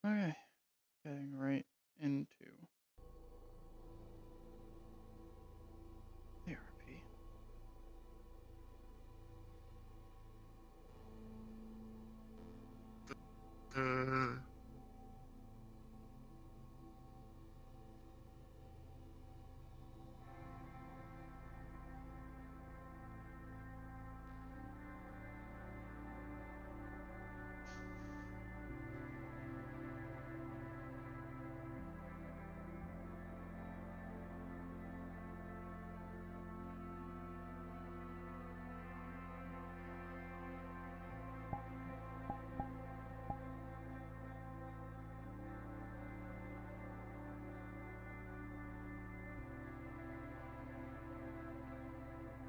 Okay, getting right into therapy. Uh,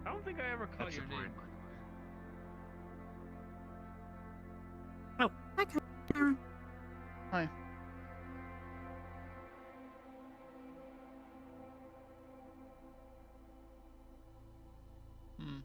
I don't think I ever caught That's your the name, point. by the way. Oh, hi, Karen. Hi. Hmm.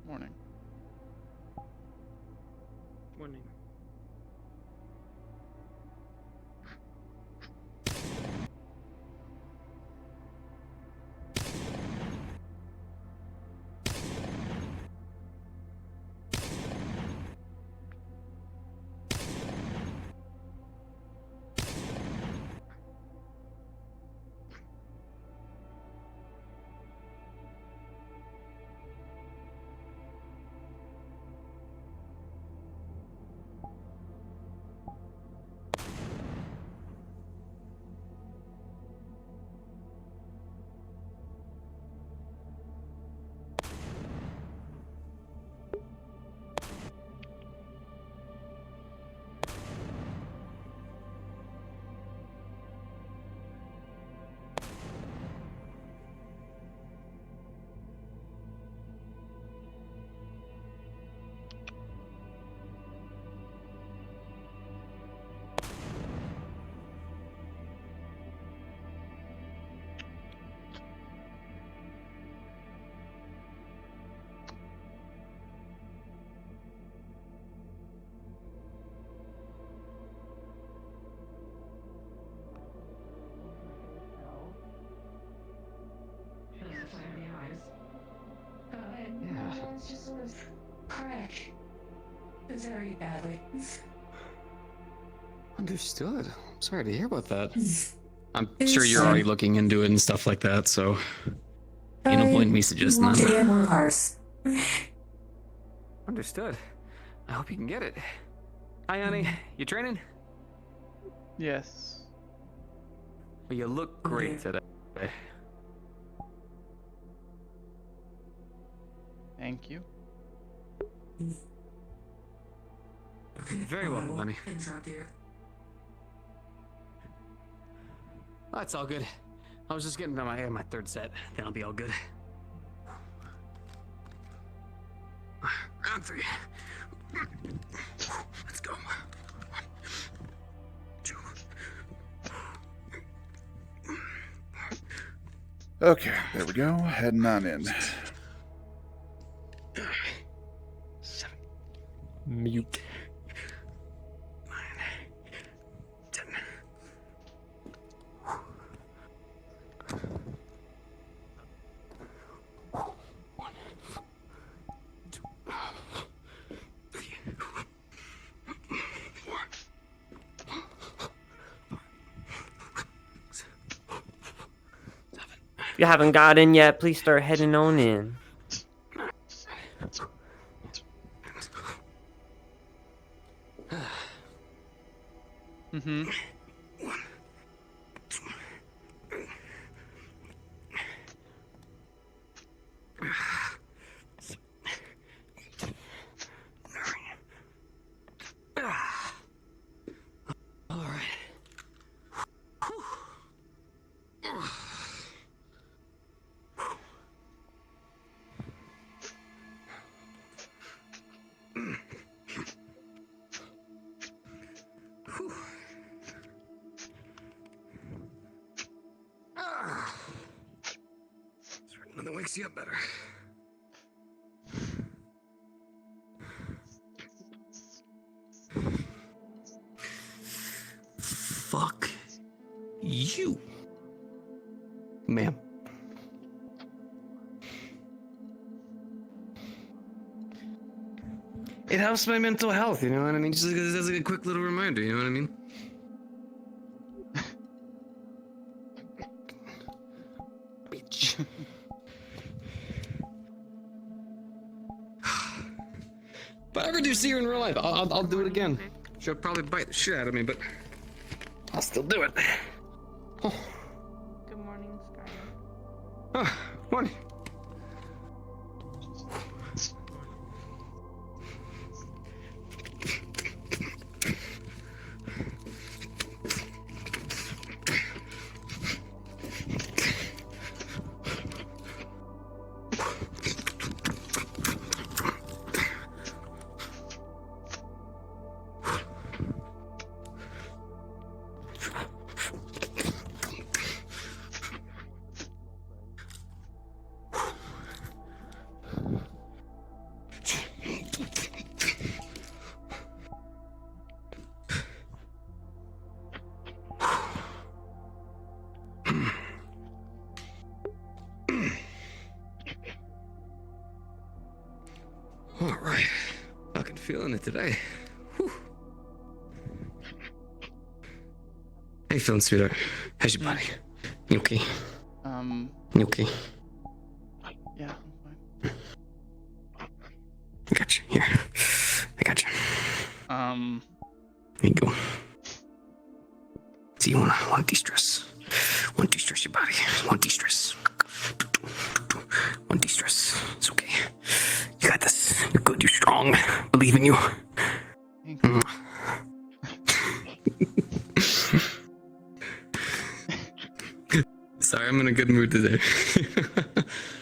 Morning. Morning. Yeah. It's just this crack. It's very badly. Understood. I'm sorry to hear about that. I'm It's sure you're already looking into it and stuff like that, so ain't no point in me suggesting want to that. get worse. Understood. I hope you can get it. Hi, honey. You training? Yes. Well, you look great today. Thank you. Very welcome, honey. Interrupt you. That's all good. I was just getting to my third set. Then I'll be all good. Round 3. Let's go. 1, 2. Okay, there we go. Heading on in. 7. Mute. 9. 10. One, 2, 3, 4. If you haven't got in yet, please start heading on in. Mm-hmm. 1, 2, 7, 8, 9. All right. Nothing wakes you up better. Fuck you, ma'am. It helps my mental health, you know what I mean? Just as a quick little reminder, you know what I mean? Bitch. If I ever do see her in real life, I'll do it again. She'll probably bite the shit out of me, but I'll still do it. Oh, Good morning, Sky. morning. All right, fucking feeling it today. Whew. How you feeling, sweetheart? How's your body? You okay? You okay? Yeah, I'm I got you. Here. I got you. fine. There you go. So you wanna de-stress. Want to de-stress your body. Want to de-stress. Want to de-stress. It's okay. You got this. You're good. You're strong. Believe in you. Thank you. Sorry, I'm in a good mood today.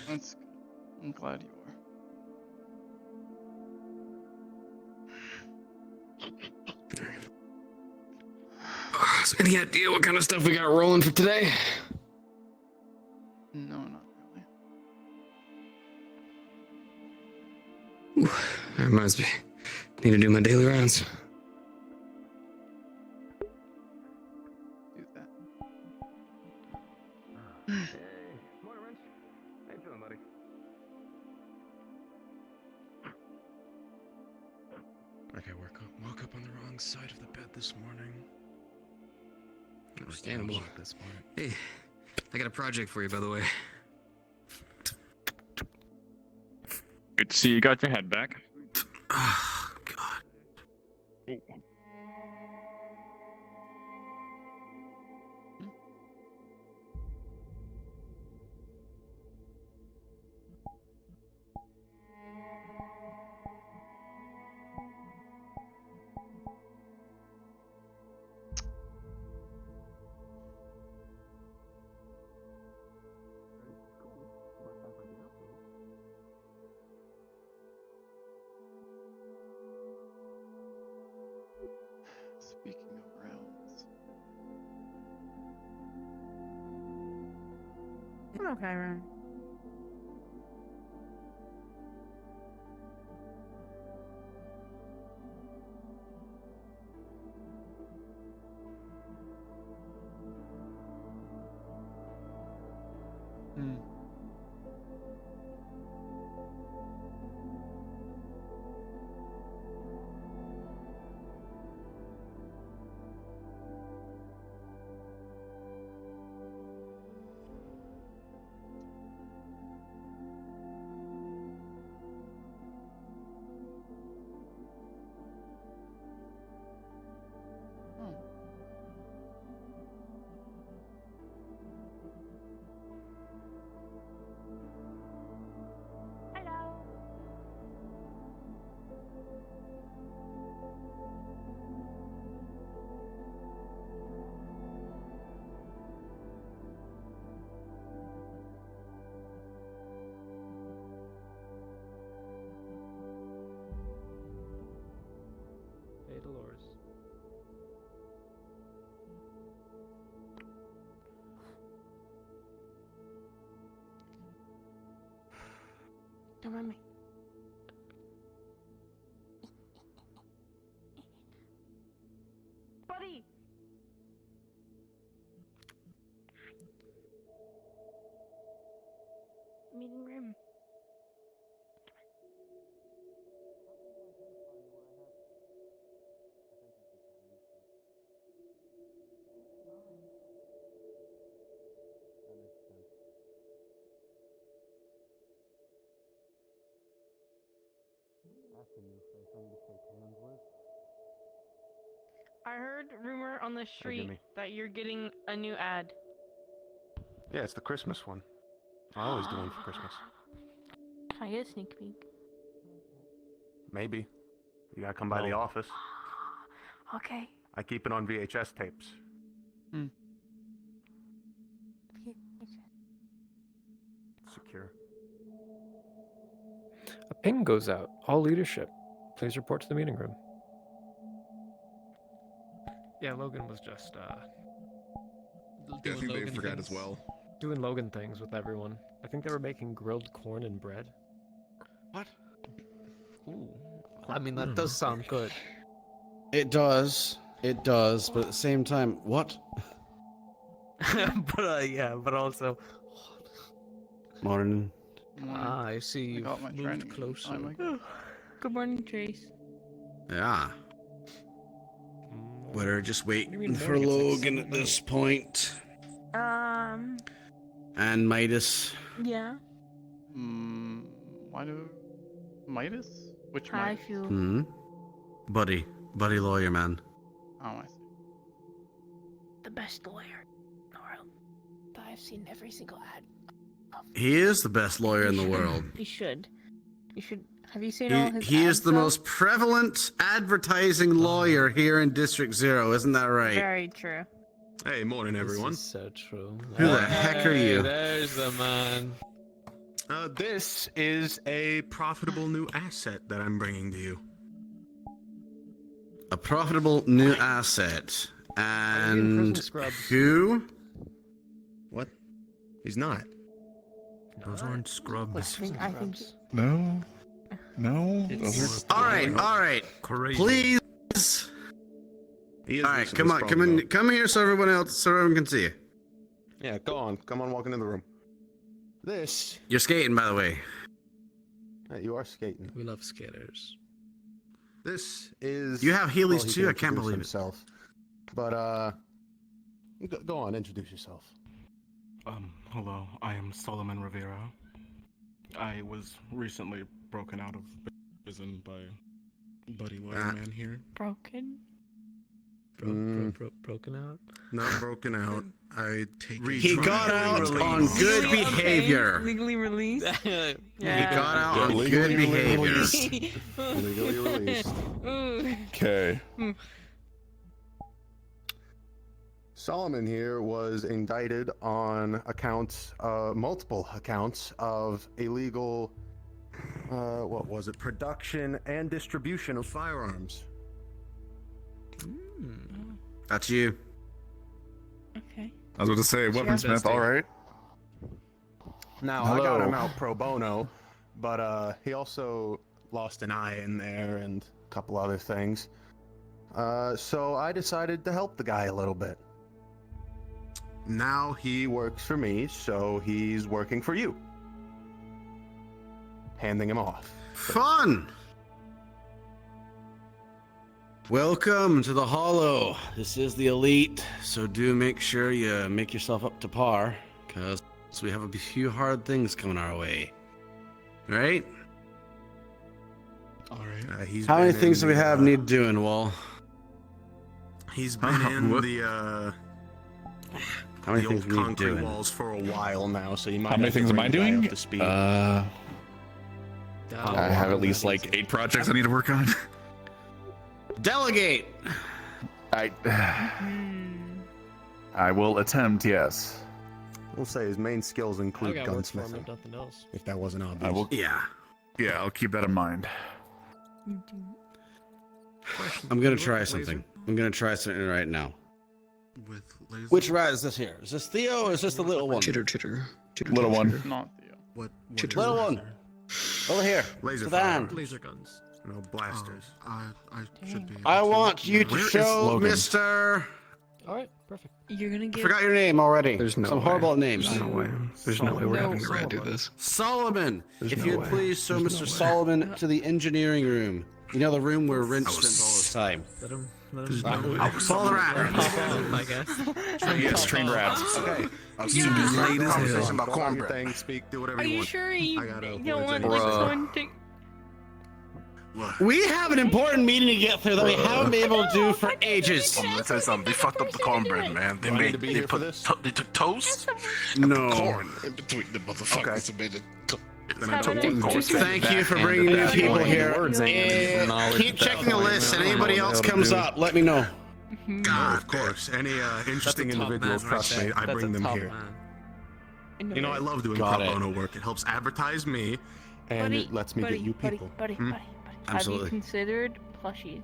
That's good. I'm glad you are. So any idea what kind of stuff we got rolling for today? No, not really. Ooh, that reminds me. Need to do my daily rounds. Do that. Hey, morning, Wrench. How you feeling, buddy? Okay, woke up on the wrong side of the bed this morning. Understandable. At this point. Hey, I got a project for you, by the way. Good to see you got your head back. Oh, God. Hello, Cairo. Hmm. Oh. Hello. Hey, Dolores. Don't mind me. Buddy. Meeting room. I heard rumor on the street Jimmy. that you're getting a new ad. Yeah, it's the Christmas one. I always do one for Christmas. Can I get a sneak peek? Maybe. You gotta come by the office. Okay. I keep it on VHS tapes. Secure. A ping goes out. All leadership, please report to the meeting room. Yeah, Logan was just Yeah, I think they forgot as well. doing Logan things with everyone. I think they were making grilled corn and bread. What? Ooh. I mean, that does sound good. It does. It does. But at the same time, what? But yeah, but also. Morning. Morning. Ah, I see I you've got my training moved in closer. time, I guess. Good morning, Trace. Yeah. We're just What do you mean waiting for morning? It's like Logan 7 at this point. And Midas. Yeah. Why do Midas? Which How I Midas? feel. Hmm? Buddy. Buddy lawyer, man. Oh, I see. The best lawyer in the world. That I've seen every single ad. He is the best lawyer in the You should. world. You should. You should. Have you seen all his He is ads, the though? most prevalent advertising lawyer here in District Zero, isn't that right? Very true. Hey, morning, everyone. This is so true. Who the heck are you? There's the man. This is a profitable new asset that I'm bringing to you. A profitable new asset. And prison scrubs? who? What? He's not. Those aren't scrubs. I think No. No. Those are. All right. Crazy. Please. He is All right, loose in come this on, problem, though. come here, so everyone can see you. Yeah, go on. Come on, walk into the room. This. You're skating, by the way. You are skating. We love skaters. This is. You have Heelys well, he too? can I can't introduce believe it. himself. But go on, introduce yourself. Hello, I am Solomon Rivera. I was recently broken out of prison by Buddy Lawyer Man here. broken. Broken out? Not broken out. I take it. He got out on good Legally behavior. okay, legally released. He Yeah. got out on legally good behavior. released. Legally released. Ooh. Okay. Solomon here was indicted on accounts, multiple accounts of illegal, what was it? Production and distribution of firearms. That's you. Okay. I was about to say, weaponsmith, Interesting. all right. Now, I got him out pro bono, but he also lost an eye in there and a couple other things. So I decided to help the guy a little bit. Now he works for me, so he's working for you. Handing him off. Fun! Welcome to the Hollow. This is the elite, so do make sure you make yourself up to par, because we have a few hard things coming our way. Right? Alright. How many things do we have need doing, Wall? He's been in the How many the things old we need concrete doing? walls for a while now, so you might How many have to things am bring I the guy doing? up to speed. I have at least like 8 projects I need to work on. Delegate! I will attempt, yes. We'll say his main skills include Okay, works for him, gunsmithing. if nothing else. If that wasn't obvious. I will. Yeah. Yeah, I'll keep that in mind. I'm gonna try something. I'm gonna try something right now. With laser? Which rat is this here? Is this Theo or is this the little one? Chitter, chitter. Chitter, Little chitter, one. chitter. Not Theo. What? Little one. Over here. Laser Van. fire. Laser guns. No blasters. I should be. I want you to Where is show Logan? Mr. Alright, perfect. You're gonna I get. forgot your name already. There's no Some way. horrible at names. There's no way. There's no way we're having the rat do Solomon. this. Solomon. There's If no you'd way. please show There's Mr. no way. Solomon to the engineering room. You know the room where Rince spends all his time. Let him Follow the rat. I guess. Yes, trained rats. Okay. As You soon as just late as conversation hell. about cornbread. Thing, speak, do whatever Are you you want. sure you I gotta don't avoid want any- like Bruh. someone to? We have an important meeting to get through that we haven't been able to do for ages. Let me tell you something. They fucked up the cornbread, man. They Do I need made. to be They here for put. this? They took toast. No. Corn in between the motherfuckers. Okay. And made it. Then I Have took it. one corn. Thank you for bringing new people here. Words ain't knowledge Keep at that checking the point, list, man. and I don't anybody know else what to comes do. up, let me know. God, of course. Any interesting That's a top individuals, man right trust me, there. I That's bring a them top here. man. You know, I love doing Got pro it. bono work. It helps advertise me, and it lets me get you people. Buddy. Absolutely. Have you considered plushies?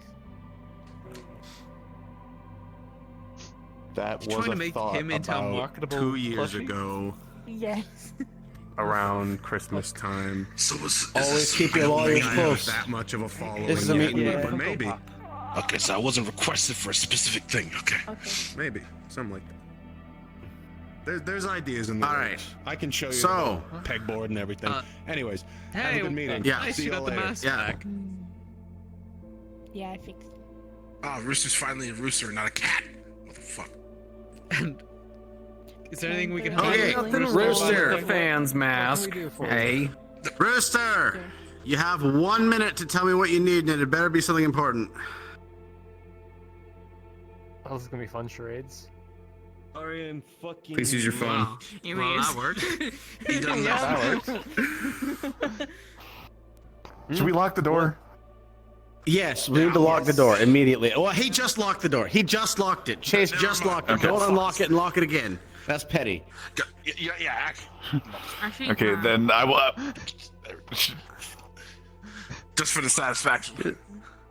That You're was trying a to make thought him into a about marketable 2 years plushie? ago, Yes. around Christmas time. So is Always this- keep your I don't lawyers think I have close. that much of a following. This is a yet, meeting. but maybe, Okay, so I wasn't requested for a specific thing. Okay. Okay. maybe something like that. There's ideas in the All works. I can show you So- the pegboard and everything. Anyways, have Hey, a good meeting. Yeah. nice See you you got the later. mask Yeah. back. Yeah, I fixed it. Ah, Rooster's finally a rooster, not a cat. Motherfucker. And is there anything we can Okay, help? Nothing Rooster. The fans mask. Hey. Rooster, you have 1 minute to tell me what you need, and it better be something important. Oh, this is gonna be fun charades. Arian fucking. Please use your phone. You Well, mean that works. He doesn't have Should we lock the door? Yes, we need to lock the door immediately. Well, he just locked the door. He just locked it. Chase just locked it. Okay. Don't unlock it and lock it again. That's petty. Yeah. Actually, Okay, then I will. Just for the satisfaction.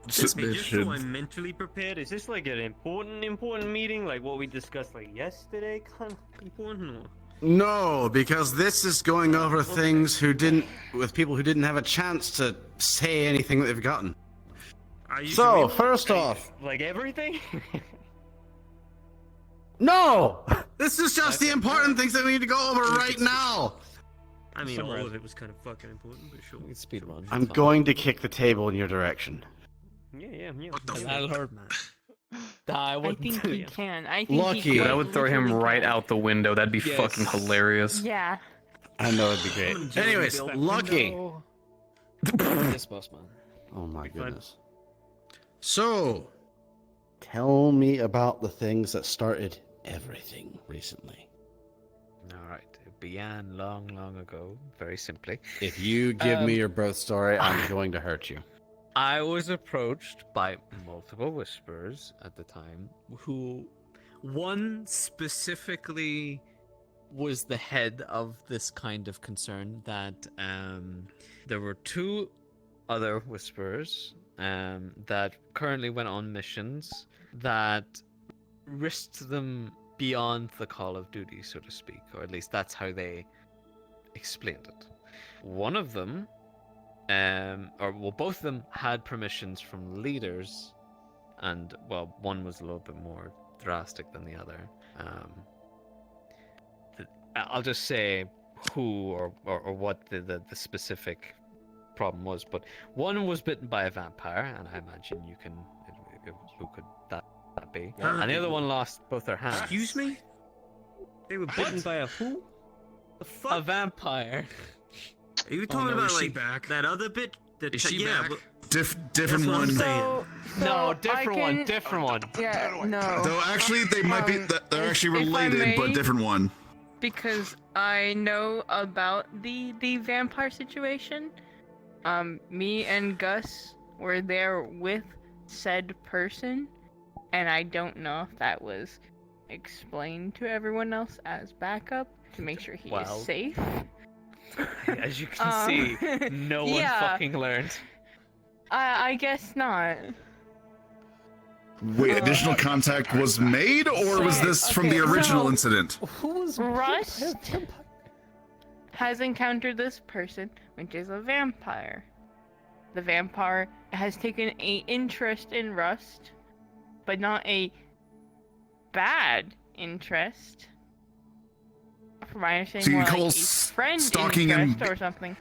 Just so I'm mentally prepared. Is this like an important meeting, like what we discussed like yesterday? Kind of important. Or? No, because this is going over things with people who didn't have a chance to say anything that they've gotten. Are you So, sure? first off, Like everything? no! This is just the important things that we need to go over right now. I mean, all of it was kind of fucking important, but sure. Speed run. I'm going to kick the table in your direction. Yeah. What the Yeah. fuck? hard, man. I think he can. I think Lucky. he Dude, can. I would throw him Literally right can. out the window. That'd be Yes. fucking hilarious. Yeah. I know it'd be great. Anyways, Lucky. Yes, boss man. Oh my Be fun. goodness. So, tell me about the things that started everything recently. Alright, it began long ago, very simply. If you give me your birth story, I'm going to hurt you. I was approached by multiple whisperers at the time, who one specifically was the head of this kind of concern that there were two other whisperers that currently went on missions that risked them beyond the call of duty, so to speak, or at least that's how they explained it. One of them, both of them had permissions from leaders, and well, one was a little bit more drastic than the other. I'll just say who or what the specific problem was, but one was bitten by a vampire, and I imagine you can. Who could that be? And the other one lost both their hands. Excuse me? They were bitten by a who? The fuck? A vampire. Are you talking about like that other bit? Is she back? Different one. No, different one. Yeah, no. Though actually, they might be. They're actually related, but different one. Because I know about the vampire situation. Me and Gus were there with said person, and I don't know if that was explained to everyone else as backup to make sure he is safe. As you can see, no one fucking learned. I guess not. Wait, additional contact was made, or was this from the original incident? Who was Rust has encountered this person, which is a vampire. The vampire has taken an interest in Rust, but not a bad interest. From my understanding, So you more call like a friend stalking interest and or something.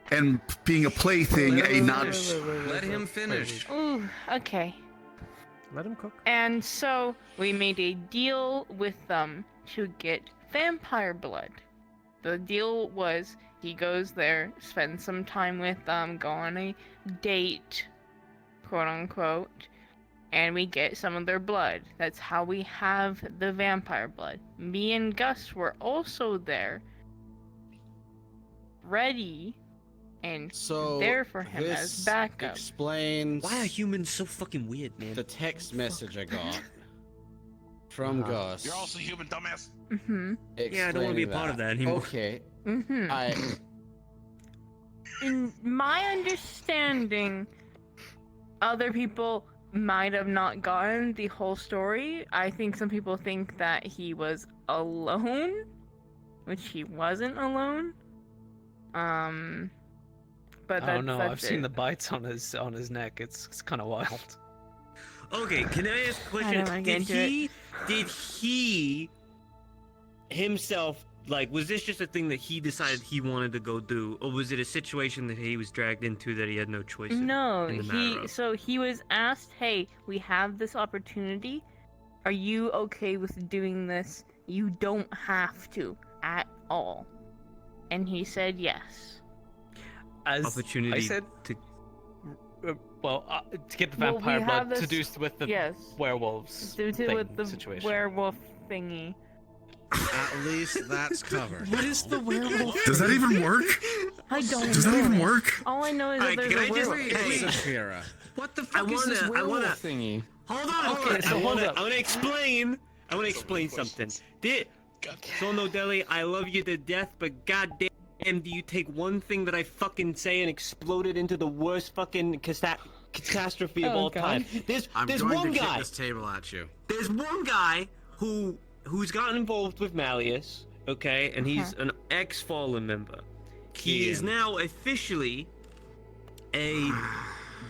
and being a plaything a not. Let him finish. Ooh, okay. Let him cook. And so we made a deal with them to get vampire blood. The deal was he goes there, spends some time with them, go on a date, quote unquote, and we get some of their blood. That's how we have the vampire blood. Me and Gus were also there, ready and there for him as backup. Explains Why are humans so fucking weird, man? the text message I got from Gus. You're also human, dumbass. Mm-hmm. Yeah, I don't want to be a part of that anymore. Okay. Mm-hmm. In my understanding, other people might have not gotten the whole story. I think some people think that he was alone, which he wasn't alone. But I don't know. that's I've seen the bites on his neck. It's kind of wild. Okay, can I ask a question? I don't wanna get into Did he himself, like, was this just a thing that he decided he wanted to go do, or was it a situation that he was dragged into that he had no choice in? No, in the matter of? so he was asked, "Hey, we have this opportunity. Are you okay with doing this? You don't have to at all." And he said yes. As Opportunity I said, to to get the Well, we vampire have blood this- seduced with the yes. werewolves With the situation. werewolf thingy. At least that's covered. What is the werewolf? Does that even work? I don't Does know. that even work? All I know is that Alright, there's can a I just werewolf. Saphira. What the fuck is this werewolf thingy? Hold on, Okay, so hold up. I wanna explain something. Sono Deli, I love you to death, but goddamn, do you take one thing that I fucking say and explode it into the worst fucking catastrophe of all time? There's going one to guy. kick this table at you. There's one guy who's gotten involved with Malleus, okay, and he's an ex-Fallen member. He is now officially a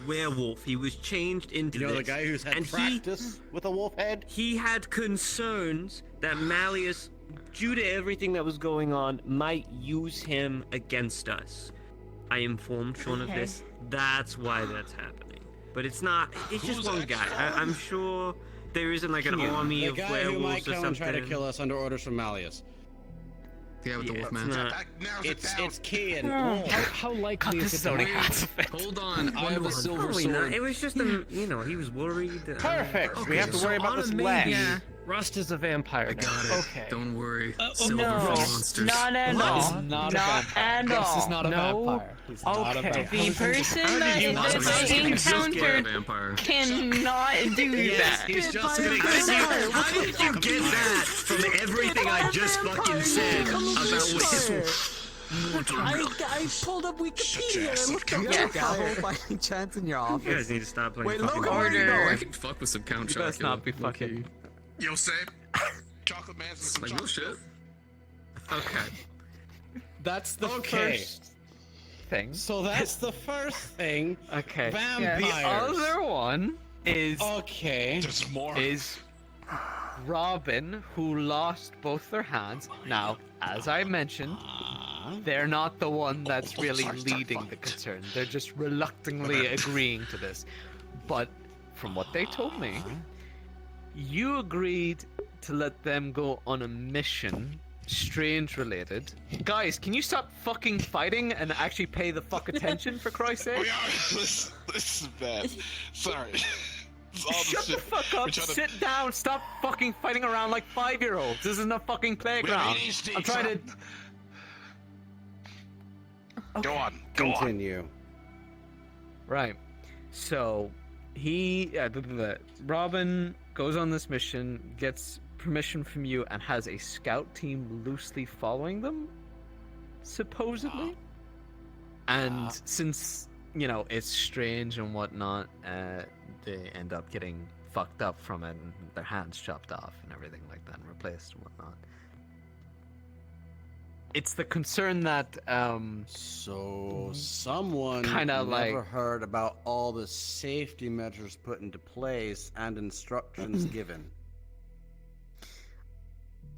werewolf. He was changed into You know this. the guy who's had and practice with a wolf head? He had concerns that Malleus, due to everything that was going on, might use him against us. I informed Sean of this. That's why that's happening. But it's not. It's just one guy. I'm sure there isn't like an army The of guy who might werewolves or come and try to something. kill us under orders from Malleus. Yeah, with the wolf man. It's Kian. How likely is it that Hold on, I have a silver Probably not. sword. It was just he was worried. Perfect. We have to worry about this last. Rust is a vampire now. Got it. Okay. Don't worry. No, Silver monsters. not at What? all. He's not a vampire. at Gus all. is not a No. vampire. He's not a Okay. vampire. The person that you not they encountered vampire? cannot do that. He's just gonna How did you get that from everything I just fucking said about werewolves? I pulled up Wikipedia and looked up Yes. by any chance in your office. You guys need to stop playing Wait, fucking Logan, where are you Order. I going? can fuck with some Count You best Chocula. not be fucking. Yo, Sam. Chocolate man. Some Like, no shit. Okay. That's the Okay. first thing. So that's the first thing. Okay. Vampires. The other one is Okay. There's more. is Robin, who lost both their hands. Now, as I mentioned, they're not the one that's really leading the concern. They're just reluctantly agreeing to this. But from what they told me, you agreed to let them go on a mission, strange related. Guys, can you stop fucking fighting and actually pay the fuck attention, for Christ's sake? This is bad. Sorry. Shut the fuck up, sit down, stop fucking fighting around like 5-year-olds. This isn't a fucking playground. I'm trying to... Go on. Continue. Right. So, Robin goes on this mission, gets permission from you, and has a scout team loosely following them, supposedly. And since, it's strange and whatnot, they end up getting fucked up from it and their hands chopped off and everything like that and replaced and whatnot. It's the concern that So someone Kinda never heard about all the safety measures put into place and instructions given.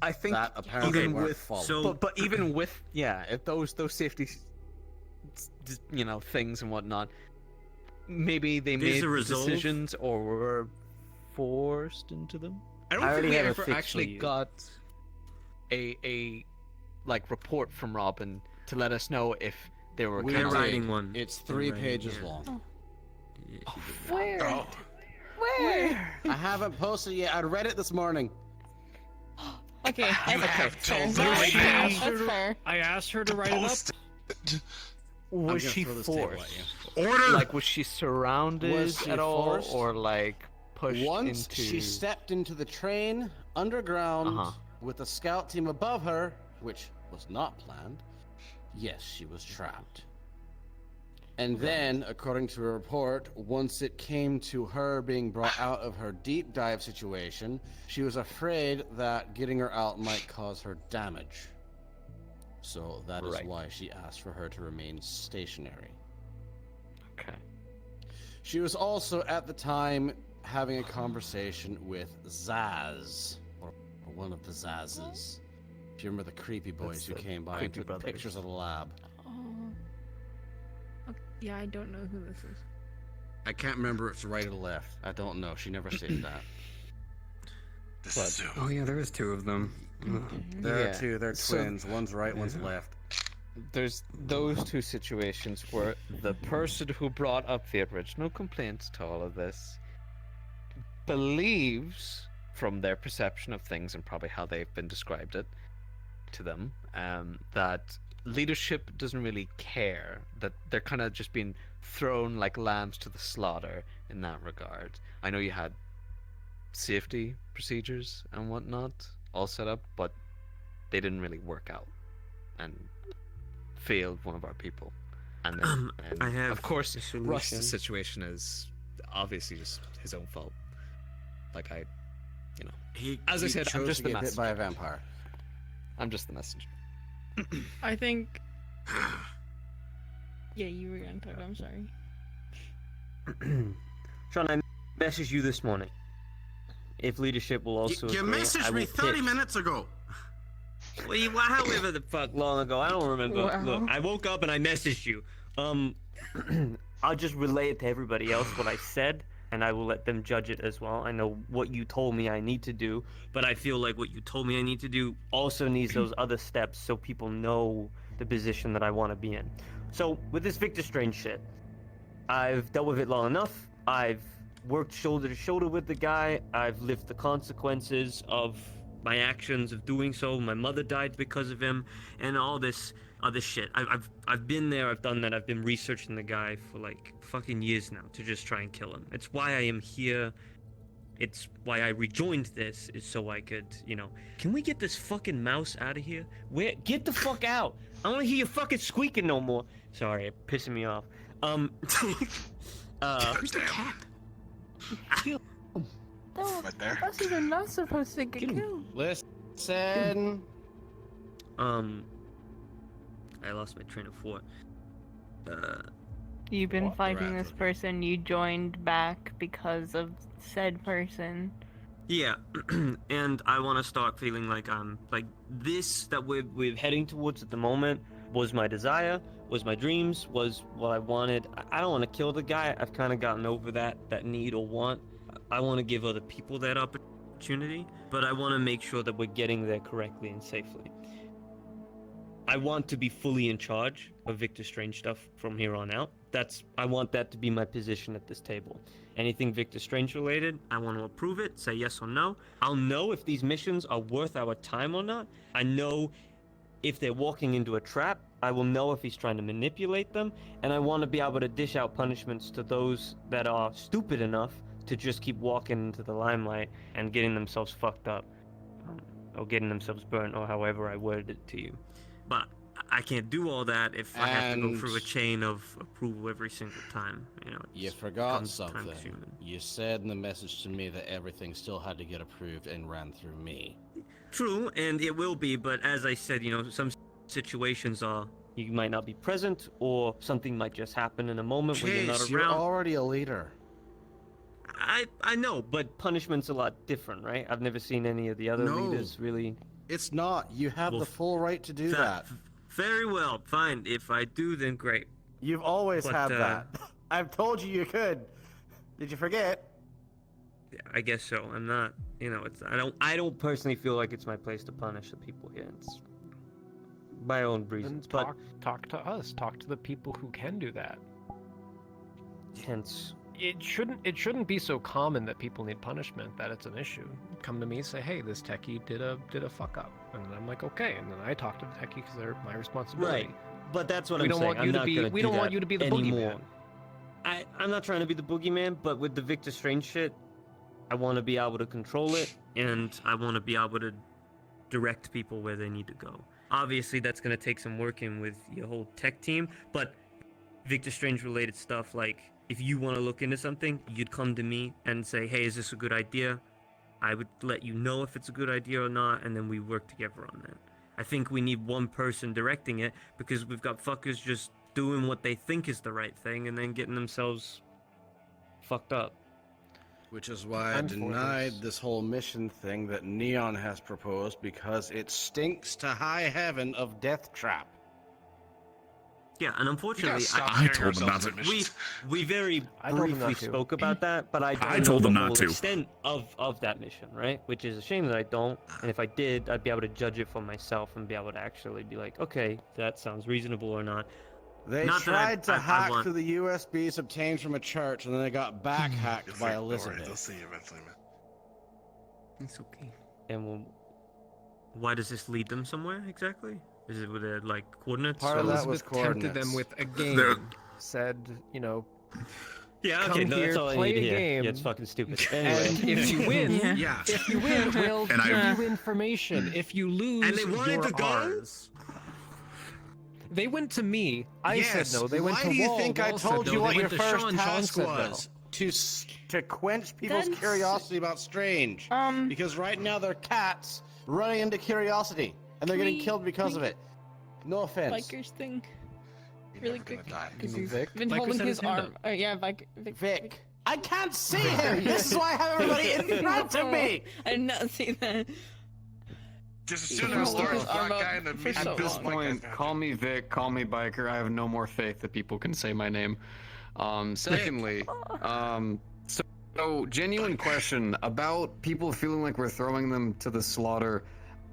I think That apparently even weren't with followed. but even with if those safety things and whatnot, maybe they There's made a resolve. decisions or were forced into them. I don't I think already we have a ever fix for actually you. got a report from Robin to let us know if they were We're kind of writing one. It's 3 Right, pages yeah. long. Where? Where? I haven't posted it yet. I read it this morning. Okay, that's fair. That's fair. I asked her to write it up. Was gonna she throw this table at forced? you. Order! Like, was she surrounded Was she at all, forced? or like pushed Once into? she stepped into the train underground Uh-huh. with a scout team above her, which was not planned, yes, she was trapped. And then, according to a report, once it came to her being brought out of her deep dive situation, she was afraid that getting her out might cause her damage. So that is Right. why she asked for her to remain stationary. Okay. She was also at the time having a conversation with Zaz, or one of the Zazes. If you remember the creepy boys That's who the came by and creepy took brothers. pictures of the lab. Oh. Yeah, I don't know who this is. I can't remember if it's right or left. I don't know. She never stated that. Oh yeah, there was 2 of them. There Yeah. are 2. They're So- twins. One's right, one's left. There's those 2 situations where the person who brought up the original complaints to all of this believes, from their perception of things and probably how they've been described it to them, that leadership doesn't really care, that they're kind of just being thrown like lambs to the slaughter in that regard. I know you had safety procedures and whatnot all set up, but they didn't really work out and failed one of our people. And then, I have of course, a solution. Rust's situation is obviously just his own fault. Like as I said, I'm chose just to the get bit messenger. by a vampire. I'm just the messenger. I think. Yeah, you were gonna talk. I'm sorry. Sean, I messaged you this morning. If leadership will also You agree, I messaged will me 30 pitch. minutes ago. Well, however the fuck long ago, I don't remember. Wow. Look, I woke up and I messaged you. I'll just relay it to everybody else what I said, and I will let them judge it as well. I know what you told me I need to do, but I feel like what you told me I need to do also needs those other steps so people know the position that I want to be in. So with this Victor Strange shit, I've dealt with it long enough. I've worked shoulder to shoulder with the guy. I've lived the consequences of my actions of doing so. My mother died because of him, and all this other shit. I've been there. I've done that. I've been researching the guy for like fucking years now to just try and kill him. It's why I am here. It's why I rejoined this, is so I could, can we get this fucking mouse out of here? Get the fuck out! I don't wanna hear you fucking squeaking no more. Sorry, pissing me off. Who's the cat? Right there. Buses are not supposed to get killed. Listen. I I lost my train of thought. You've been What? fighting Right. this person, you joined back because of said person. Yeah, and I want to start feeling like I'm like this that we're heading towards at the moment was my desire, was my dreams, was what I wanted. I don't want to kill the guy. I've kind of gotten over that need or want. I want to give other people that opportunity, but I want to make sure that we're getting there correctly and safely. I want to be fully in charge of Victor Strange stuff from here on out. I want that to be my position at this table. Anything Victor Strange related, I want to approve it, say yes or no. I'll know if these missions are worth our time or not. I know if they're walking into a trap. I will know if he's trying to manipulate them. And I want to be able to dish out punishments to those that are stupid enough to just keep walking into the limelight and getting themselves fucked up. Or getting themselves burnt, or however I worded it to you. But I can't do all that if I have to go through a chain of approval every single time. You know, You forgot becomes something. time-consuming. You said in the message to me that everything still had to get approved and ran through me. True, and it will be, but as I said, you know, some situations are you might not be present, or something might just happen in a moment when you're not Chase, around. you're already a leader. I know, but punishment's a lot different, right? I've never seen any of the other No. leaders really. It's not. You have Well, the full right to do that. Very well, fine. If I do, then great. You've always But, had that. I've told you you could. Did you forget? I guess so. I'm not, you know, it's I don't personally feel like it's my place to punish the people here. It's my own Then reasons, but talk to us. Talk to the people who can do that. hence It shouldn't be so common that people need punishment that it's an issue. Come to me, say, hey, this techie did a fuck up, and then I'm like, okay, and then I talk to the techie because they're my responsibility. right. But that's what We I'm don't saying. want I'm you to not be. gonna We do don't want that you to be the anymore. boogeyman. I'm not trying to be the boogeyman, but with the Victor Strange shit, I want to be able to control it, and I want to be able to direct people where they need to go. Obviously, that's going to take some working with your whole tech team, but Victor Strange related stuff, like if you want to look into something, you'd come to me and say, hey, is this a good idea? I would let you know if it's a good idea or not, and then we work together on that. I think we need one person directing it, because we've got fuckers just doing what they think is the right thing and then getting themselves fucked up. Which is why I I'm for denied this. this whole mission thing that Neon has proposed, because it stinks to high heaven of Death Trap. Yeah, and unfortunately, I told them not to. we very I told them briefly not to. spoke about that, but I don't I know told the them not whole to. extent of that mission, right? Which is a shame that I don't. And if I did, I'd be able to judge it for myself and be able to actually be like, okay, that sounds reasonable or not. They Not that I- tried to I hack want- through the USBs obtained from a church, and then they got back hacked by They'll Elizabeth. see you eventually, man. It's okay. And why does this lead them somewhere exactly? Is it with their like coordinates? Part of or- that was Elizabeth tempted them coordinates. with a game. There- Said, you know, Yeah, come okay, no, that's here, all I play need to a hear. game. Yeah, it's fucking stupid. and Anyway. if you win, Yeah. if you win, we'll And I- give you information. If you lose, And they wanted you're to go? ours. They went to me. I Yes, said no. They went why to do you Wall. think I Wall said told no. you They what your went to first Sean. Sean task said no. was? To quench people's That's- curiosity about Strange. Because right now they're cats running into curiosity, and they're Can getting we- killed because can of we- it. No offense. Bikers thing. You're Really never gonna quick. die. Because You mean he's Vic? been Vic holding had his his hand arm. Yeah, Vic. Vic. I can't see him. This is why I have everybody in front of me. I did not see that. Just as He's soon been as holding there's his a arm black up guy in the for mission, so At this long. point, call me Vic, call me Biker. I have no more faith that people can say my name. Secondly, so genuine question about people feeling like we're throwing them to the slaughter.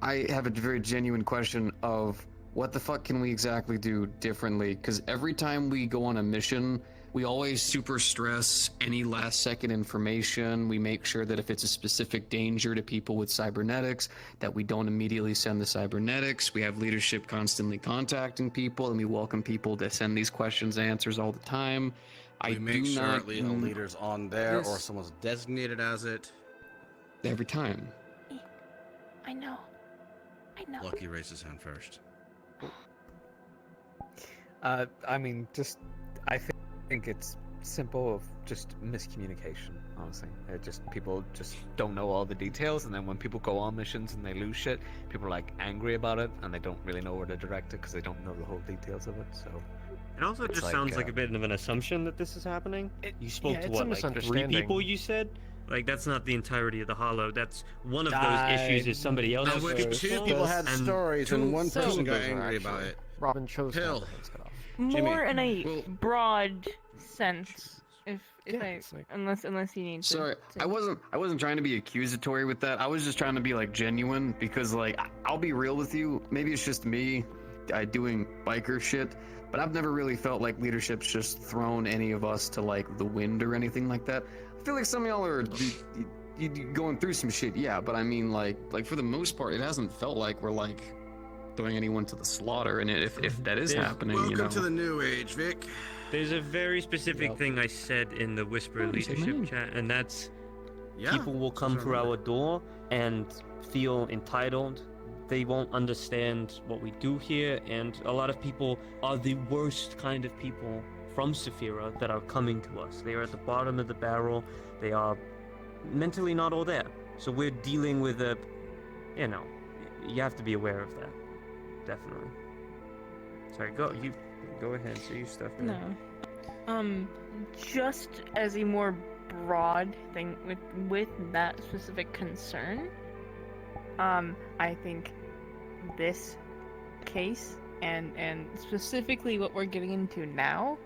I have a very genuine question of what the fuck can we exactly do differently? Because every time we go on a mission, we always super stress any last second information. We make sure that if it's a specific danger to people with cybernetics, that we don't immediately send the cybernetics. We have leadership constantly contacting people, and we welcome people to send these questions and answers all the time. We make do sure not at least a leader's on there, or this- someone's designated as it. Every time. I know. Lucky raised his hand first. I mean, just I think it's simple of just miscommunication. honestly. People just don't know all the details, and then when people go on missions and they lose shit, people are like angry about it, and they don't really know where to direct it because they don't know the whole details of it. So It also just sounds like a bit of an assumption that this is happening. You spoke to it's a what, like 3 misunderstanding. people? You said. Like that's not the entirety of the Hollow. That's one of those issues. Is somebody else? Two people had stories, and one person got angry about it. Robin chose to have Hill. her heads cut off. More in a well- broad sense, if Yeah, I it's like- unless you need to. Sorry, to- I wasn't trying to be accusatory with that. I was just trying to be like genuine because like I'll be real with you. Maybe it's just me doing biker shit, but I've never really felt like leadership's just thrown any of us to like the wind or anything like that. I feel like some of y'all are going through some shit, yeah, but I mean like for the most part, it hasn't felt like we're like throwing anyone to the slaughter. And if that is happening, Welcome you know. to the new age, Vic. There's a very specific thing I said in the Whisper Leadership chat, and that's people will come through our door and feel entitled. They won't understand what we do here, and a lot of people are the worst kind of people from Saphira that are coming to us. They are at the bottom of the barrel. They are mentally not all there. So we're dealing with a, you have to be aware of that. Definitely. Sorry, go ahead, say your stuff. Man. No. Just as a more broad thing with that specific concern, I think this case and specifically what we're getting into now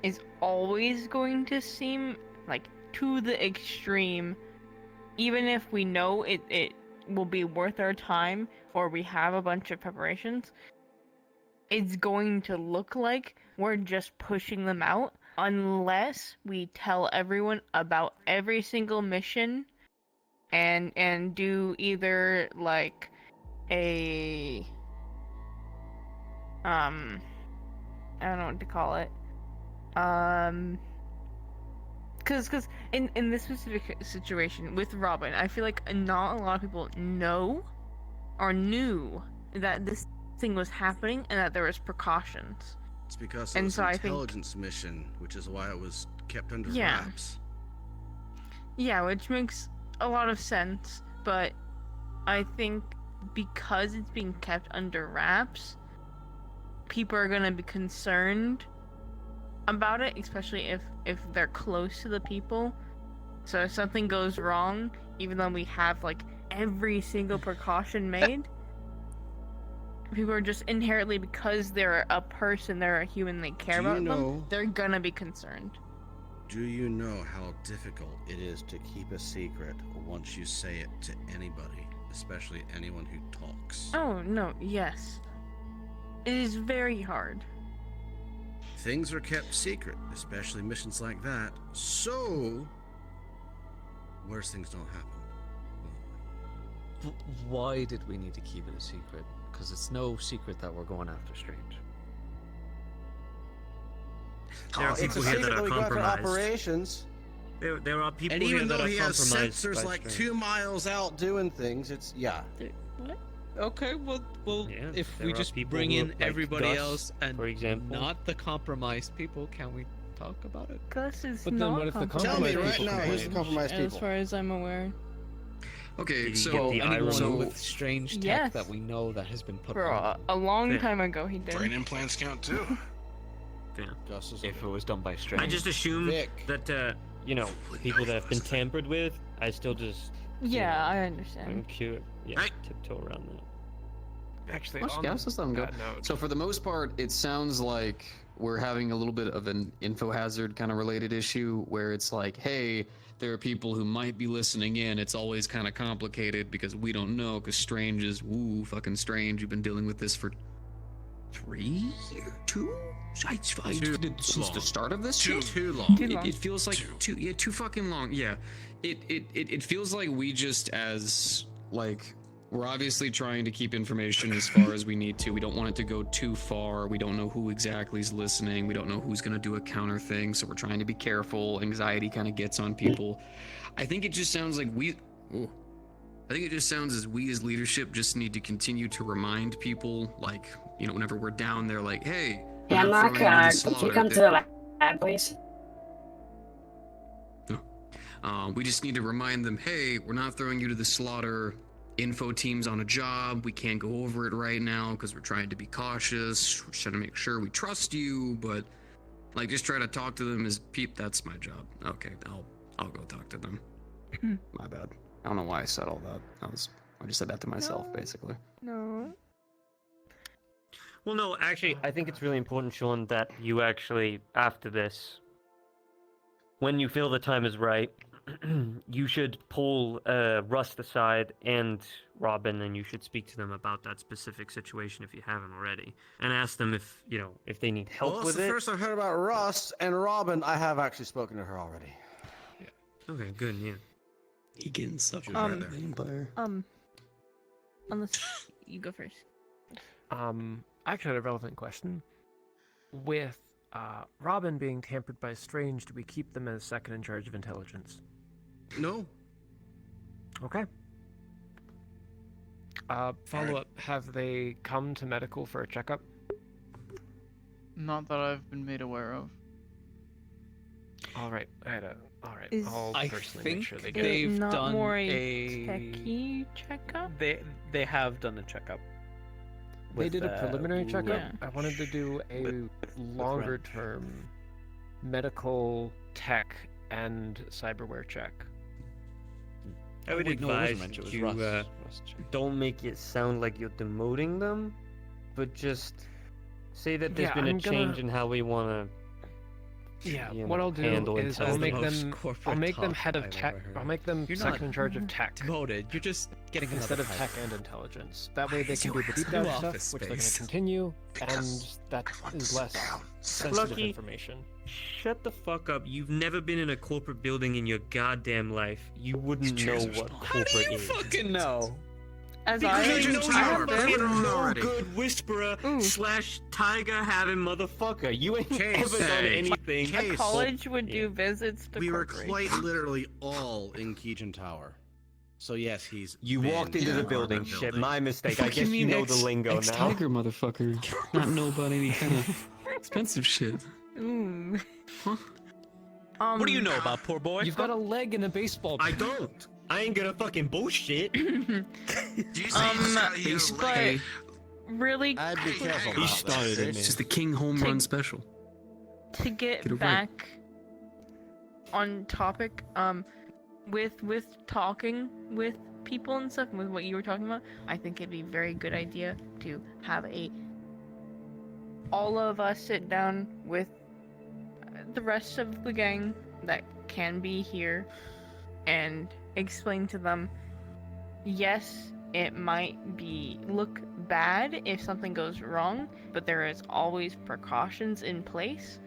is always going to seem like to the extreme, even if we know it will be worth our time or we have a bunch of preparations. It's going to look like we're just pushing them out unless we tell everyone about every single mission and do either like a I don't know what to call it. Cause in this specific situation with Robin, I feel like not a lot of people know or knew that this thing was happening and that there was precautions. It's because it was an intelligence mission, which is why it was kept under wraps. Yeah, which makes a lot of sense, but I think because it's being kept under wraps, people are gonna be concerned about it, especially if they're close to the people. So if something goes wrong, even though we have like every single precaution made, people are just inherently, because they're a person, they're a human, they care about them, they're gonna be concerned. Do you know how difficult it is to keep a secret once you say it to anybody, especially anyone who talks? Oh, no, yes. It is very hard. Things are kept secret, especially missions like that, so worse things don't happen. Why did we need to keep it a secret? Because it's no secret that we're going after Strange. There are people here that are compromised. Operations. There are people And here even that though are he has compromised sensors by like Strange. 2 miles out Doing things. It's What? Okay, well, Yeah, if there we are just people bring who in look like everybody Gus, else and for example. not the compromised people, can we talk about it? Gus is But then not what if the compromised. Tell me compromised right people now, come who's in? the compromised As people? far as I'm aware. Okay, Did he so get the Anyone iron with strange tech Yes. that we know that has been put For on. a long Fair. time ago he did. Brain implants count too. Yeah. Gus is If it was done by Strange. I just assume Vic. that people that have been tampered with, I still just Yeah, I I'm understand. cute. Yeah, Hey. tiptoe around that. Actually, Let's on let's let them go. that note, So for the most part, it sounds like we're having a little bit of an info hazard kind of related issue where it's like, hey, there are people who might be listening in. It's always kind of complicated because we don't know, because Strange is fucking Strange. You've been dealing with this for 2 since the start of this shit? Too long. Too long. It feels like too fucking long. Yeah, it feels like we just as like we're obviously trying to keep information as far as we need to. We don't want it to go too far. We don't know who exactly is listening. We don't know who's gonna do a counter thing. So we're trying to be careful. Anxiety kind of gets on people. I think it just sounds like I think it just sounds as we as leadership just need to continue to remind people, like, whenever we're down there, like, hey. Yeah, Mark, could you come to the lab, please? We just need to remind them, hey, we're not throwing you to the slaughter. Info team's on a job. We can't go over it right now because we're trying to be cautious. We're trying to make sure we trust you, but like just try to talk to them as peep. That's my job. Okay, I'll go talk to them. My bad. I don't know why I said all that. I just said that to myself, basically. No. Well, no, actually, I think it's really important, Sean, that you actually, after this, when you feel the time is right, you should pull Rust aside and Robin, and you should speak to them about that specific situation if you haven't already, and ask them if if they need help Well, with it's the it. first I've heard about Rust and Robin. I have actually spoken to her already. Okay, good, yeah. He getting sucked by the vampire. Unless you go first. I actually had a relevant question. With Robin being tampered by Strange, do we keep them as second in charge of intelligence? No. Okay. Follow up. Have they come to medical for a checkup? Not that I've been made aware of. All right. All right. Is- I'll I personally make sure they think get it. they've not done more a techie checkup? They have done a checkup. They with, did a preliminary checkup. yeah. I wanted to do a longer term medical tech and cyberware check. I would wait, no, it wasn't advise Wrench, it was you Rust. don't make it sound like you're demoting them, but just say that there's Yeah, been a I'm gonna- change in how we want to. Yeah, you what know, I'll do handle is I'll intelligence. make Most them. corporate I'll make them talk head of I've tech. ever heard. I'll make them You're second not in charge of tech demoted. You're just getting instead another of tech title. and intelligence. That way they can do the It's deep new dive office stuff, which they're going to space. continue, and that is less sensitive Lucky. information. Shut the fuck up. You've never been in a corporate building in your goddamn life. You wouldn't know what How do corporate you is. fucking know? As Because I I know have you're a been- fucking no already. good whisperer slash tiger having motherfucker. You ain't Case. ever done Hey. anything. Case. a college would do visits to We were corporations. quite literally all in Keegan Tower. So yes, he's. You been walked into in the our building. building. Shit, my mistake. I Fuck guess you mean know the lingo now. Ex-tiger motherfucker. Not know about any kind of expensive shit. Ooh. What do you know about poor boy? You've got a leg in a baseball. I bat. don't. I ain't gonna fucking bullshit. Do you say you just gotta use but like really I'd be careful. He about started that. it, It's man. just the King home run special. to get Get it right. back on topic, with talking with people and stuff, with what you were talking about, I think it'd be a very good idea to have all of us sit down with the rest of the gang that can be here and explain to them, yes, it might look bad if something goes wrong, but there is always precautions in place.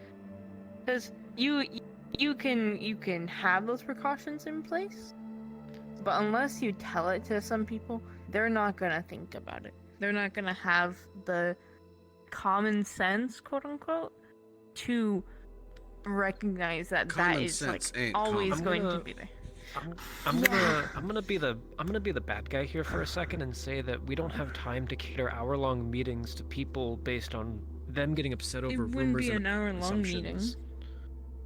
Because you can have those precautions in place, but unless you tell it to some people, they're not gonna think about it. They're not gonna have the common sense, quote unquote, to recognize that Common is like sense ain't always common. going to gonna- be there. I'm gonna be the bad guy here for a second and say that we don't have time to cater hour-long meetings to people based on them getting upset over It wouldn't rumors be and an hour-long meeting. assumptions.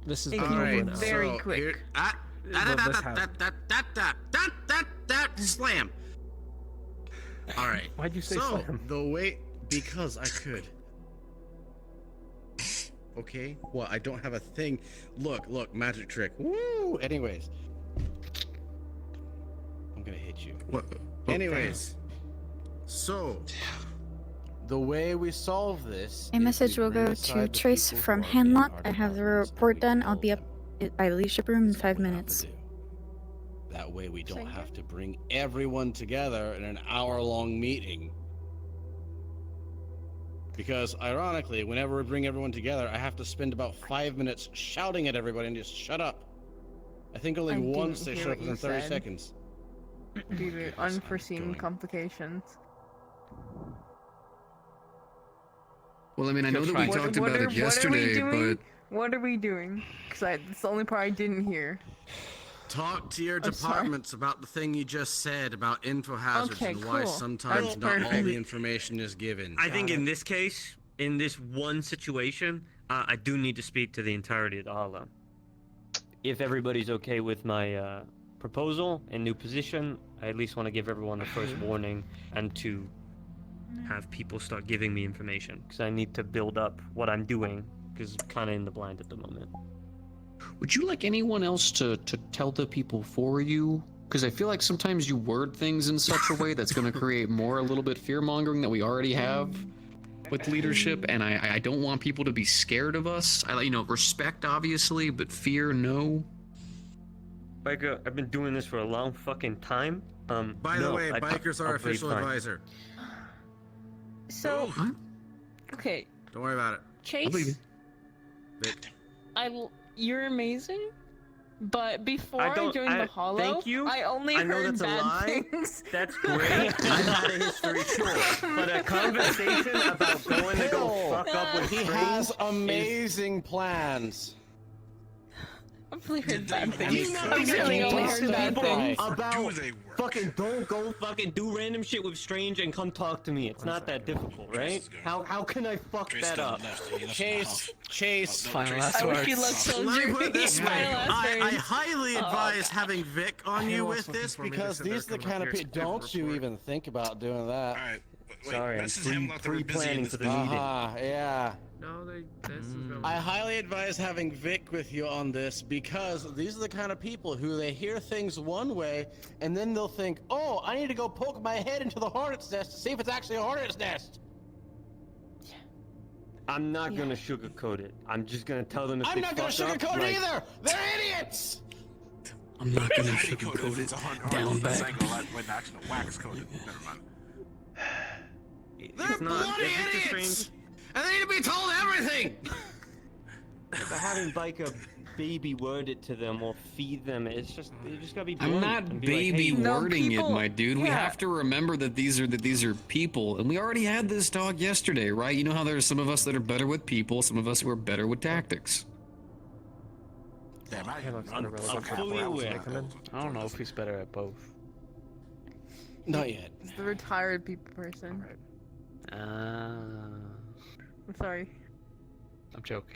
This is It the can over be an hour. very quick. Here, slam. All right. Why'd you say so slam? the way because I could. Okay. What? I don't have a thing. Look, magic trick. Woo. Anyways, I'm gonna hit you. What? Anyways, so the way we solve this. A is message we will bring go aside to the Trace people from who are in Handlock. our I have the departments and report we done. I'll tell be up them by the leadership room in what 5 we have to minutes. do. That way we don't Say have to bring everyone together in an hour-long meeting. Because ironically, whenever we bring everyone together, I have to spend about 5 minutes shouting at everybody and just shut up. I think only I once didn't they hear shut up what you within 30 said. seconds. Due to Goodness, I'm unforeseen going. complications. Well, I mean, I know that we What- talked what about are- it what are we yesterday, doing? but What are we doing? Because it's the only part I didn't hear. Talk to your I'm sorry. departments about the thing you just said about info hazards Okay, and why cool. sometimes That's not all perfect. the information is given. I think in this case, in this one situation, I do need to speak to the entirety of the Hollow. if everybody's okay with my proposal and new position, I at least want to give everyone the first warning and to have people start giving me information because I need to build up what I'm doing because I'm kind of in the blind at the moment. Would you like anyone else to tell the people for you? Because I feel like sometimes you word things in such a way that's going to create more a little bit fear-mongering that we already have with leadership, and I don't want people to be scared of us. Respect obviously, but fear no. Biker, I've been doing this for a long fucking time. By the way, Bikers are I'll be official fine. advisor. So, okay, Don't worry about it. Chase, you're amazing, but before I joined the Hollow, thank you. I only I know heard that's a bad lie. things. That's great. I've had a history, sure. But a conversation about going to go fuck up with He strings has amazing plans. I've only heard bad things. You I've know, really only talk heard to bad people things. about fucking don't go fucking do random shit with Strange and come talk to me. It's not that difficult, right? How can I fuck that up? Chase. Final last I wish words. you luck, soldier. Let me put it this way. My last I words. highly advise having Vic on you with this Because these are the kind of people. Don't you even think about doing that? Alright. Sorry, I'm pre-planning for the meeting. Yeah. No, this is going I highly advise having Vic with you on this because these are the kind of people who they hear things one way and then they'll think, oh, I need to go poke my head into the hornet's nest to see if it's actually a hornet's nest. I'm not gonna sugarcoat it. I'm just gonna tell them if I'm they not gonna fuck up, sugarcoat like, it either. They're idiots. I'm not gonna sugarcoat it. Down back. Wax coated. Never mind. They're bloody idiots. And they need to be told everything. But having like a baby word it to them or feed them, it's just you just gotta be. I'm blunt not and be baby like, hey, wording it, my dude. We yeah. have to remember that these are people, and we already had this talk yesterday, right? You know how there's some of us that are better with people, some of us who are better with tactics. Damn, I'm fully aware. I don't know if he's better at both. Not yet. It's the retired people person. I'm sorry. I'm joking.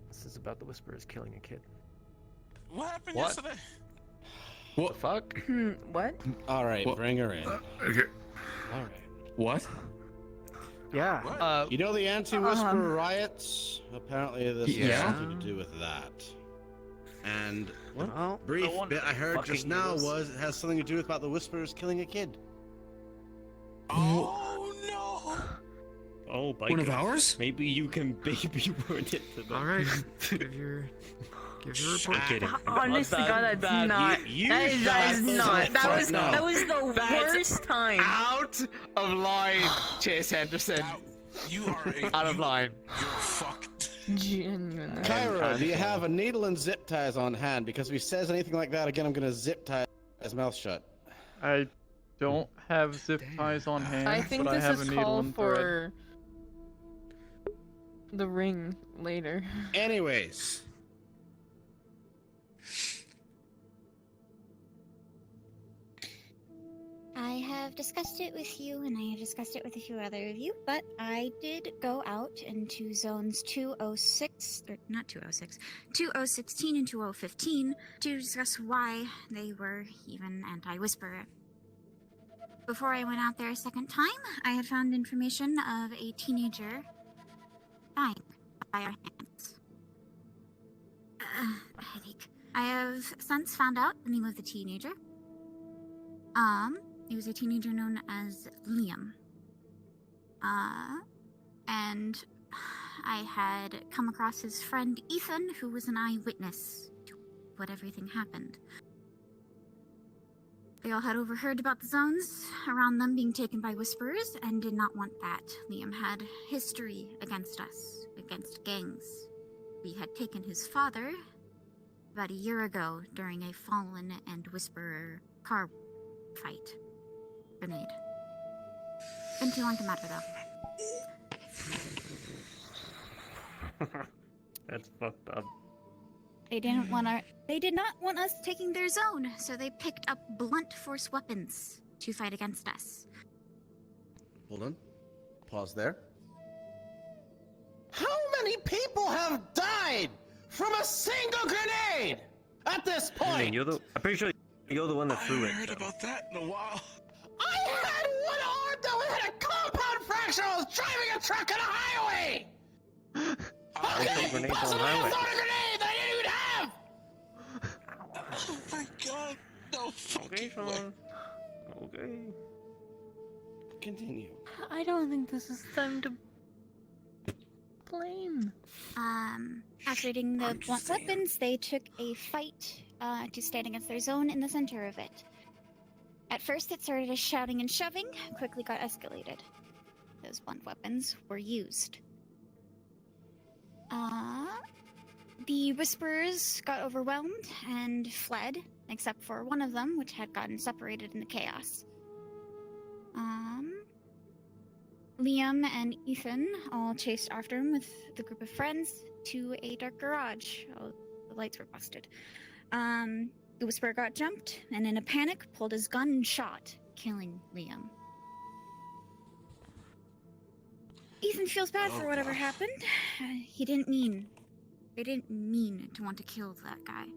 This is about the Whisperers killing a kid. What happened What? yesterday? What the fuck? What? All right, What? bring her in. Okay. All right. What? Yeah. You know the anti-whisper riots? Apparently, this Yeah. has something to do with that. And Well, brief no one bit I heard just fucking now knows. was it has something to do with about the whisperers killing a kid. Oh no! Oh, by One of God. ours? Maybe you can baby word it to them. All right. Give your report. I'm kidding. Honest to God, that's not. That is not. That was the worst time. Out of line, Chase Henderson. You are Out of line. You're fucked. Genuinely. Cairo, do you have a needle and zip ties on hand? Because if he says anything like that again, I'm gonna zip tie his mouth shut. I don't have zip ties on hand, I think but I this have is a needle call and thread. for the ring later. Anyways. I have discussed it with you, and I have discussed it with a few other of you, but I did go out into zones 206, or not 206, 2016 and 2015 to discuss why they were even anti-whisperer. Before I went out there a second time, I had found information of a teenager dying by our hands. Headache. I have since found out the name of the teenager. He was a teenager known as Liam. And I had come across his friend Ethan, who was an eyewitness to what everything happened. They all had overheard about the zones around them being taken by whisperers and did not want that. Liam had history against us, against gangs. We had taken his father about a year ago during a Fallen and Whisperer car fight. Grenade. Been too long to matter though. That's fucked up. They did not want us taking their zone, so they picked up blunt force weapons to fight against us. Hold on. Pause there. How many people have died from a single grenade at this I point. mean, I'm pretty sure you're the one that threw it. I heard about that in a while. I had one arm that had a compound fracture. I was driving a truck on a highway. How can I grenades on possibly have highway. thrown a grenade that I didn't even have? Oh my god. No fucking way. Sean. Okay. Continue. I don't think this is time to blame. After getting the blunt weapons, they took a fight to stand against their zone in the center of it. At first, it started as shouting and shoving, quickly got escalated. Those blunt weapons were used. The Whisperers got overwhelmed and fled, except for one of them, which had gotten separated in the chaos. Liam and Ethan all chased after him with the group of friends to a dark garage. Oh, the lights were busted. The Whisperer got jumped, and in a panic, pulled his gun and shot, killing Liam. Ethan feels bad for whatever happened. They didn't mean to want to kill that guy.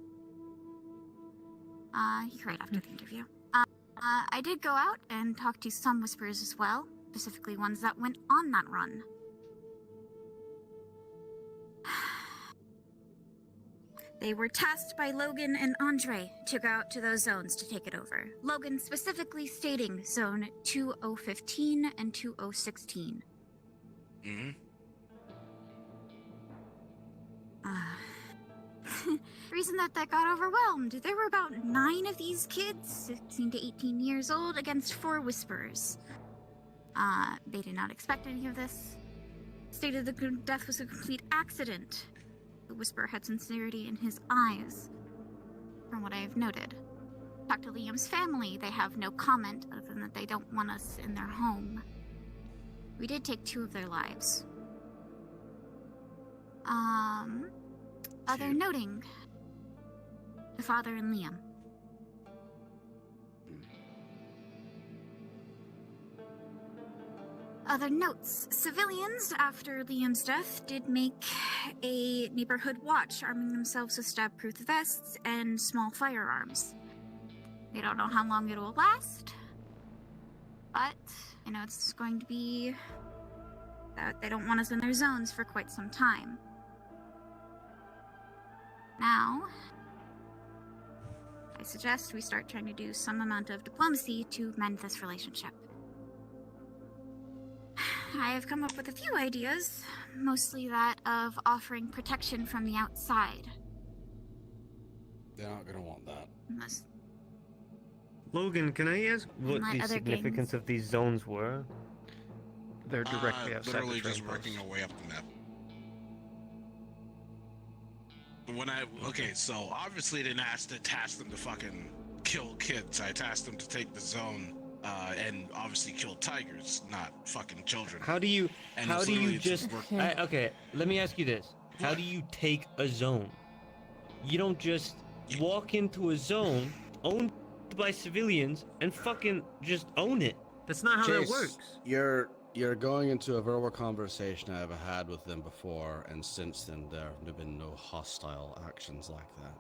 He cried after the interview. I did go out and talk to some Whisperers as well, specifically ones that went on that run. They were tasked by Logan and Andre to go out to those zones to take it over. Logan specifically stating Zone 2015 and 2016. Mm-hmm. Reason that got overwhelmed. There were about 9 of these kids, 16 to 18 years old, against 4 Whisperers. They did not expect any of this. Stated the death was a complete accident. The Whisperer had sincerity in his eyes, from what I have noted. Talked to Liam's family. They have no comment other than that they don't want us in their home. We did take 2 of their lives. Other noting, the father and Liam. Other notes, civilians after Liam's death did make a neighborhood watch, arming themselves with stab-proof vests and small firearms. They don't know how long it will last, but, it's going to be that they don't want us in their zones for quite some time. Now, I suggest we start trying to do some amount of diplomacy to mend this relationship. I have come up with a few ideas, mostly that of offering protection from the outside. They're not gonna want that. Unless Logan, can I ask what Unlike the other significance gangs. of these zones were? They're directly outside Literally the just train working post. our way up the map. So obviously I didn't task them to fucking kill kids. I tasked them to take the zone and obviously kill tigers, not fucking children. How do you And it's literally just work- okay, let me ask you this. How do you take a zone? You don't just walk into a zone owned by civilians and fucking just own it. That's not how that Chase, works. You're going into a verbal conversation I've had with them before, and since then there have been no hostile actions like that.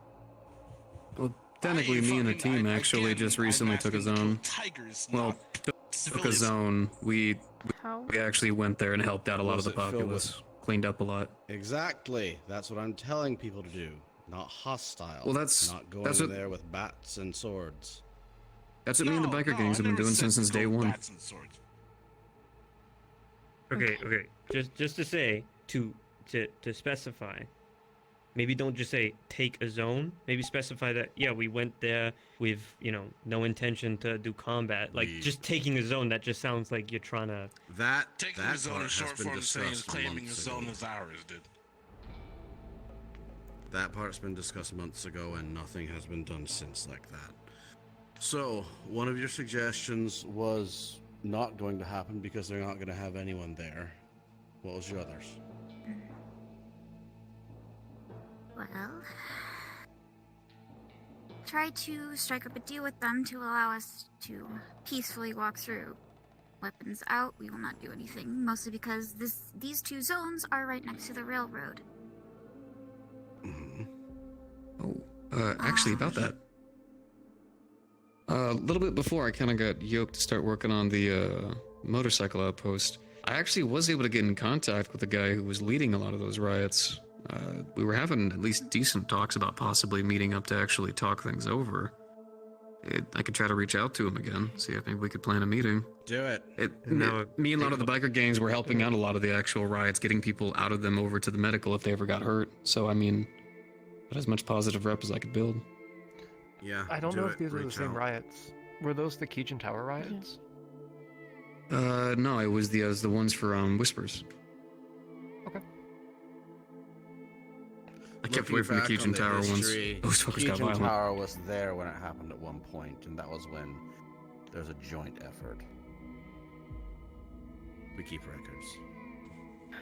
Well, technically, me and the team actually just recently took a zone. Tigers, Well, not took a civilians. zone. We How? actually went there and helped out a lot of Was the it filled populace. Cleaned up a lot. Exactly. That's what I'm telling people to do. Not hostile. Well, that's- not going that's what- there with bats and swords. That's what me and the biker gangs have been doing since day one. Bats and swords. Okay. Just to say to specify. Maybe don't just say take a zone. Maybe specify that we went there with, no intention to do combat. Like just taking a zone, that just sounds like you're trying to Taking the zone in short form saying is claiming the zone is ours, dude. That part's been discussed months ago, and nothing has been done since like that. So, one of your suggestions was not going to happen because they're not going to have anyone there. What was your others? Well, try to strike up a deal with them to allow us to peacefully walk through. Weapons out, we will not do anything, mostly because these 2 zones are right next to the railroad. Mhm. Actually, about that. A little bit before I kind of got yoked to start working on the motorcycle outpost, I actually was able to get in contact with the guy who was leading a lot of those riots. We were having at least decent talks about possibly meeting up to actually talk things over. I could try to reach out to him again, see if maybe we could plan a meeting. Do it. Me and a lot of the biker gangs were helping out a lot of the actual riots, getting people out of them over to the medical if they ever got hurt. So, I mean, got as much positive rep as I could build. Yeah. I don't know if these are the same riots. Were those the Keejin Tower riots? No, it was the ones for Whispers. Okay. I kept away from the Keejin Tower ones. Those fuckers got violent. Keejin Tower was there when it happened at one point, and that was when there was a joint effort. We keep records.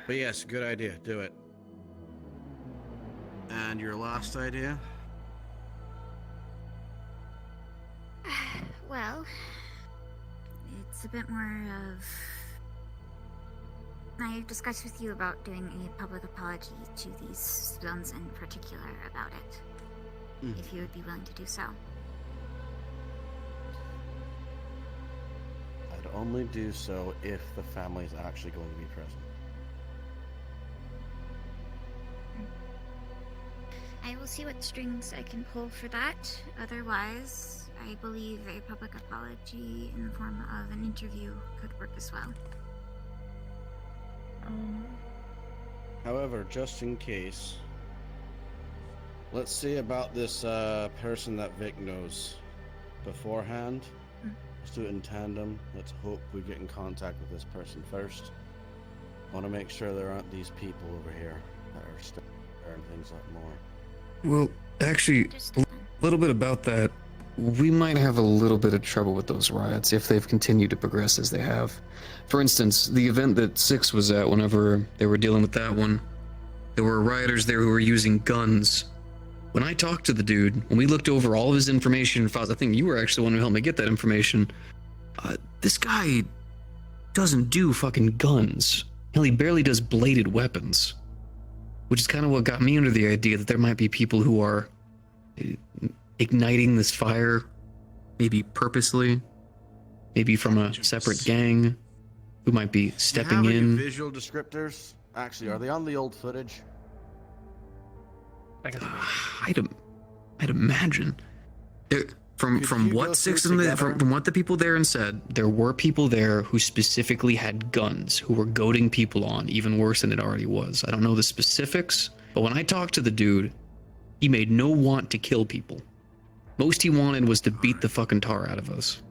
But yes, good idea. Do it. And your last idea? Well, it's a bit more of... I discussed with you about doing a public apology to these zones in particular about it. If you would be willing to do so. I'd only do so if the family is actually going to be present. I will see what strings I can pull for that. Otherwise, I believe a public apology in the form of an interview could work as well. However, just in case, let's see about this person that Vic knows beforehand. Let's do it in tandem. Let's hope we get in contact with this person first. I want to make sure there aren't these people over here that are stirring things up more. Well, actually, a little bit about that. We might have a little bit of trouble with those riots if they've continued to progress as they have. For instance, the event that Six was at whenever they were dealing with that one, there were rioters there who were using guns. When I talked to the dude, when we looked over all of his information and files, I think you were actually the one who helped me get that information. This guy doesn't do fucking guns. Hell, he barely does bladed weapons. Which is kind of what got me under the idea that there might be people who are igniting this fire, maybe purposely, maybe from a separate gang, who might be stepping in. Visual descriptors? Actually, are they on the old footage? I'd imagine. From what Six and from what the people there said, there were people there who specifically had guns, who were goading people on, even worse than it already was. I don't know the specifics, but when I talked to the dude, he made no want to kill people. Most he wanted was to beat the fucking tar out of us.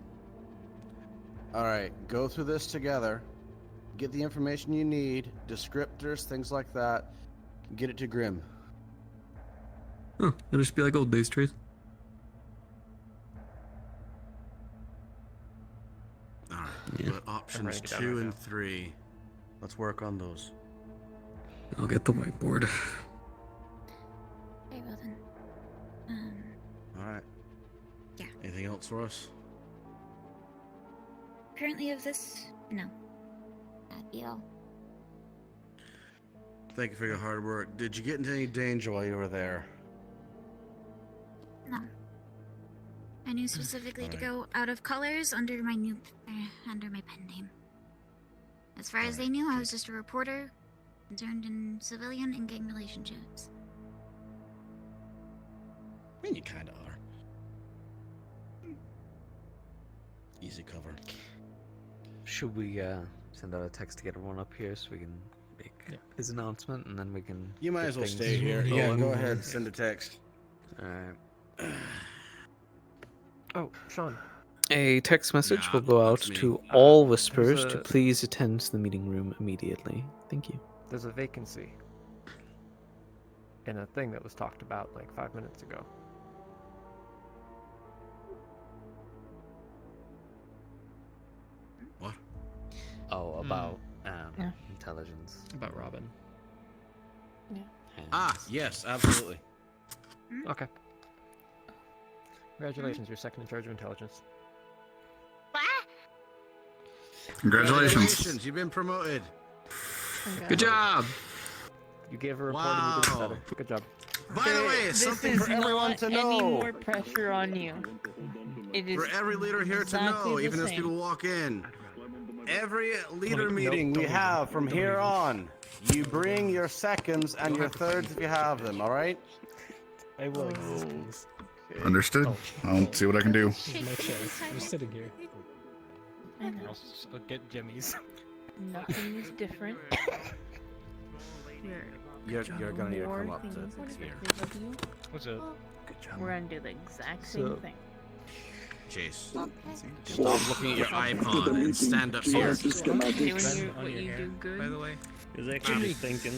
Alright, go through this together. Get the information you need, descriptors, things like that. Get it to Grim. Huh, it'll just be like old days, Trace. Alright, but options 2 and 3. Let's work on those. I'll get the whiteboard. Okay, well then. Alright. Yeah. Anything else for us? Currently of this, no. That'd be all. Thank you for your hard work. Did you get into any danger while you were there? No. I knew specifically to go out of colors under my under my pen name. As far as they knew, I was just a reporter concerned in civilian and gang relationships. I mean, you kind of are. Easy cover. Should we send out a text to get everyone up here so we can make his announcement, and then we can... You might get as well things stay here. going? Yeah, go ahead. Send a text. Alright. Oh, Sean. A text message Nah, will go out that's me. to all Whispers there's to a- please attend to the meeting room immediately. Thank you. There's a vacancy in a thing that was talked about like 5 minutes ago. What? Oh, about Yeah. intelligence. About Robin. Ah, yes, absolutely. Okay. Congratulations, you're second in charge of intelligence. Congratulations. You've been promoted. Good job. You gave a report and you did it Wow. better. Good job. By the way, this something is for everyone not to any know. more pressure on you. It is For every leader here exactly to know, the even as same. people walk in. Every leader Nope, meeting we we have from here on, you bring your seconds and your thirds if you have them, alright? I will exist. Understood. I'll see what I can do. This is my chair. I'm just sitting here. I know. I'll get Jimmy's. Nothing is different. You're gonna need to More come up to things here. expected of you. What's up? Good job. We're gonna do the exact same So- thing. Chase, stop looking at your iPod and stand up here. Doing On what your you hair, do good. By the way, Is actually thinking.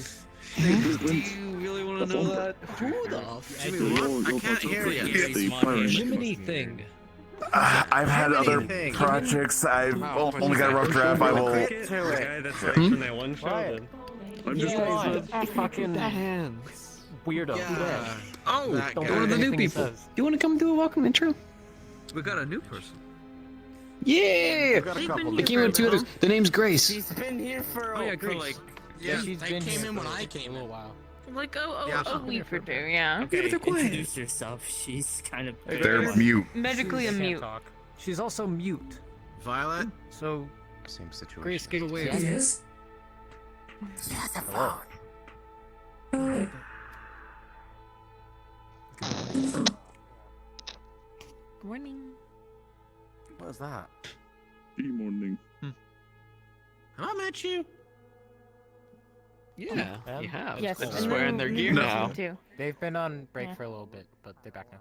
do you really want to know that? Who the Jimmy, what? I can't hear you. Jiminy thing? I've had other Anything. projects. I've only got a rough draft. I will. Get to The it. guy that's like from that one show. Right. Then. Yeah, fucking weirdo. Yeah. Oh, That Don't guy. believe the new anything he people. says. You want to come do a welcome intro? we got a new person. Yeah! We've got a couple. I came in with two others. The name's Grace. She's been here for, Oh yeah, for Grace. like Yeah, she's I been came here in when for I came a little in. while. Like Yeah. a week or two, yeah. Yeah, but they're quiet. Introduce yourself. She's kind of. They're mute. Medically a She can't mute. talk. She's also mute. Violet. So, Same situation. Grace, get away. Yes. Hello. Good morning. What is that? Good morning. Have I met you? Yeah, Um, you have. Yes, They're and just then wearing their gear new now. person too. They've been on break Yeah. for a little bit, but they're back now.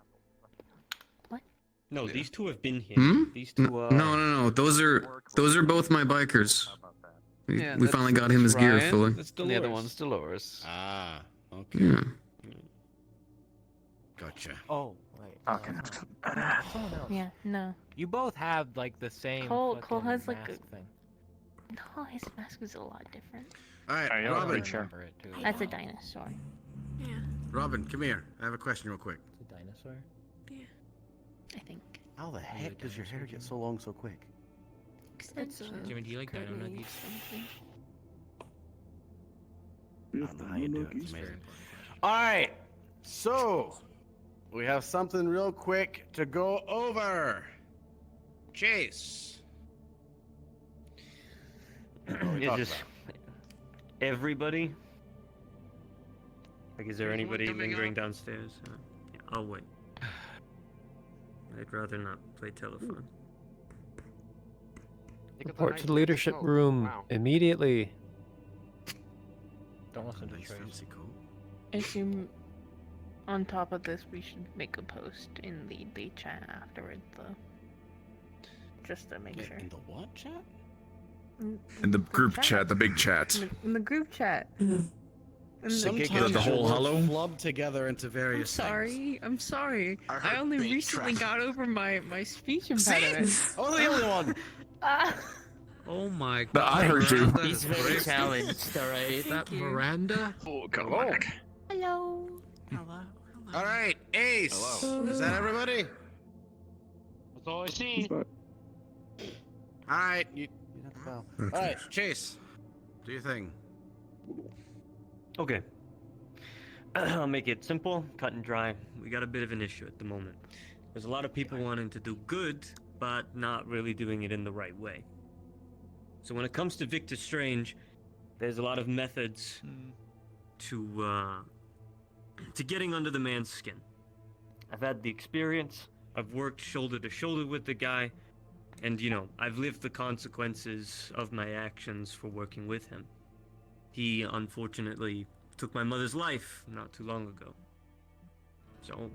No, these two have been here. Hmm? These two. No. Those are both my bikers. We, Yeah, we that's- finally got him his gear Ryan, fully. That's the other one's Dolores. Ah, okay. Yeah. Gotcha. Oh, wait. Okay. Someone else. Yeah, no. You both have like the same. Cole fucking has, like, mask thing. No, his mask is a lot different. All right, Are you Robin. alright? Sure. Remember it too. That's a dinosaur. Robin, come here. I have a question real quick. It's a dinosaur. I think. How the heck does your hair get so long so quick? Jimmy, do you like dino nuggies? I don't know how you do it. It's amazing. All right, so we have something real quick to go over. Chase. Is this everybody? Like, is there anybody lingering downstairs? Yeah, I'll wait. I'd rather not play telephone. Report to the leadership room immediately. Don't listen to Nice Trace. fancy coat. I assume on top of this we should make a post in the chat afterwards though. Just to make sure. In the what chat? In the group chat, the big chat. In the group chat. Sometimes The whole your words hollow? flub together into various things. I'm sorry. I I heard only big recently trash. got over my speech impediment. I was the only one. Ah. Oh my god. But I heard you. Miranda He's is very great. challenged, alright? Is that Thank you. Miranda? Oh, come back. Hello. All right, Ace. Hello. Is that everybody? That's all I see. All right, you. Well, All right, Chase. Do your thing. Okay. I'll make it simple, cut and dry. We got a bit of an issue at the moment. There's a lot of people wanting to do good, but not really doing it in the right way. So when it comes to Victor Strange, there's a lot of methods to getting under the man's skin. I've had the experience. I've worked shoulder to shoulder with the guy, and I've lived the consequences of my actions for working with him. He unfortunately took my mother's life not too long ago. So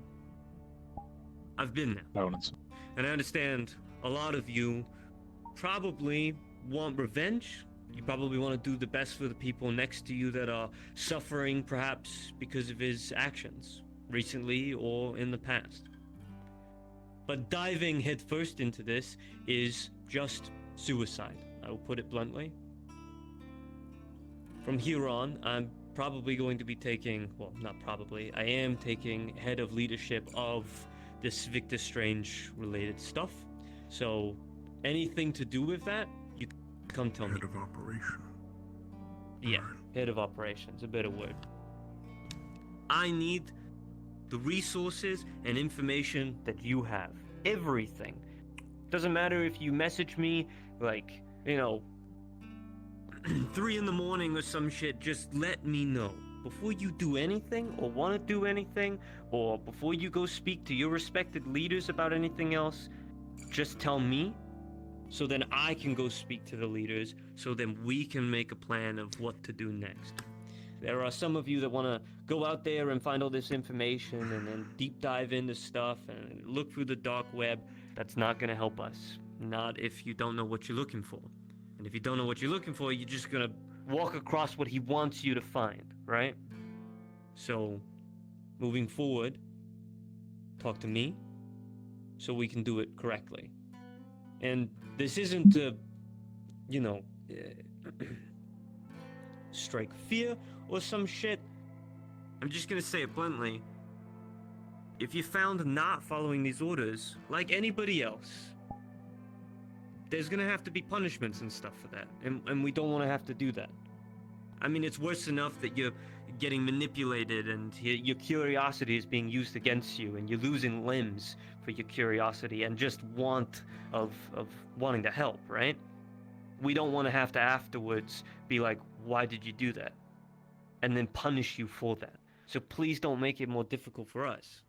I've been there. And I understand a lot of you probably want revenge. You probably want to do the best for the people next to you that are suffering, perhaps because of his actions, recently or in the past. But diving headfirst into this is just suicide. I will put it bluntly. From here on, I'm probably going to be taking, well, not probably, I am taking head of leadership of this Victor Strange related stuff. So anything to do with that, you come tell me. Head of operation. Yeah, head of operations, a better word. I need the resources and information that you have. Everything. Doesn't matter if you message me, like, 3 in the morning or some shit, just let me know. Before you do anything, or want to do anything, or before you go speak to your respected leaders about anything else, just tell me, so then I can go speak to the leaders, so then we can make a plan of what to do next. There are some of you that want to go out there and find all this information and then deep dive into stuff and look through the dark web. That's not going to help us. Not if you don't know what you're looking for. And if you don't know what you're looking for, you're just going to walk across what he wants you to find, right? So, moving forward, talk to me so we can do it correctly. And this isn't to, strike fear or some shit. I'm just gonna say it bluntly. If you're found not following these orders, like anybody else, there's gonna have to be punishments and stuff for that. And we don't want to have to do that. I mean, it's worse enough that you're getting manipulated and your curiosity is being used against you and you're losing limbs for your curiosity and just want of wanting to help, right? We don't want to have to afterwards be like, why did you do that? And then punish you for that. So please don't make it more difficult for us.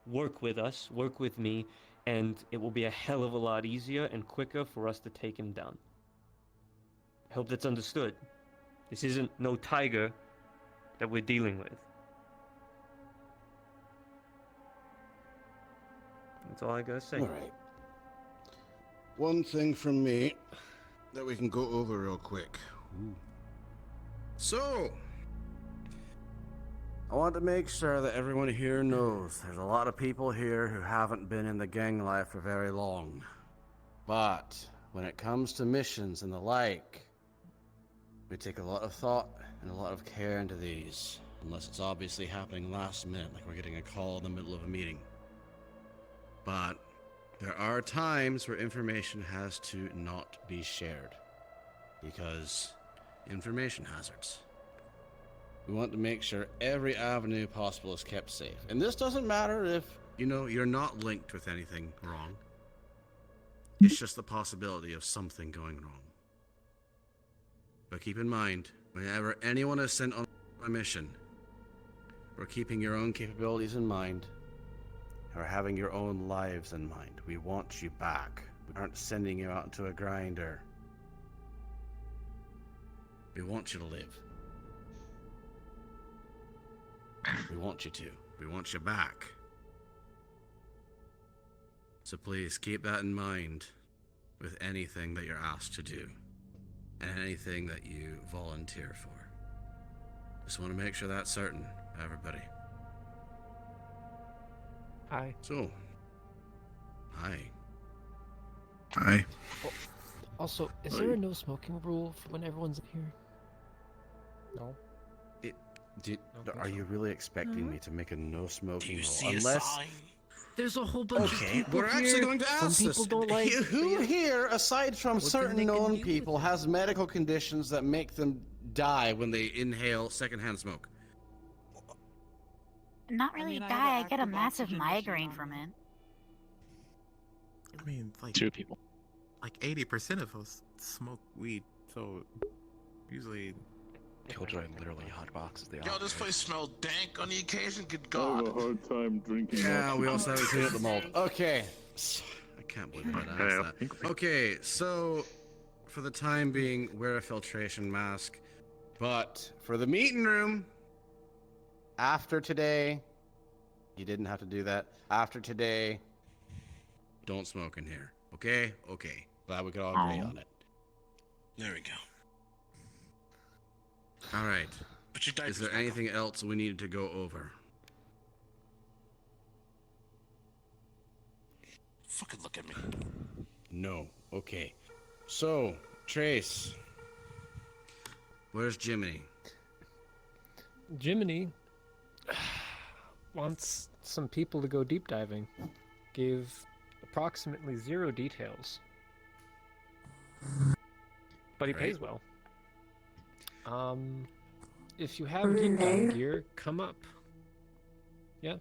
Work with us, work with me, and it will be a hell of a lot easier and quicker for us to take him down. I hope that's understood. This isn't no tiger that we're dealing with. That's all I gotta say. All right. One thing from me that we can go over real quick. Ooh. So, I want to make sure that everyone here knows there's a lot of people here who haven't been in the gang life for very long. But when it comes to missions and the like, we take a lot of thought and a lot of care into these, unless it's obviously happening last minute, like we're getting a call in the middle of a meeting. But there are times where information has to not be shared, because information hazards. We want to make sure every avenue possible is kept safe. And this doesn't matter if, you're not linked with anything wrong. It's just the possibility of something going wrong. But keep in mind, whenever anyone is sent on a mission, we're keeping your own capabilities in mind, or having your own lives in mind. We want you back. We aren't sending you out into a grinder. We want you to live. We want you to. We want you back. So please keep that in mind with anything that you're asked to do and anything that you volunteer for. Just want to make sure that's certain, everybody. Hi. So, hi. Hi. Also, is there a no smoking rule for when everyone's in here? No. Are you really expecting me to make a no smoking rule? see a Unless sign? There's a whole bunch of people we're here. actually going to Some ask people this. don't like. Who here, aside from What certain they can known do people, with it? has medical conditions that make them die when they inhale secondhand smoke? Not really die. I get a massive migraine from it. I mean, like 2 people. like 80% of us smoke weed, so usually. Killjoy literally hotboxes the Yo, office. this place smells dank on the occasion. Good I have God. a hard time drinking. Yeah, we oxygen. also haven't cleaned up the mold. Okay. I can't believe I asked that. Okay, so for the time being, wear a filtration mask. But for the meeting room, after today, you didn't have to do that. After today, don't smoke in here. Okay? Okay. Glad we could all agree on it. There we go. All right. Put your diapers Is there back on. anything else we needed to go over? Fucking look at me. No. Okay. So, Trace. Where's Jiminy? Jiminy wants some people to go deep diving. Gave approximately 0 details. But he pays well. If you have deep dive gear, come up. Yeah.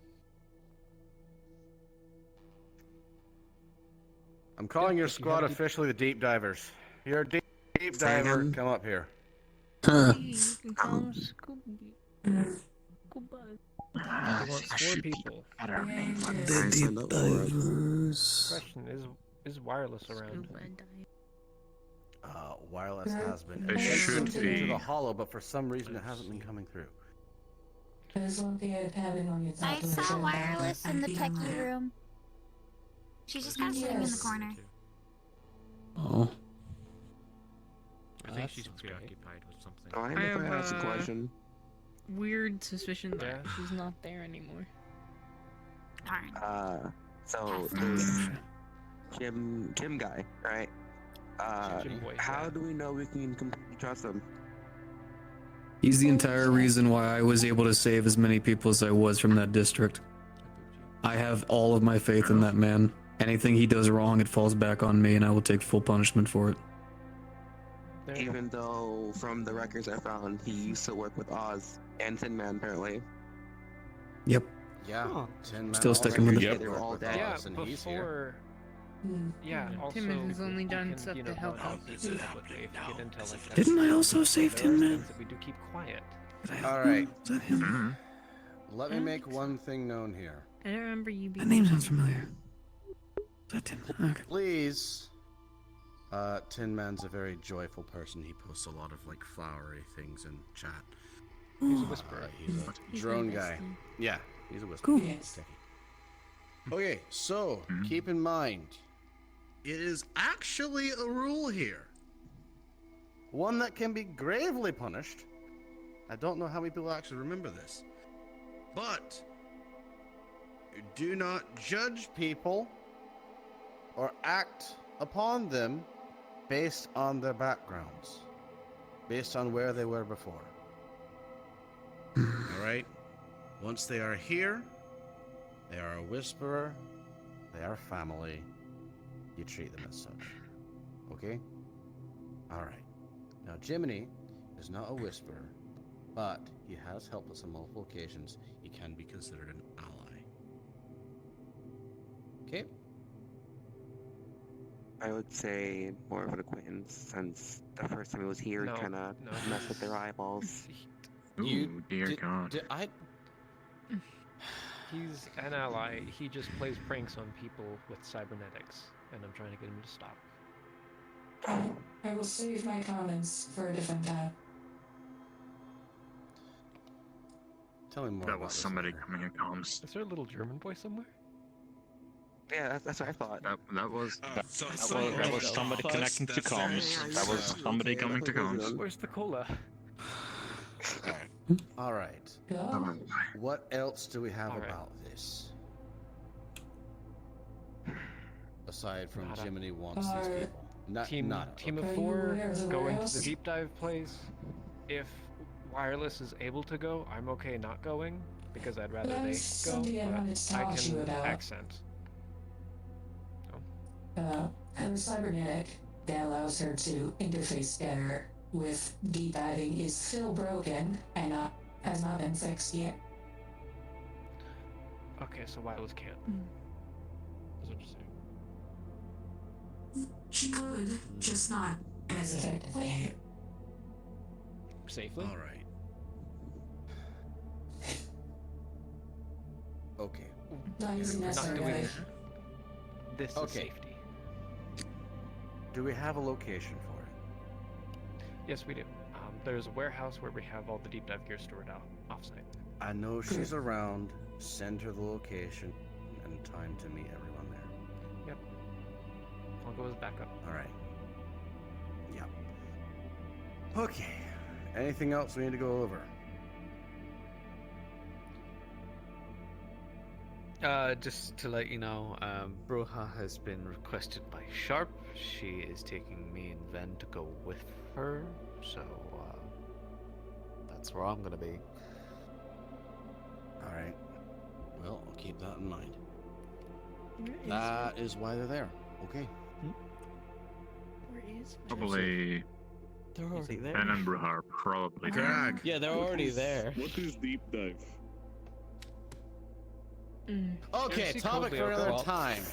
I'm calling your if you squad have a deep- officially the deep divers. You're a deep Say diver. again? Come up here. You can call him Scuba. He wants 4 people. The deep divers. Question is wireless around? Wireless has been It should into be. the hollow, but for some reason it hasn't been coming through. I saw wireless in the techie room. She's just kind of sitting in the corner. Oh. I think she's preoccupied with something. Oh, I have ask a question. Weird suspicion that Yeah. she's not there anymore. Darn. So this Jim guy, right? Jim Boy, How yeah. do we know we can completely trust him? He's the entire reason why I was able to save as many people as I was from that district. I have all of my faith in that man. Anything he does wrong, it falls back on me, and I will take full punishment for it. Even though, from the records I found, he used to work with Oz and Tin Man, apparently. Yep. Yeah. Tin Man Still also sticking with used it. to They were work all with dead. Yeah, Oz, and he's here. before. Yeah, also. Timmons has only done we can, stuff you to know, help go out out people. publicly if you get intel like that. Didn't I also save There Tin are Man? things that we do keep quiet. All right. Was that him? Let me make one thing known here. I don't remember you being. That name sounds familiar. Was that Tin Man? Okay. Please. Tin Man's a very joyful person. He posts a lot of like flowery things in chat. He's a whisperer. He's a He's drone my guy. bestie. Yeah, he's a whisperer. Cool. Yes. Okay, so keep in mind, It is actually a rule here. one that can be gravely punished. I don't know how many people actually remember this, but do not judge people or act upon them based on their backgrounds, based on where they were before. All right? Once they are here, they are a whisperer, they are family. You treat them as such. Okay? All right. Now, Jiminy is not a whisperer, but he has helped us on multiple occasions. He can be considered an ally. Okay? I would say more of an acquaintance, since the first time he was here, No, kind of no. messed with their eyeballs. Ooh, dear God. He's an ally. He just plays pranks on people with cybernetics, and I'm trying to get him to stop. I will save my comments for a different time. Tell me more That about was this somebody matter. coming in comms. Is there a little German boy somewhere? Yeah, that's what I thought. That was that was somebody connecting to comms. That was somebody coming to comms. Where's the cola? All right. What else do we have about this? Aside from Nada. Jiminy wants these people. Team Nada. of 4, go into the deep dive place. If wireless is able to go, I'm okay not going because I'd rather they That's go. something I wanted to But I talk to you can about. accent. Her cybernetic that allows her to interface better with deep diving is still broken and has not been fixed yet. Okay, so wireless can't. That's what you're saying. She could, just not as effectively. Safely? All right. Okay. Not using We're not necessary doing dive. this is Okay. safety. Do we have a location for it? Yes, we do. There's a warehouse where we have all the deep dive gear stored out offsite. I know she's around. Send her the location and time to meet everyone there. Yep. I'll go as backup. All right. Yep. Okay. Anything else we need to go over? Just to let you know, Broha has been requested by Sharp. She is taking me and Ven to go with her, so that's where I'm gonna be. All right. Well, I'll keep that in mind. Where is That is why they're there. Okay. Where is Probably They're already there. Ben and Bruja are probably there. Greg. Yeah, they're already there. What is deep dive? Okay, Fancy topic cold for another beer. time.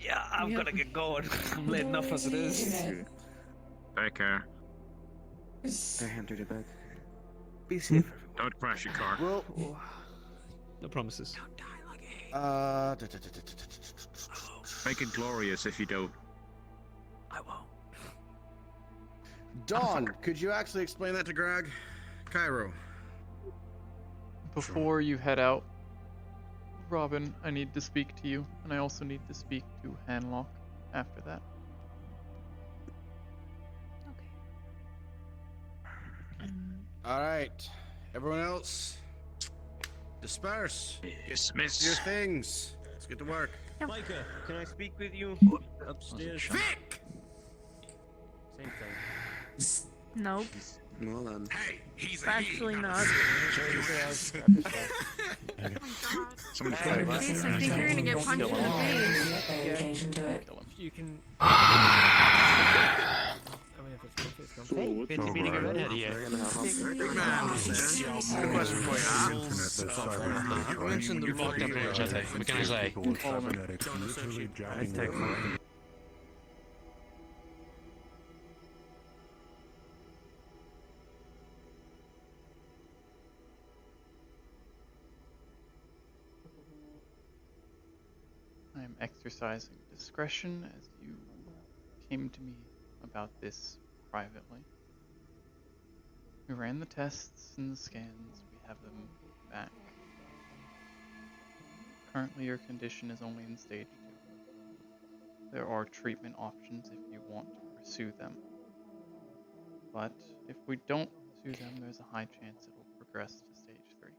Yeah, I'm gonna get going. I'm late enough as it is. Take care. I hand her the bag. Be safe. Don't crash your car. Well, No promises. Make it glorious if you don't. I won't. Dawn, could you actually explain that to Greg? Cairo. Before you head out, Robin, I need to speak to you, and I also need to speak to Hanlock after that. All right, everyone else, disperse. Dismiss. Your things. Let's get to work. Micah, can I speak with you upstairs? Vic! Same thing. Nope. Well then. Hey, he's Actually not. Someone In case I think you're gonna get punched in the face. You can. Fancy meeting a redhead here. Big man. Good question for you. You mentioned the locked up area, Jete. What can I say? I am exercising discretion as you came to me about this privately. We ran the tests and the scans. We have them back. Currently, your condition is only in stage 2. There are treatment options if you want to pursue them. But if we don't pursue them, there's a high chance it will progress to stage 3.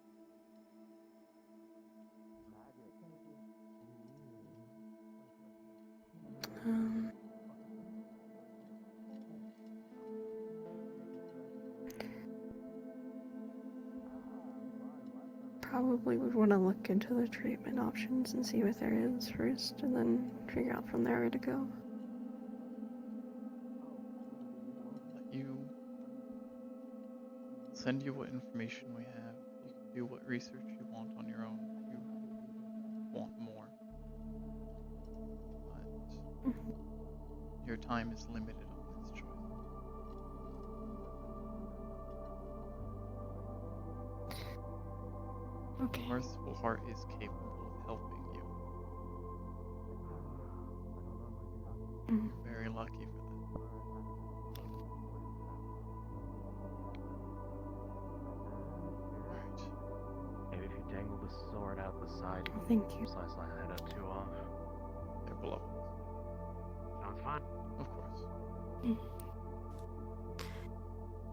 Probably would want to look into the treatment options and see what there is first, and then figure out from there where to go. Let you send you what information we have. You can do what research you want on your own if you want more. But your time is limited on this choice. Okay. The merciful heart is capable of helping you. Very lucky for that. Alright. Maybe if you dangle the sword out the side, Thank you. slice my head up 2 off. They're below. Sounds fine. Of course.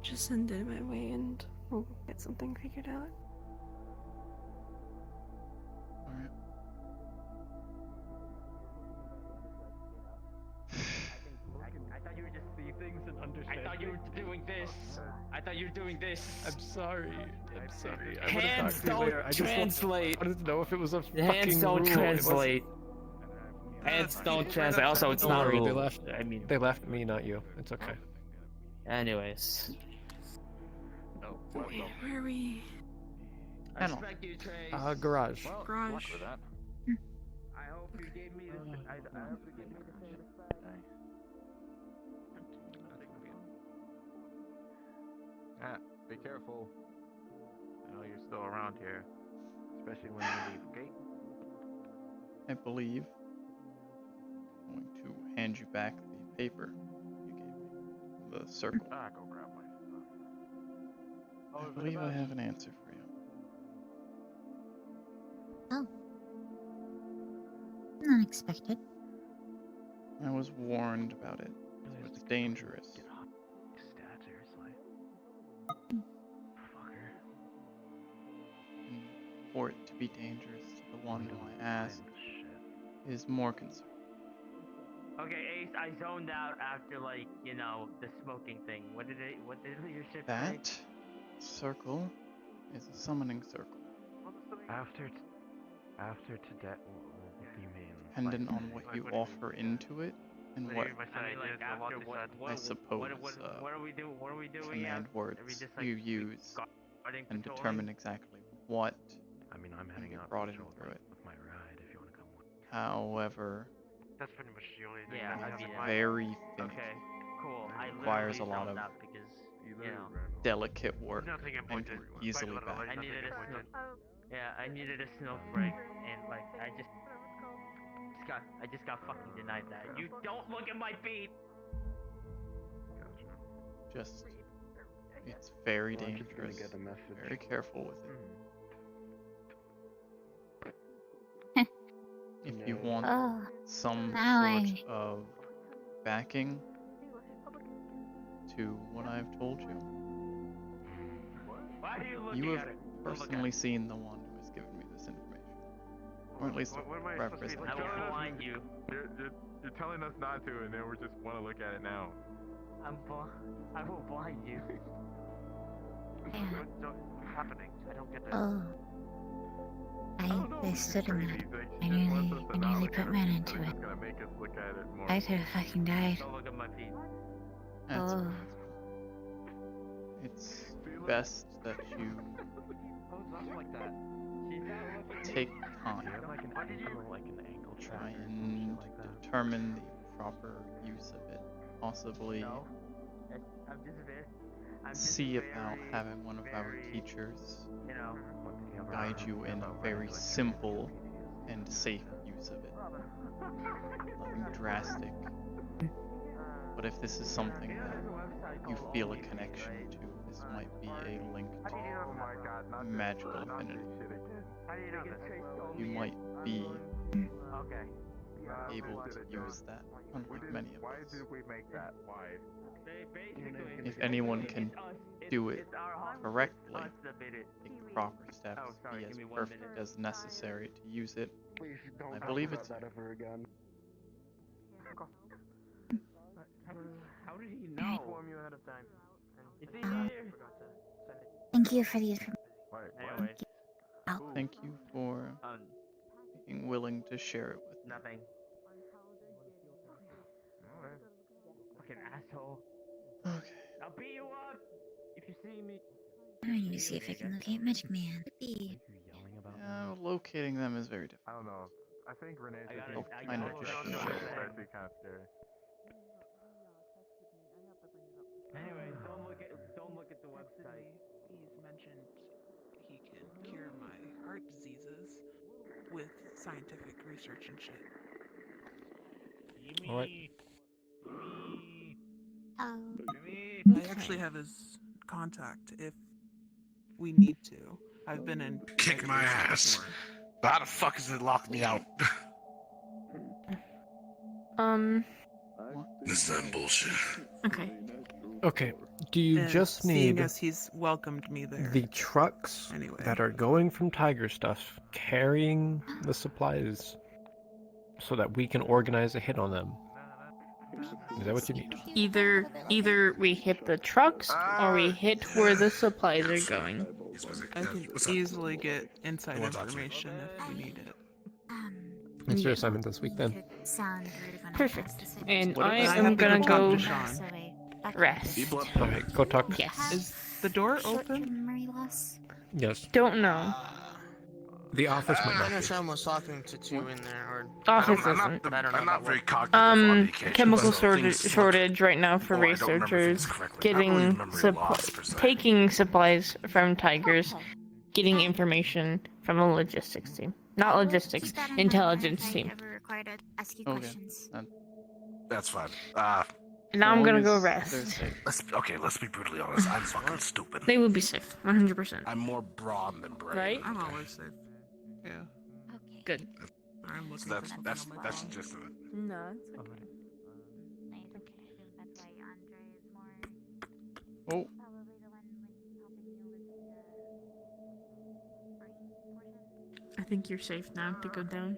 Just send it my way and we'll get something figured out. Alright. I thought you were just see things and understand. I thought you were doing this. I thought you were doing this. I'm sorry. I'm sorry. I Hands would've talked to you don't later. I just translate. wanted to know if it was a Hands fucking don't rule. translate. Hands don't translate. Also, it's Don't not a worry, rule. They left. I mean, they left me, not you. It's okay. anyways. Wait, where are we? I respect you, Trace. Garage. Garage. I hope you gave me the. I hope you gave me the same respect. Ah, be careful. I know you're still around here, especially when you leave gate. I believe I'm going to hand you back the paper you gave me. The circle. Ah, go grab my stuff. I believe I have an answer for you. Oh. Unexpected. I was warned about it. It's dangerous. Stat, seriously. Fucker. And for it to be dangerous to the one who I asked is more concern. Okay, Ace, I zoned out after the smoking thing. What did your ship say? That circle is a summoning circle. After today, what do you mean? Dependent on what you offer into it and what I suppose what are we doing? What are we doing? command words Are we just, you use guarding, and patrolling? determine exactly what I mean, I'm can heading be out brought in patrol through it. with my ride if you want to come with. However, That's pretty much the only thing Yeah, that I you have beat in it. mind. Very finicky. Okay, cool. I Requires a literally lot found of out because, you know, delicate work Nothing and important. can easily Like, literally back. I needed a nothing snow. important. Yeah, I needed a snowflake, and like I just got fucking denied that. You don't look at my feet. Just, it's very Well, I'm just gonna dangerous. get a message. Very careful with it. If you want Oh, some now sort of backing to what I've told you, Why are you looking you at have it? Don't look at personally it. seen the one who has given me this information, or at least a What am I supposed to be representative. I will blind you. You're telling us not to, and then we just want to look at it now. I will blind you. What's happening? I don't get this. Oh. They stood in that. I nearly put men into it. Gonna make us look at it more. I could have fucking died. Don't look at my feet. That's Oh. It's best that you like that. take time, Like an ankle try and determine the proper use of it, possibly No. I'm just see very, about having one of our teachers you know. guide you in a very simple and safe use of it. Nothing drastic. But if this is something that you feel a connection to, this might be a link to magical affinity. You might be able to use that, unlike many of us. If anyone can do it correctly, take the proper steps, be as perfect as necessary to use it, I believe it's that ever again. How did he know? Inform you ahead of time. Is he here? Thank you for the information. Anyways, Thank you for being willing to share it with me. nothing. Fucking asshole. Okay. I'll beat you up if you see me. I need to see if I can locate Magic Man. Be. Yeah, locating them is very difficult. I don't know. I think Renee I got it. just I kind got of it. just Don't do show. anything. starts to be kind of scary. Anyways, don't look at the website. He's mentioned he can cure my heart diseases with scientific research and shit. What? Oh. I actually have his contact if we need to. I've been in. Kick my ass. before. How the fuck is it locked me out? This is that bullshit. Okay. Okay. Do you just Seeing need as he's welcomed me there. the trucks that are going from Tiger Stuff carrying the supplies so that we can organize a hit on them? Is that what you need? Either we hit the trucks or we hit where the supplies are going. I can easily get inside information if we need it. That's your assignment this week then. Perfect. And What I if I am have to gonna go go talk to Sean? rest. Alright, go talk. Yes. Is the door open? Memory loss. Yes. Don't know. The office might I not know be. Sean was talking to two in there, or Office I'm isn't. but I don't know I'm not about very what. cognitive on vacation. Chemical so things look- shortage right now for Oh, I don't remember researchers, things correctly. I getting believe memory loss, per se. taking supplies from tigers, getting information from a logistics team. Not logistics, intelligence team. Ever required to ask you Okay. questions. That's fine. Now I'm gonna go They're rest. safe. Let's be brutally honest. I'm fucking stupid. They will be safe, 100%. I'm more brawn than brain. Right? I'm always safe. Yeah. Good. I'm looking So for something that's on my that's phone. the gist of it. No, it's okay. Oh. I think you're safe now to go down.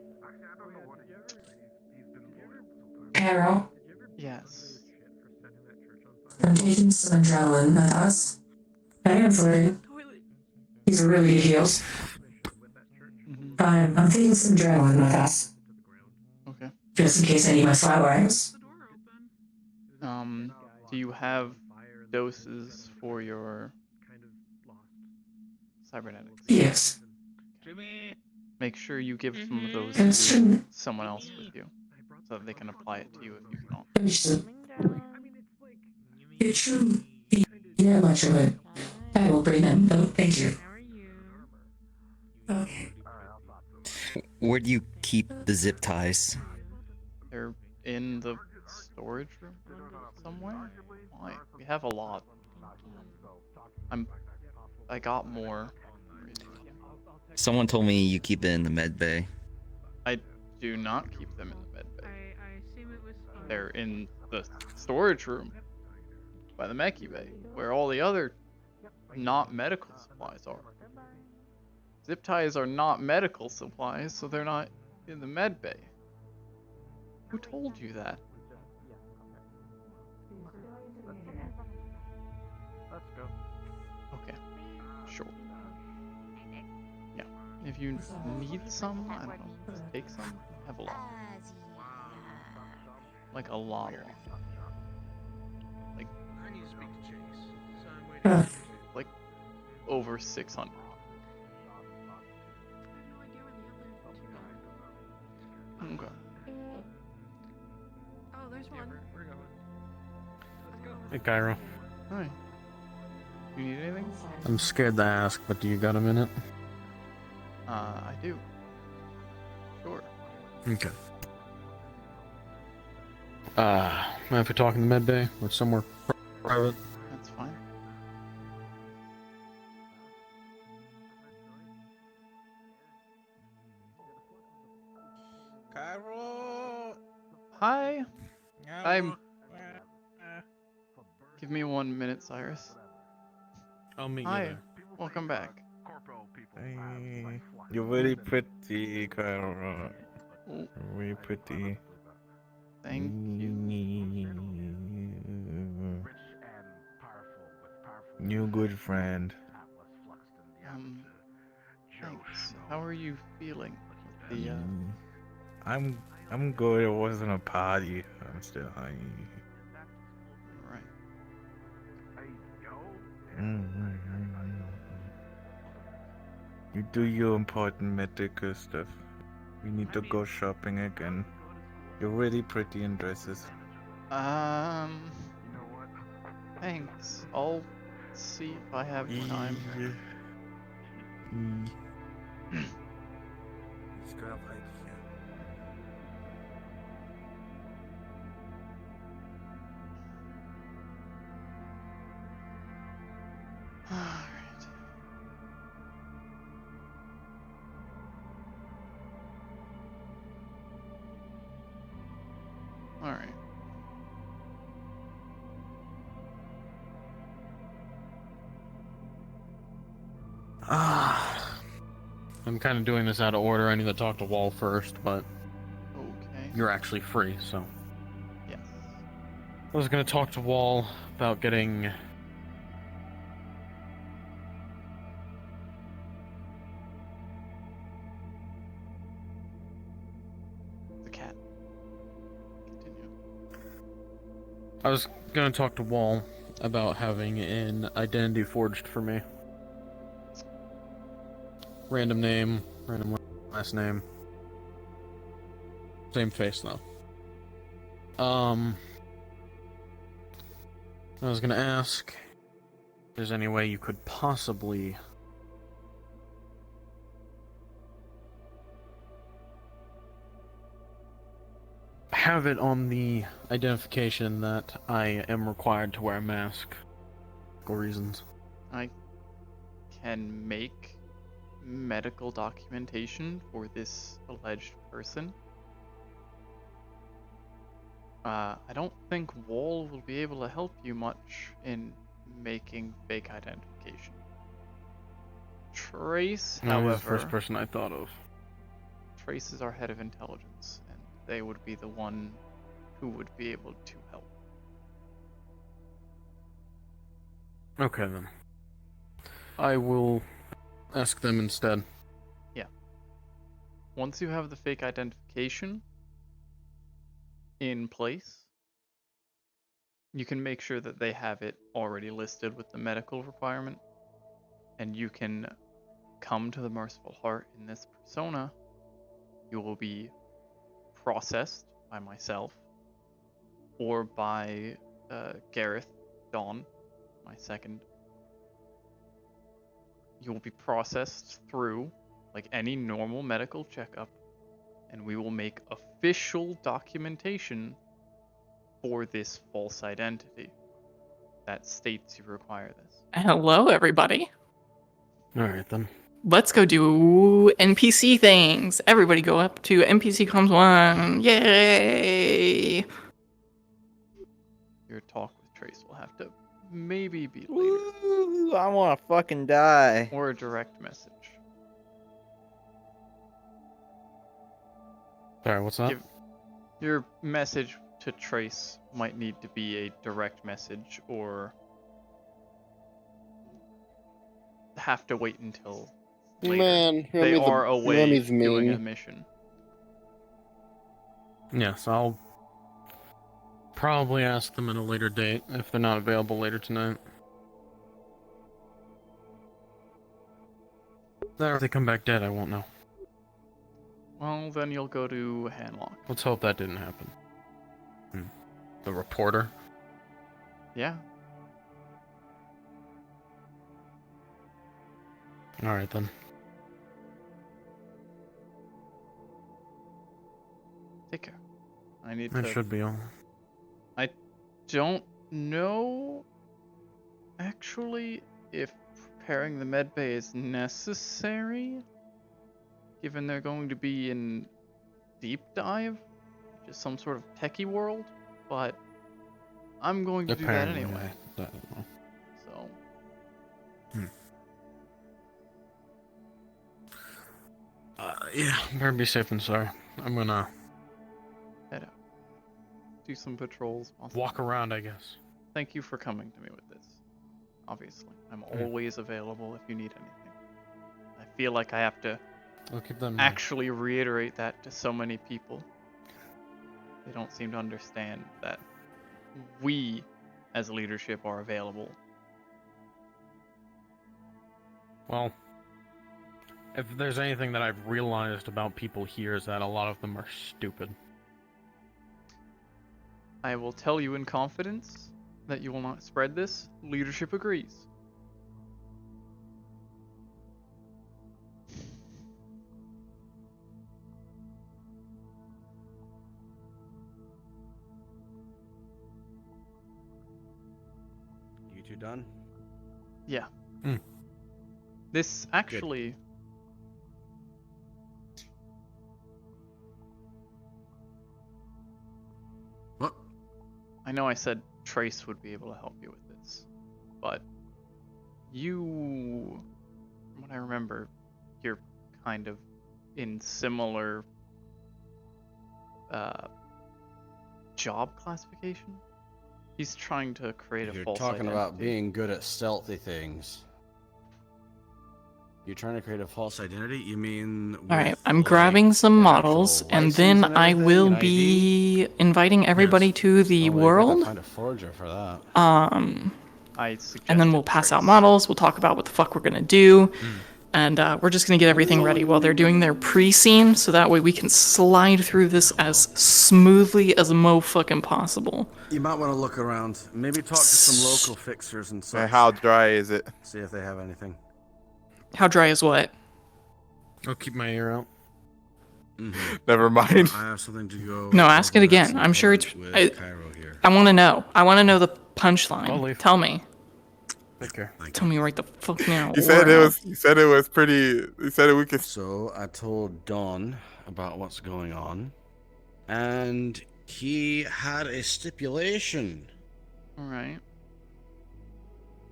Cairo, Yes. I'm taking some adrenaline with us. I am flirting. These are really good heels. I'm taking some adrenaline with us. Okay. Just in case I need my flatlines. Do you have doses for your cybernetics? Yes. Make sure you give some of those Yes. to someone else with you, so that they can apply it to you if you cannot. It's true. Yeah, much of it. I will bring them. Oh, thank you. Okay. Where do you keep the zip ties? They're in the storage room somewhere. Why? We have a lot. I got more. Someone told me you keep it in the med bay. I do not keep them in the med bay. They're in the storage room by the Meki Bay, where all the other not medical supplies are. Zip ties are not medical supplies, so they're not in the med bay. Who told you that? Let's go. Okay, sure. Yeah, if you need some, I don't know, just take some. I have a lot. Like a lot. Like, I need to speak to Chase, so I'm waiting. like over 600. Okay. Oh, there's one. We're going. Let's go. Hey, Cairo. Hi. You need anything? I'm scared to ask, but do you got a minute? I do. Sure. Okay. Mind if we talk in the med bay or somewhere private? That's fine. Cairo. Hi. I'm. Uh, Give me 1 minute, Cyrus. I'll meet you Hi. there. Welcome back. Hey, you're very pretty, Cairo. Oh, Very pretty. thank you. New good friend. Thanks. How are you feeling with the, I'm good. It wasn't a party. I'm still high. Alright. You do your important medical stuff. We need to go shopping again. You're really pretty in dresses. Thanks. I'll see if I have time. Let's grab right here. Alright. Alright. I'm kind of doing this out of order. I need to talk to Wall first, but Okay. you're actually free, so. Yes. I was gonna talk to Wall about getting The cat. Continue. I was gonna talk to Wall about having an identity forged for me. Random name, random last name. Same face though. I was gonna ask if there's any way you could possibly have it on the identification that I am required to wear a mask for reasons. I can make medical documentation for this alleged person. I don't think Wall will be able to help you much in making fake identification. Trace, No, he's however, the first person I thought of. Trace is our head of intelligence, and they would be the one who would be able to help. Okay then. I will ask them instead. Yeah. Once you have the fake identification in place, you can make sure that they have it already listed with the medical requirement, and you can come to the Merciful Heart in this persona. You will be processed by myself or by Gareth Dawn, my second, you will be processed through like any normal medical checkup, and we will make official documentation for this false identity that states you require this. Hello, everybody. Alright then. Let's go do NPC things. Everybody go up to NPC Comms 1. Yay! Your talk with Trace will have to maybe be later. Ooh, I want to fucking die. Or a direct message. Sorry, what's that? Your message to Trace might need to be a direct message, or have to wait until later. Man, they are away Remy's doing mean. a mission. Yes, I'll probably ask them at a later date if they're not available later tonight. If they come back dead, I won't know. Well, then you'll go to Hanlock. Let's hope that didn't happen. The reporter? Yeah. Alright then. Take care. I need That to... should be all. I don't know, actually, if preparing the medbay is necessary, given they're going to be in deep dive, just some sort of techie world, but I'm going to do that Apparently, anyway. yeah. So, Yeah, better be safe than sorry. I'm gonna head out. Do some patrols. walk around, I guess. Thank you for coming to me with this. Obviously, I'm always available if you need anything. I feel like I have to I'll keep them. actually reiterate that to so many people. They don't seem to understand that we, as leadership, are available. Well, if there's anything that I've realized about people here is that a lot of them are stupid. I will tell you in confidence that you will not spread this. Leadership agrees. You two done? Yeah. This actually... What? I know I said Trace would be able to help you with this, but you, from what I remember, you're kind of in similar job classification. He's trying to create a You're false talking identity. about being good at stealthy things. You're trying to create a false identity? You mean All right, I'm grabbing some models, and then I will be inviting everybody to the world. Find a forger for that. And then we'll pass out models. We'll talk about what the fuck we're gonna do, and we're just gonna get everything ready while they're doing their pre-scene, so that way we can slide through this as smoothly as mo fucking possible. You might want to look around. Maybe talk to some local fixers and such. And how dry is it? See if they have anything. How dry is what? I'll keep my ear out. Never mind. I have something to go. No, ask it again. I'm sure it's. I want to know. I want to know the punchline. Tell me. Take care. Tell me right the fuck now. You said it was. You said it was pretty. You said it we could. So I told Don about what's going on, and he had a stipulation. All right.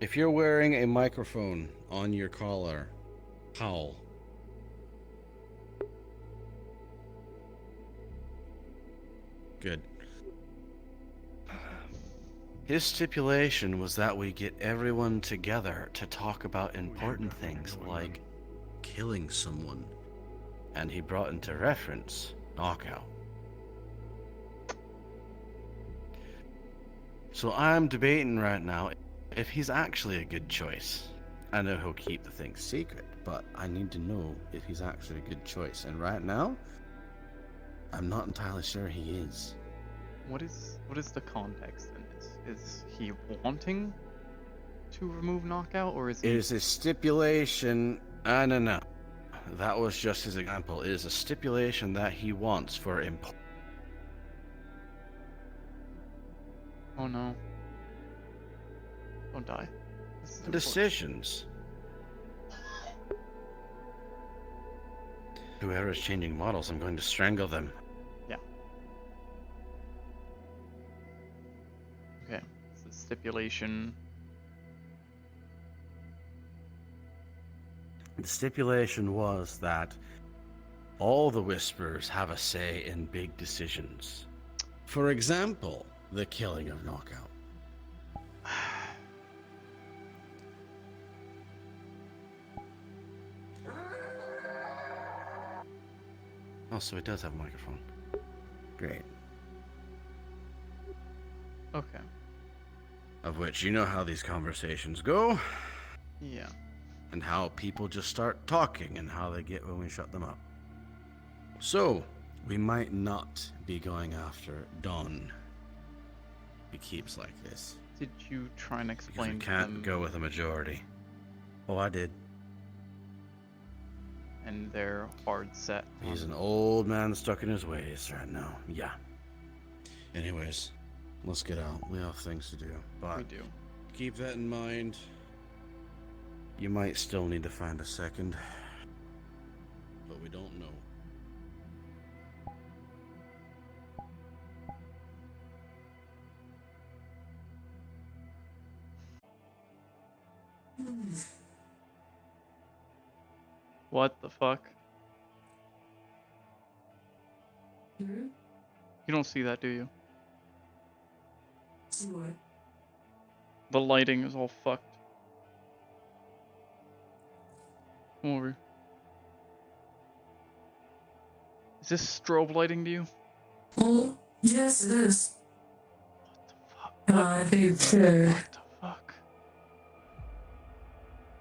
If you're wearing a microphone on your collar, howl. Good. His stipulation was that we get everyone together to talk about important things like killing someone. And he brought into reference knockout. So I'm debating right now if he's actually a good choice. I know he'll keep the thing secret, but I need to know if he's actually a good choice. And right now, I'm not entirely sure he is. What is the context in this? Is he wanting to remove knockout, or is he? It is a stipulation. No. That was just his example. It is a stipulation that he wants for Oh no! Don't die. This is important. decisions. Whoever is changing models, I'm going to strangle them. Yeah. Okay. It's a stipulation. The stipulation was that all the Whispers have a say in big decisions. For example, the killing of Knockout. Oh, so he does have a microphone. Great. Okay. Of which you know how these conversations go. Yeah. And how people just start talking and how they get when we shut them up. So, we might not be going after Don. He keeps like this. Did you try and explain? Because we can't go with a majority. Oh, I did. And they're hard set. He's an old man stuck in his ways right now. Yeah. Anyways, let's get out. We have things to do. But we do. Keep that in mind. You might still need to find a second. But we don't know. What the fuck? Hmm? You don't see that, do you? See what? The lighting is all fucked. Come over. Is this strobe lighting to you? Oh, yes, it is. What the fuck? I think too. What the fuck?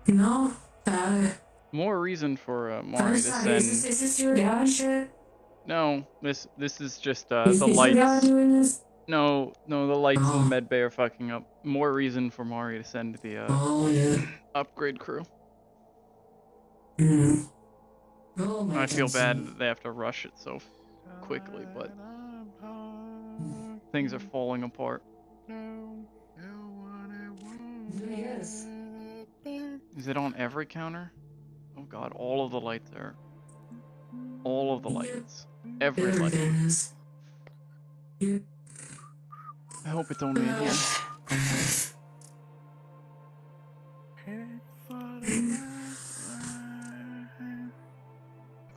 You know, More reason for Mari to send. Is this your dad shit? No, this is just Is the your dad lights. doing this? No, the lights in the med bay are fucking up. More reason for Mari to send the yeah. upgrade crew. Oh my I feel God. bad that they have to rush it so quickly, but things are falling apart. Yes. Is it on every counter? Oh god, all of the lights are. All of the lights. Every light. Is. Yep. I hope it's only in here.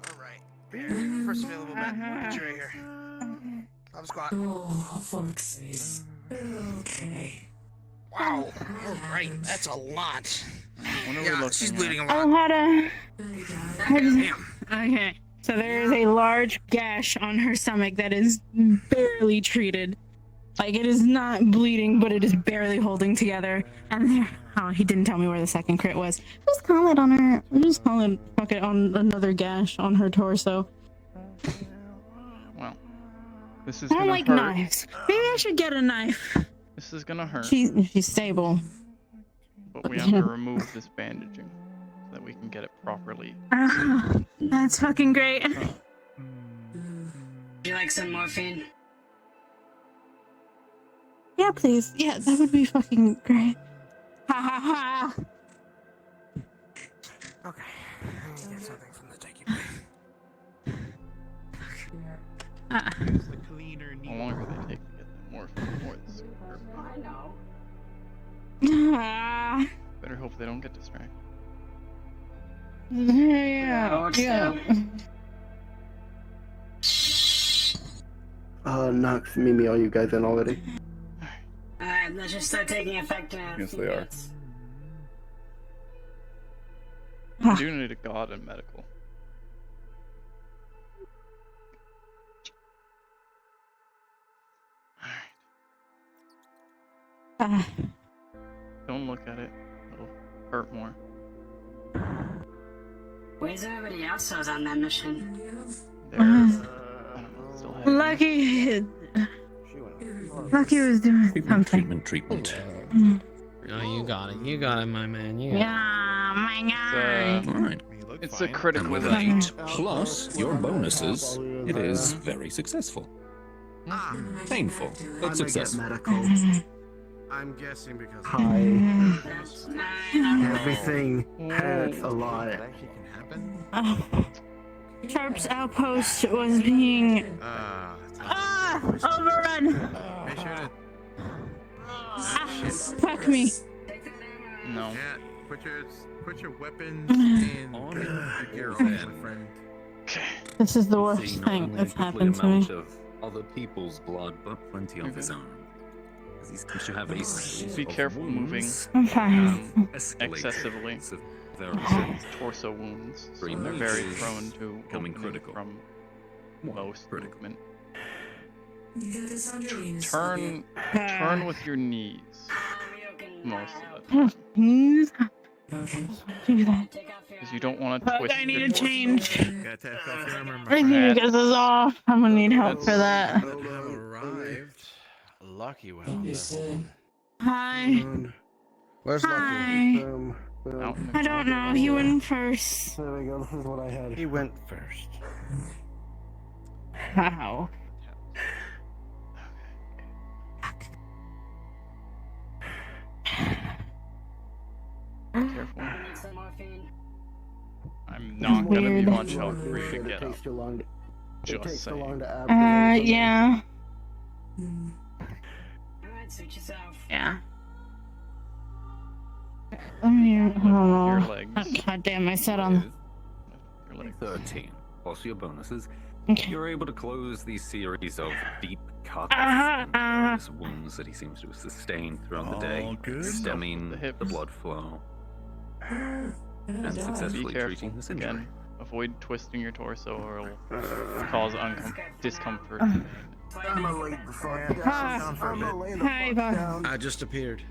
Alright. First available bed. We'll put you right here. Have a squat. Oh, fuck's sake. Okay. Wow. Alright, that's a lot. Yeah, she's bleeding a lot. Oh, how to. Damn. Okay. So there is a large gash on her stomach that is barely treated. Like, it is not bleeding, but it is barely holding together. And there. Oh, he didn't tell me where the second crit was. Just call it on her. Just call it. Fuck it on another gash on her torso. Well, this is I don't gonna like hurt. knives. Maybe I should get a knife. This is gonna hurt. She's stable. But we have to remove this bandaging so that we can get it properly. That's fucking great. Would you like some morphine? Yeah, please. Yeah, that would be fucking great. Ha ha ha. Okay. I need to get something from the takey Use the cleaner needle. How longer they take to get the morphine before this hurt? I know. Better hope they don't get distracted. Yeah. Nox, Mimi, are you guys in already? Alright, let's just start taking effect now. Yes, they are. I do need a god in medical. Don't look at it. It'll hurt more. Where's everybody else who was on that mission? They're, I don't know, still heavy. Lucky was doing something. Treatment. Oh, you got it. You got it, my man. You got Yeah, my God. Alright. It's a critical And with hit. an 8 plus your bonuses, it is very successful. Painful, but successful. I'm guessing because Everything hurts a lot. Sharp's outpost was being overrun. Fuck me. No. Yeah, put your weapons in the gear, my friend. This is the See worst not thing only that's a goodly happened to me. amount of other people's blood, but plenty of his own. As he seems to have a series Be of careful moving wounds, I'm fine. excessively. Severity. Torso wounds. So Three they're very mages prone to becoming opening critical. from most movement. Turn Turn with your knees. Most of the time. Please. Do that. Because you don't want to Fuck, twist I need your a torso. change. Gotta take off your armor, my I need to friend. get this off. I'm gonna need help for that. have arrived. Lucky well. Hi. Where's Lucky? Hi. Out in the I don't know. He went first. There we go. This is what I had. He went first. How? Careful. I'm not gonna be Weird. much help for you to It get up. takes too long. It Just takes so long saying. to activate. Yeah. Alright, suit yourself. Yeah. I mean, I don't Your know. legs. God damn, I sat on. Your legs. 13 plus your bonuses. Okay. You're able to close these series of deep cuts Uh-huh, and various wounds that he seems to have sustained throughout the day, good. stemming The hips. the blood flow and Be successfully careful. treating this injury. Again, avoid twisting your torso or it'll cause discomfort. I'm gonna lay the fuck down. I'm gonna lay the Hi, fuck Bob. down. I just appeared.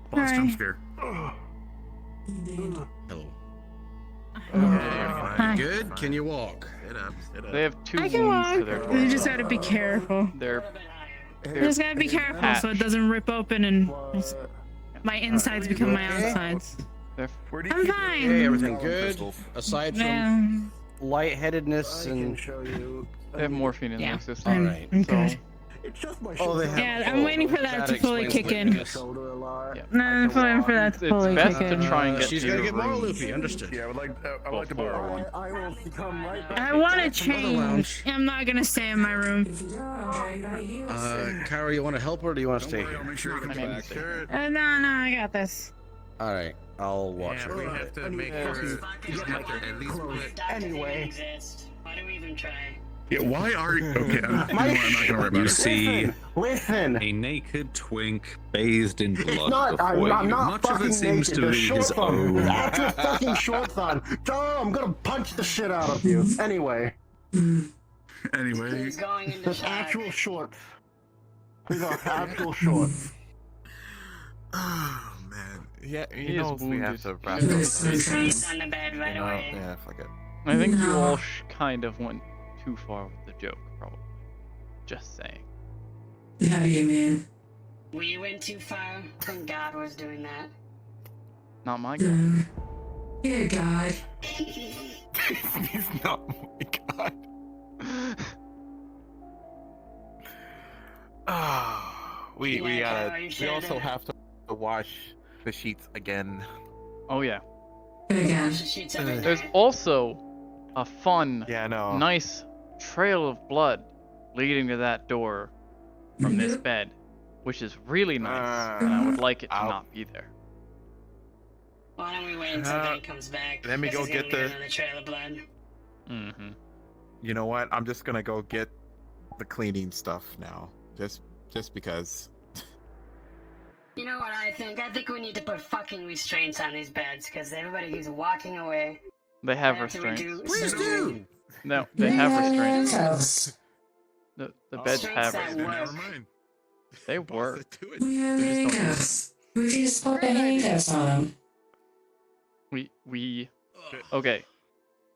Boss Hi. jump scare. Hello. Hi. Good? Can you walk? Sit up, sit up. They have two I can wounds to walk. their You torso. just gotta be careful. They're You just gotta be careful so it doesn't rip open and my insides become my outsides. they're I'm fine. Hey, everything good? Aside from Yeah. lightheadedness I can and show you. they have morphine in Yeah. their system. Alright. I'm So good. It's just my Oh, they shoulder. have- Yeah, I'm waiting for that to fully explains kick in. weakness. Shoulder a lot. Yeah. No, I'm waiting for that to it's fully best kick to in. try and get She's to gonna your get more room. loopy. Understood. Yeah, I would like to borrow one. I will come right back. I want to lounge. change. I'm not gonna stay in my room. Cairo, you want to help or do you want to stay Don't worry, I'll here? make sure he comes I mean, back. Sure. No, I got this. All right, I'll watch Yeah, we her. have to make Yeah. sure he's Get have to at least put. Anyway. Why do we even try? Yeah, why are you? Okay, I'm not gonna worry about You it. see Listen. a naked twink bathed in blood It's not. before I'm you. not Much of fucking it seems naked. to There's be his shorts on. There's own. actual fucking shorts on. I'm gonna punch the shit out of you. Anyway. Anyway, Going into There's actual shorts. These are actual shorts. oh man, yeah, He you is know we have to wrap wounded. up. on the bed right No, away. yeah, fuck it. I think you all kind of went too far with the joke, probably. Just saying. How do you mean? We went too far. When God was doing that. Not my guy. Yeah, God. He's not. Oh my god. Ah, we Yeah, gotta. you We should. also have to wash the sheets again. Oh yeah. Again. There's also a fun, Yeah, I know. nice trail of blood leading to that door from this bed, which is really nice, and I would like it to not be there. Why don't we wait until Ben comes back? let me This go is gonna get be the- another trail of blood. Mm-hmm. You know what? I'm just gonna go get the cleaning stuff now. Just because. You know what I think? I think we need to put fucking restraints on these beds because everybody keeps walking away. They have We have to restraints. reduce- Please do. No, they have restraints. House. The beds have Restraints that restraints. work. Never mind. They Boss, work. let's do it. We have They just don't handcuffs. We can just put the handcuffs on them. We okay.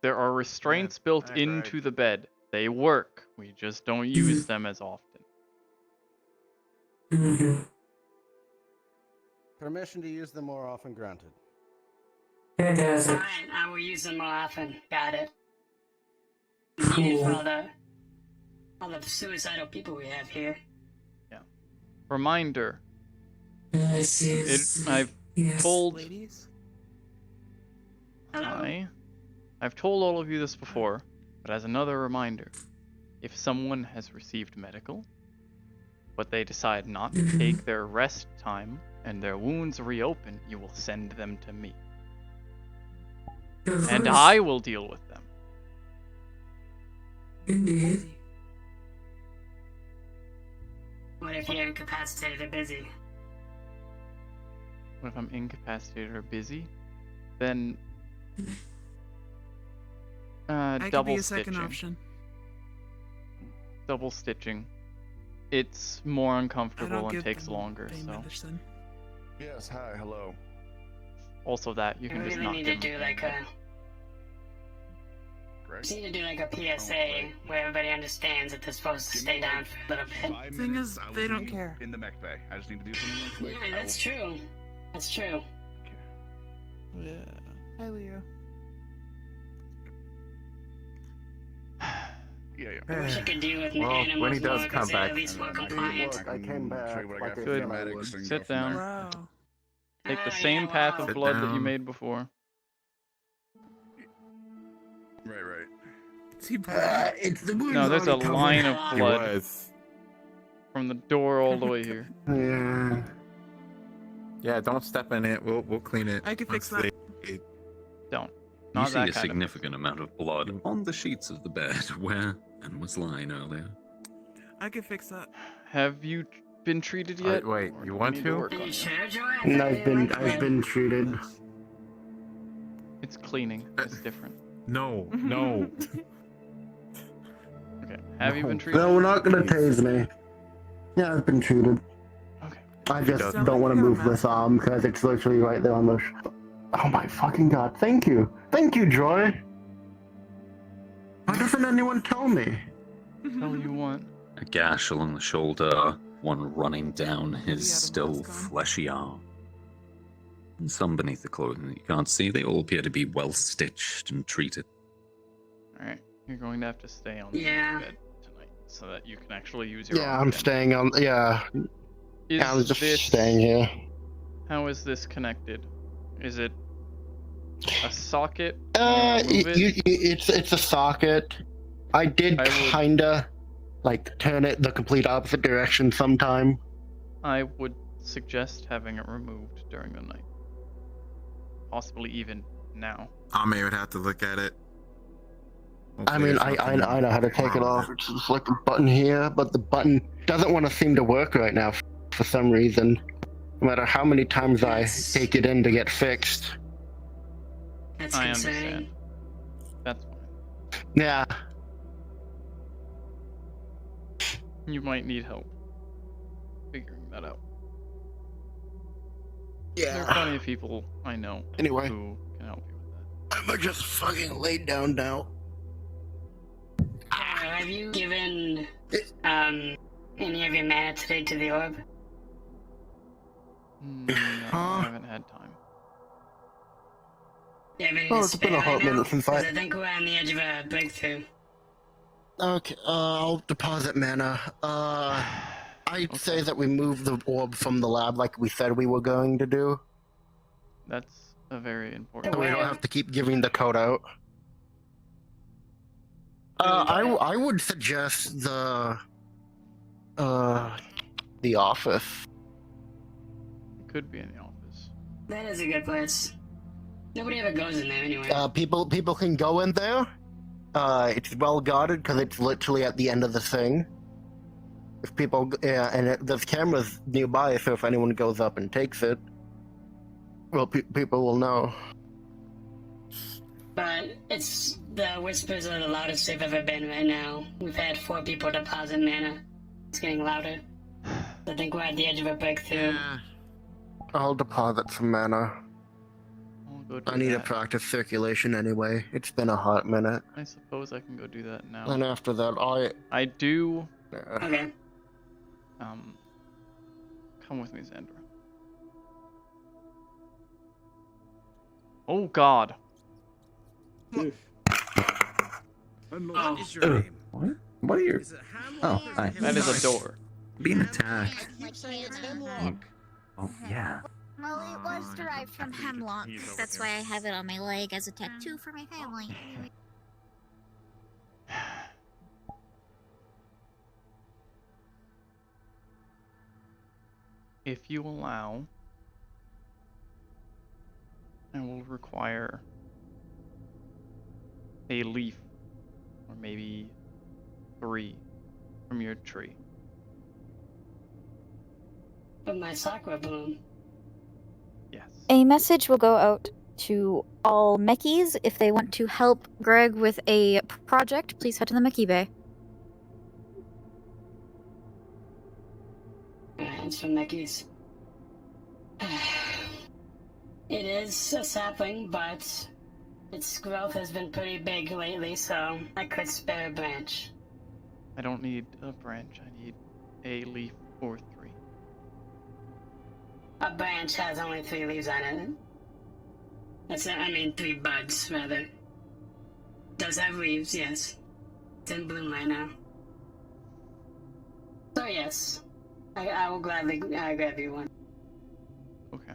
There are restraints built Right, into the bed They work. We just don't use them as often. Permission to use them more often granted. Alright, I will use them more often. Got it. Needed for all the suicidal people we have here. Yeah. Reminder. I've told. Ladies? I've told all of you this before, but as another reminder, if someone has received medical, but they decide not to take their rest time and their wounds reopen, you will send them to me. And I will deal with them. Indeed. What if you're incapacitated or busy? What if I'm incapacitated or busy? Then I could double be a second stitching. option. Double stitching. It's more I uncomfortable don't and give takes them longer, pain so. medicine. Yes, hi, hello. Also that, you We can just really not need give to them do like a. We need to do like a PSA where everybody understands that they're supposed to stay down for a little bit. Thing is, they don't care. In the mech bay. I just need to do something real quick. Yeah, that's true. That's true. Yeah. Hi, Leo. Yeah. I wish I could do with Well, animals when he does more, come 'cause they're back, at least more compliant. I came back. Like I Good. said I would. Sit down. Wow. Take the Ah, same yeah, path wow. of blood that you made before. Right. It's the No, there's a line of It blood was. from the door all the way here. Yeah. Yeah, don't step in it. We'll clean it. I could fix once that. Don't. You Not see that a kind significant amount of blood on the sheets of the bed where Anne was lying earlier. I could fix that. Have you been treated yet? Wait, Or you do want we need to? work Are on you you? sure, Joy? And I've been treated. It's cleaning. It's different. No. Okay. Have you been No. treated? No, we're not gonna tase me. Yeah, I've been treated. Okay. I just doesn't. don't want to move this arm because it's literally right there on the. Oh my fucking god! Thank you, Joy. Why doesn't anyone tell me? Tell you what. A gash along the shoulder, one running down his Yeah, the still mask on. fleshy arm. And some beneath the clothing that you can't see, they all appear to be well stitched and treated. Alright. You're going to have to stay on the Yeah. bed tonight so that you can actually use your Yeah, arm I'm again. staying on. Yeah, Is I'm just this, staying here. How is this connected? Is it a socket? Move it? It's a socket. I did I would- kinda like turn it the complete opposite direction sometime. I would suggest having it removed during the night. Possibly even now. I may would have to look at it. I mean, I know how to take it off. It's just like a button here, but the button doesn't want to seem to work right now for some reason. No matter how many times I take it in to get fixed. That's I concerning. understand. That's fine. Yeah. You might need help figuring that out. There are plenty of people I know Anyway. who can help you with that. I'm just fucking laid down now. Have you given any of your mana today to the orb? No, I haven't had time. Do you have any Oh, to it's been spare a hot right now? minute since 'Cause I- I think we're on the edge of a breakthrough. Okay, I'll deposit mana. I'd say that we move the orb from the lab like we said we were going to do. That's a very important. So we don't have to keep giving the code out. I would suggest the office. It could be in the office. That is a good place. Nobody ever goes in there anyway. People can go in there. It's well guarded because it's literally at the end of the thing. If people, there's cameras nearby, so if anyone goes up and takes it, well, people will know. But it's the whispers are the loudest they've ever been right now. We've had 4 people deposit mana. It's getting louder. I think we're at the edge of a breakthrough. I'll deposit some mana. All go do I need to that. practice circulation anyway. It's been a hot minute. I suppose I can go do that now. And after that, I do. Okay. Come with me, Xandra. Oh God. What is your name? What? What are your... Is it Oh, Hamlock? hi. That is a door. Being attacked. I keep saying it's Hemlock. Oh, yeah. Well, it was derived from hemlock. That's why I have it on my leg as a tattoo for my family. If you allow, I will require a leaf, or maybe 3, from your tree. Of my sakura bloom. Yes. A message will go out to all Mechis. If they want to help Greg with a project, please head to the Mechie Bay. It's from Mickey's. It is a sapling, but its growth has been pretty big lately, so I could spare a branch. I don't need a branch. I need a leaf or 3. A branch has only 3 leaves on it. I mean 3 buds, rather. Does have leaves, yes. It's in bloom right now. So yes, I will gladly grab you one. Okay.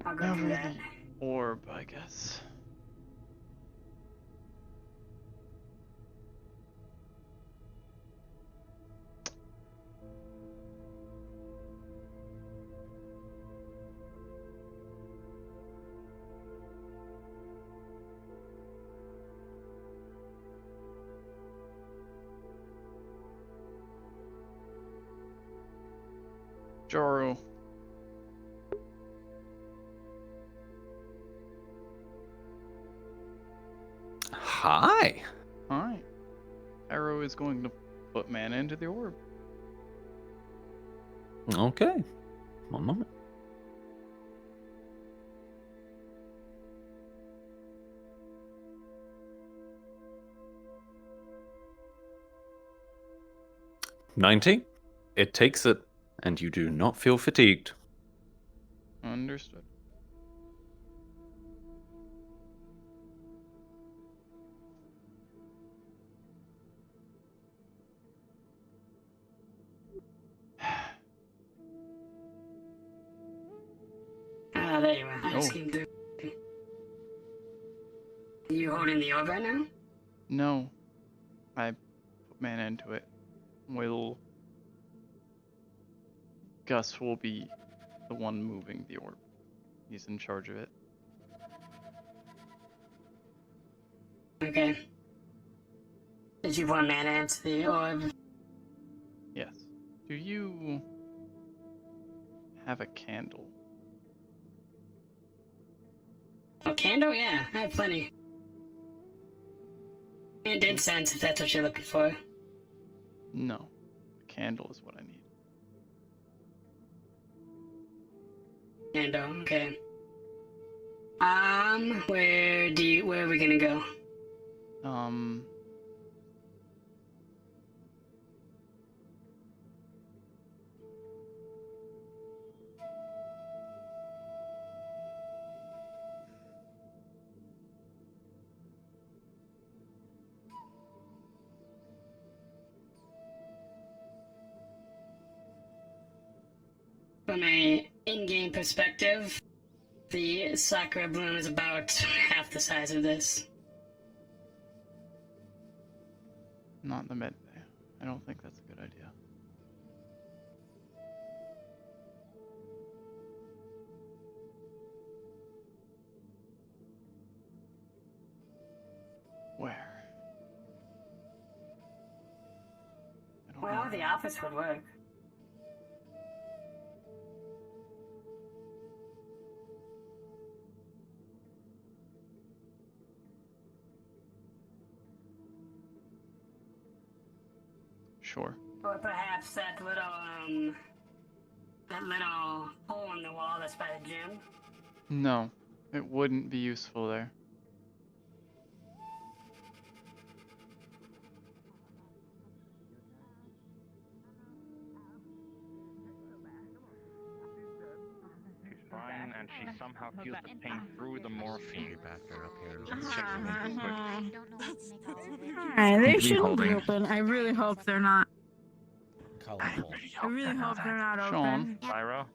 I'll go Now do for that. the orb, I guess. Joru. Hi. Hi. Cairo is going to put mana into the orb. Okay. One moment. $90. It takes it, and you do not feel fatigued. Understood. Ah, there you are. I just Oh. came through. You holding the orb right now? No. I put mana into it. Gus will be the one moving the orb. He's in charge of it. Okay. Did you put mana into the orb? Yes. Do you have a candle? A candle? Yeah, I have plenty. And incense, if that's what you're looking for. No. A candle is what I need. Candle, okay. Where are we gonna go? From a in-game perspective, the sakura bloom is about half the size of this. Not in the mid bay. I don't think that's a good idea. Where? Well, the office would work. Sure. Or perhaps that little hole in the wall that's by the gym. No, it wouldn't be useful there. She's fine, and she somehow feels the pain through the morphine. Back there up here. Let's check something quick. Alright, they Be shouldn't be holding. open. I really hope they're not. Colorful. I really hope they're not Sean. open. Pyro?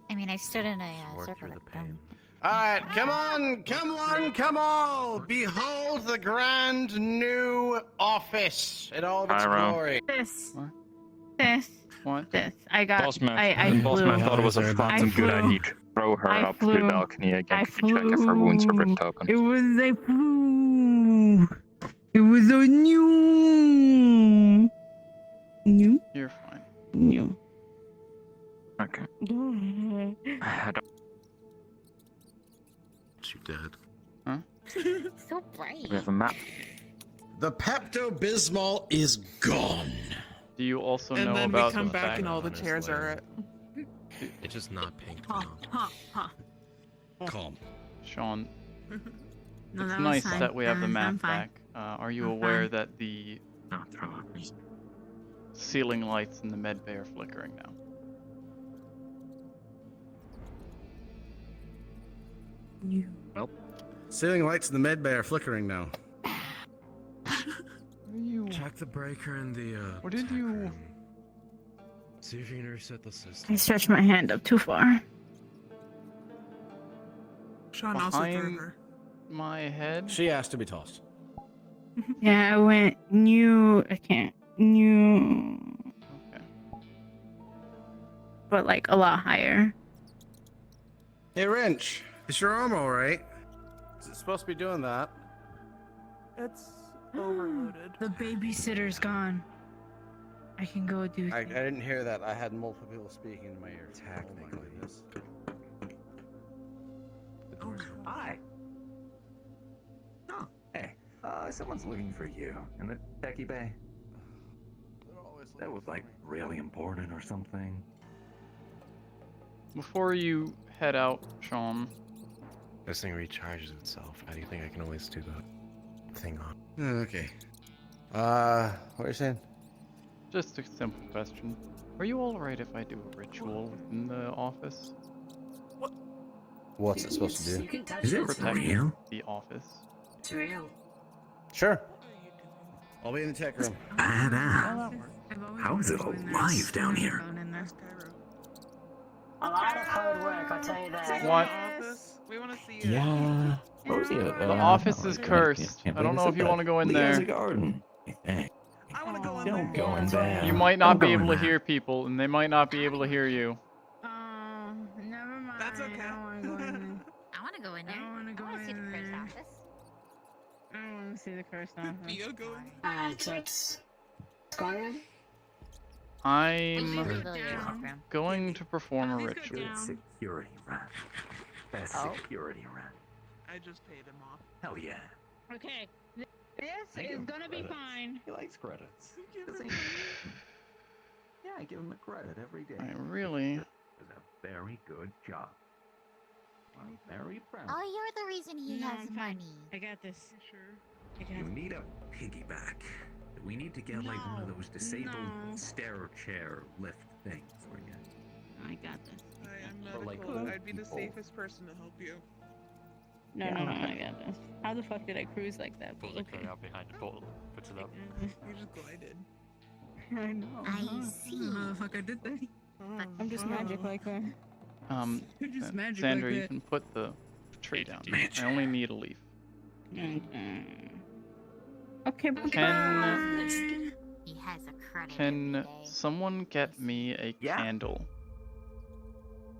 I mean, I stood in a Work circle through with the them. pain. All right, come on, come on, come on! Behold the grand new office in all of its Pyro. glory. This. What? This. What? This. I got. Bossman, I the flew. bossman thought it was a I fucking good flew. idea to throw her I up to flew. the balcony again I to check if her wounds are ripped open. It was a flu. It was a new. New. You're fine. New. Okay. I don't. You dead? Huh? So bright. We have a map. The Pepto-Bismol is gone. Do you also And know then about we come the back fact and all the chairs are. It's just not pink Huh, now. huh, huh. Calm. Sean, No, it's that was nice fine. that we have the I'm map fine. back. Are you I'm aware fine. that the ceiling lights in the med bay are flickering now? Well, ceiling lights in the med bay are flickering now. Check the breaker in the. What did you? See if you can reset the system. I stretched my hand up too far. Sean also threw Behind her. my head? She asked to be tossed. Yeah, I went new. I can't. New. Okay. But like a lot higher. Hey, Wrench. Is your arm alright? Is it supposed to be doing that? It's overloaded. The babysitter's gone. I can go do. I didn't hear that. I had multiple people speaking in my ear. Technically. Oh, Hi. Oh, hey. Someone's looking for you in the techie bay. That was like really important or something. Before you head out, Sean, This thing recharges itself. How do you think I can always do the thing on? Okay. What are you saying? just a simple question. Are you alright if I do a ritual within the office? What's it supposed to do? You can touch Is it Protect real? the office. It's real. Sure. I'll be in the tech room. Badass. How is it alive down here? A lot of hard work, I'll tell you that. What? We want to see it. Yeah. The office is cursed. I don't know if you want to go in Leah's there. a garden. I want to go in Don't there. go in there. You might not Don't be go in able to there. hear people, and they might not be able to hear you. Never mind. That's okay. I want to go in there. I want to go in there. I want to go I want to see the in first there. office. I want to see the first office. Theo go in. Alright, so it's going on? I'm going to perform a ritual. Good security rat. Best security rat. I just paid him off. Hell yeah. Okay. This is gonna be fine. He likes credits. Yeah, I give him a credit every day. I really. Does a very good job. I'm very proud. Oh, you're the reason he No, has I'm fine. money. I got this. Sure. I got You need a piggyback. We need to get like one of No, those disabled no. stair chair lift things for you. I got this. I am For, like, medical. old I'd be the people. safest person to help you. No, Yeah. no, no, I got this. How the fuck did I cruise like that? But okay. out behind the portal. Puts it up. You just glided. I know. I see. How the fuck I did that? I'm just magic like that. You're just Then, magic Xander, like you that. can put the tree down. I only need a leaf. Okay, but Can He has a credit. can someone get me a candle?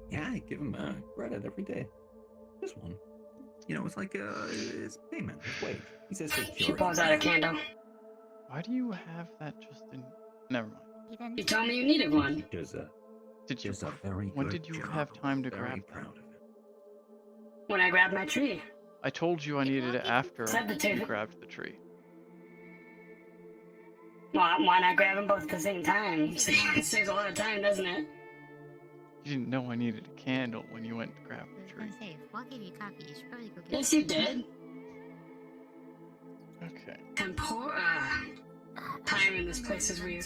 Yeah, I give him credit every day. This one. You know, it's like his payment, his wage. He says She security. pulls out a candle. Why do you have that just in? Never mind. You told me you needed one. Does a Did you? does a very When good did you job. have time to Very grab that? proud of him. When I grabbed my tree. I told you I needed it after Said the you two. grabbed the tree. Why not grab them both at the same time? It saves a lot of time, doesn't it? You didn't know I needed a candle when you went to grab the tree. Say, if Walt gave you coffee, you should probably go get Yes, you did. Okay. And poor, time in this place is weird.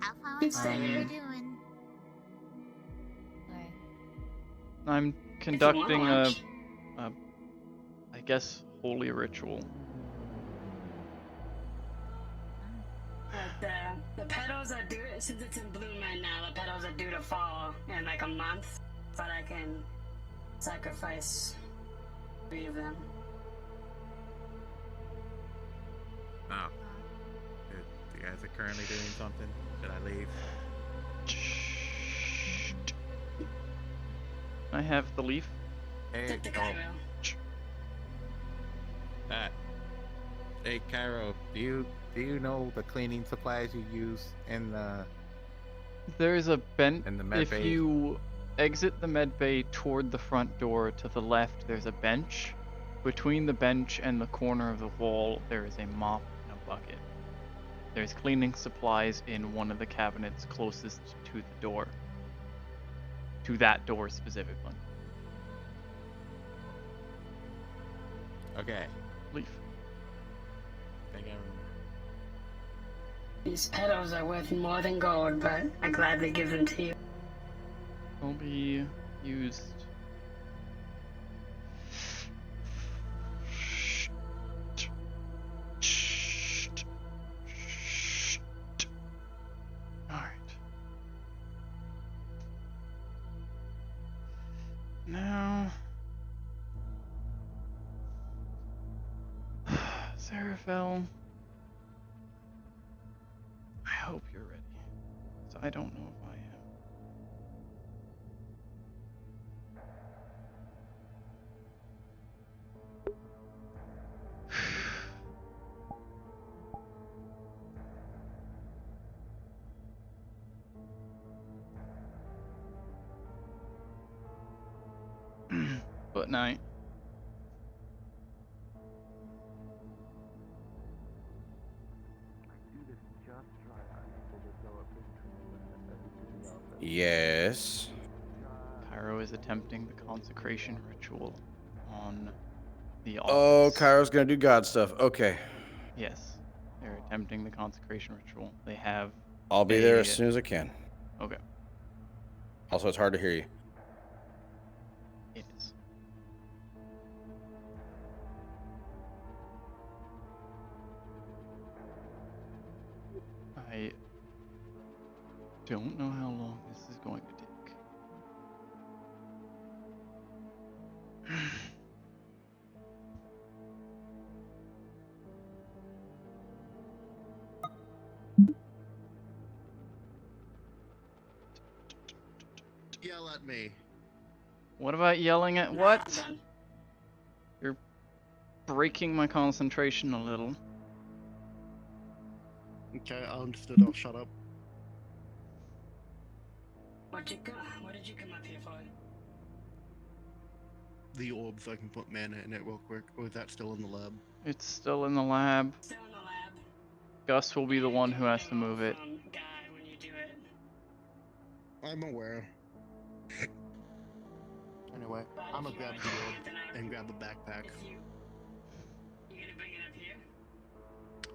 Alpha, Keep what staying are here. you doing? Sorry. I'm If you conducting wanna a, watch. I guess, holy ritual. The petals are due, since it's in bloom right now, the petals are due to fall in like a month, but I can sacrifice 3 of them. Oh. You guys are currently doing something. Should I leave? I have the leaf. Hey, Take the Cairo. Hey, Cairo. Do you know the cleaning supplies you use in the? There's a bench. In the med If bay? you exit the med bay toward the front door to the left, there's a bench. Between the bench and the corner of the wall, there is a mop and a bucket. There's cleaning supplies in one of the cabinets closest to the door. To that door specifically. Okay. Leaf. Think I'm... These petals are worth more than gold, but I gladly give them to you. Will be used. Alright. Now, Seraphel, I hope you're ready. So I don't know if I am. But night. Yes. Cairo is attempting the consecration ritual on the Oh, office. Cairo's gonna do God stuff. Okay. Yes, they're attempting the consecration ritual. They have. I'll be there as soon as I can. Okay. Also, it's hard to hear you. It is. I don't know how long this is going to take. Yell at me. What about yelling at what? You're breaking my concentration a little. Okay, I understood. I'll shut up. What did you come up here for? The orb, so I can put mana in it real quick. Or is that still in the lab? It's still in the lab. Still in the lab. Gus will be the one who has to move it. Guy, when you do it. I'm aware. Anyway, I'm gonna grab the orb and grab the backpack. You gonna bring it up here?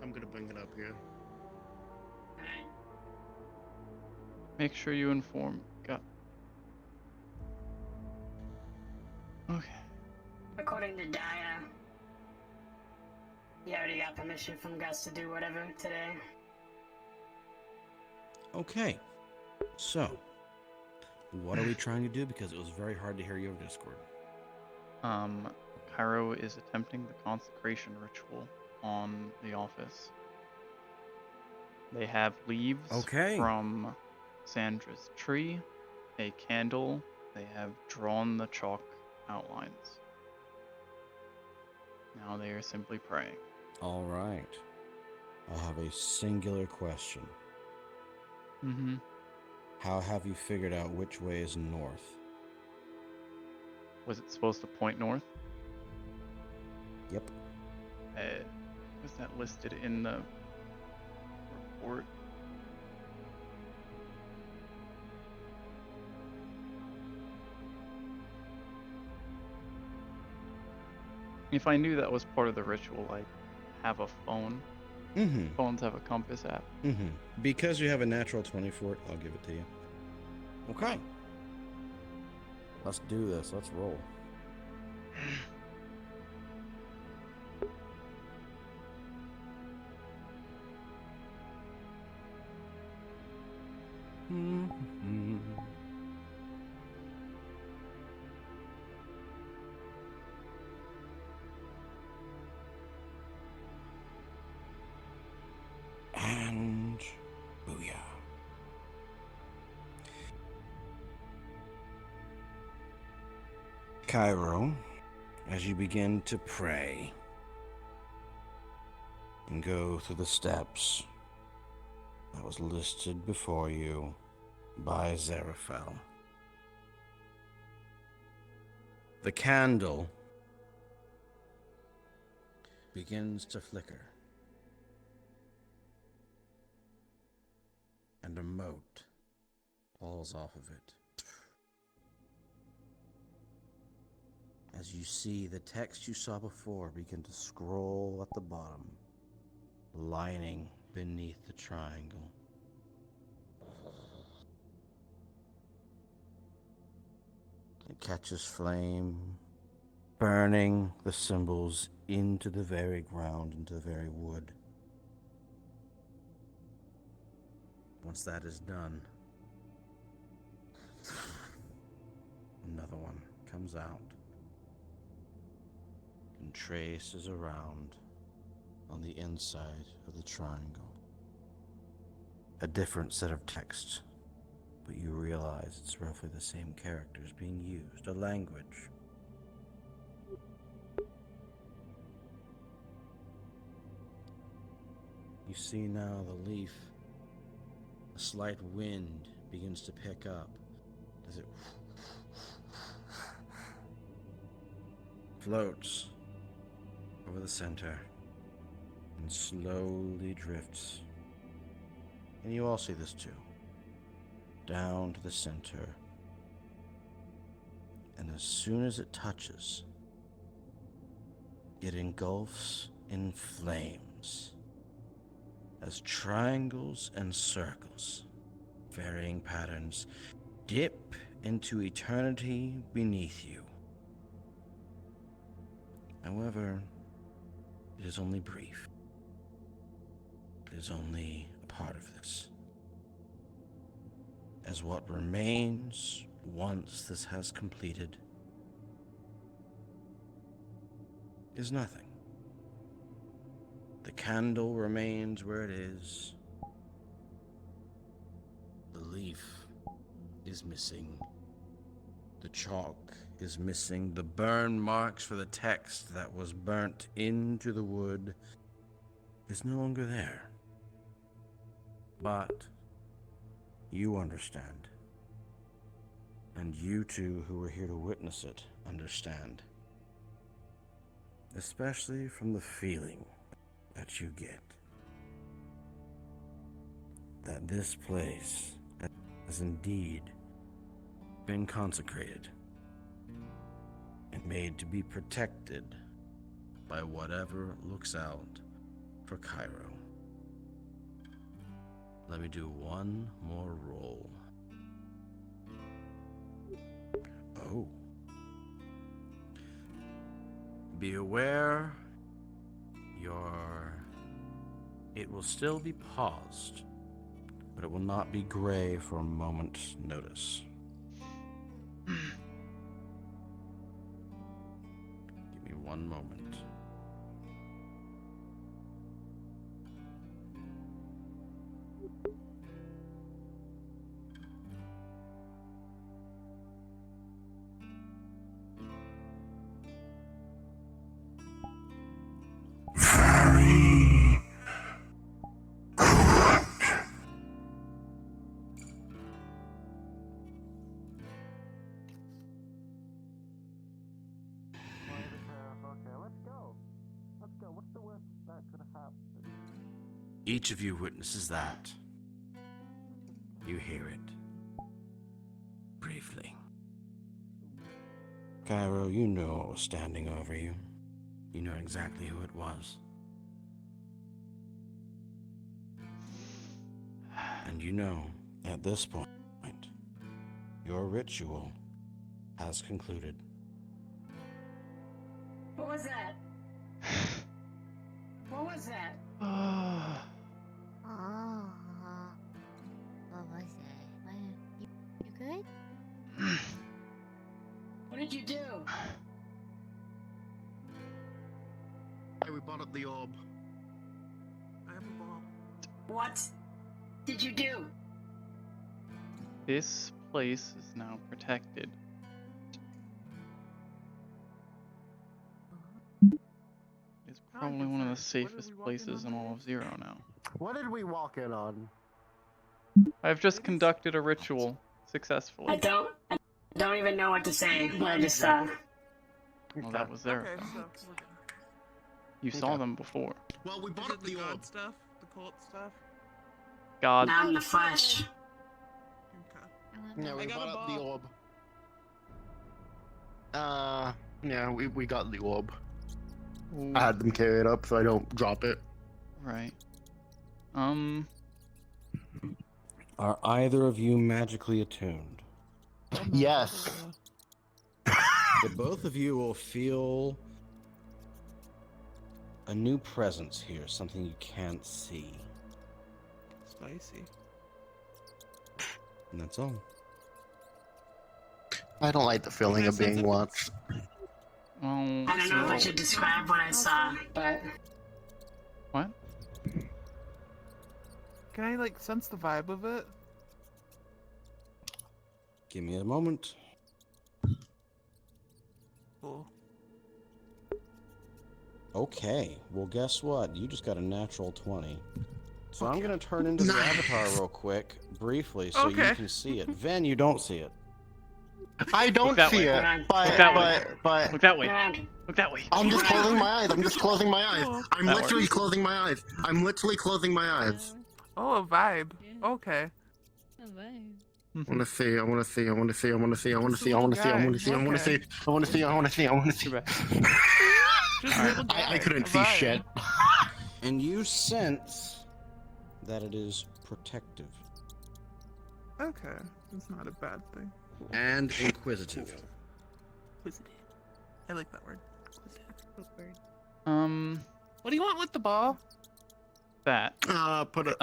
I'm gonna bring it up here. Alright. Make sure you inform Gus. Okay. According to Daya, you already got permission from Gus to do whatever today. Okay. So, what are we trying to do? Because it was very hard to hear you over Discord. Cairo is attempting the consecration ritual on the office. They have leaves from Sandra's tree, a candle. They have drawn the chalk outlines. Now they are simply praying. All right. I have a singular question. Mm-hmm. How have you figured out which way is north? Was it supposed to point north? Yep. Was that listed in the report? If I knew that was part of the ritual, I'd have a phone. Mm-hmm. Phones have a compass app. Mm-hmm. Because you have a natural 20 for it, I'll give it to you. Okay. Let's do this. Let's roll. Mm-hmm. And booyah. Cairo, as you begin to pray and go through the steps that was listed before you by Zeraphel, the candle begins to flicker, and a mote falls off of it. As you see the text you saw before begin to scroll at the bottom, lining beneath the triangle. It catches flame, burning the symbols into the very ground, into the very wood. Once that is done, another one comes out and traces around on the inside of the triangle. A different set of text, but you realize it's roughly the same characters being used, a language. You see now the leaf, a slight wind begins to pick up as it floats over the center and slowly drifts. And you all see this too. Down to the center. And as soon as it touches, it engulfs in flames as triangles and circles, varying patterns, dip into eternity beneath you. However, it is only brief. It is only a part of this. As what remains once this has completed is nothing. The candle remains where it is. The leaf is missing. The chalk is missing. The burn marks for the text that was burnt into the wood is no longer there. But you understand. And you two who were here to witness it understand. Especially from the feeling that you get. That this place has indeed been consecrated and made to be protected by whatever looks out for Cairo. Let me do one more roll. Oh. Be aware it will still be paused, but it will not be gray for a moment's notice. Give me one moment. Each of you witnesses that. You hear it. Briefly. Cairo, you know what was standing over you. You know exactly who it was. And you know, at this point, your ritual has concluded. What was that? What was that? Oh. What was it? You good? What did you do? Hey, we bought up the orb. I have a ball. What did you do? This place is now protected. It's probably one of the safest places in all of Zero now. What did we walk in on? I've just conducted a ritual successfully. I don't even know what to say. I just Well, that was there. Okay, so we're good. You saw them before. Well, we bought up the god orb. stuff, the cult stuff. God. Not in the flesh. Okay. Yeah, we I got bought a up the ball. orb. Yeah, we got the orb. Ooh. I had them carry it up so I don't drop it. Right. Are either of you magically attuned? Yes. The both of you will feel a new presence here, something you can't see. Spicy. And that's all. I don't like the feeling of being watched. Well, I don't know if I should describe what I saw, but What? Can I like sense the vibe of it? Give me a moment. Cool. Okay, well guess what? You just got a natural 20. So I'm gonna turn into the avatar real quick, briefly, so you can see it. Ven, you don't see it. I don't see it, but Look that way. but Look that way. Look that way. I'm just closing my eyes. I'm just closing my eyes. I'm That literally works. closing my eyes. I'm literally closing my eyes. Oh, a vibe. Okay. I wanna see, I wanna see, I wanna see, I wanna see, I wanna see, I wanna see, I wanna see, I wanna see, I wanna see, I wanna see, I wanna see. I couldn't see shit. And you sense that it is protective Okay. It's not a bad thing. and inquisitive. Inquisitive. I like that word. What do you want with the ball? That. Put it.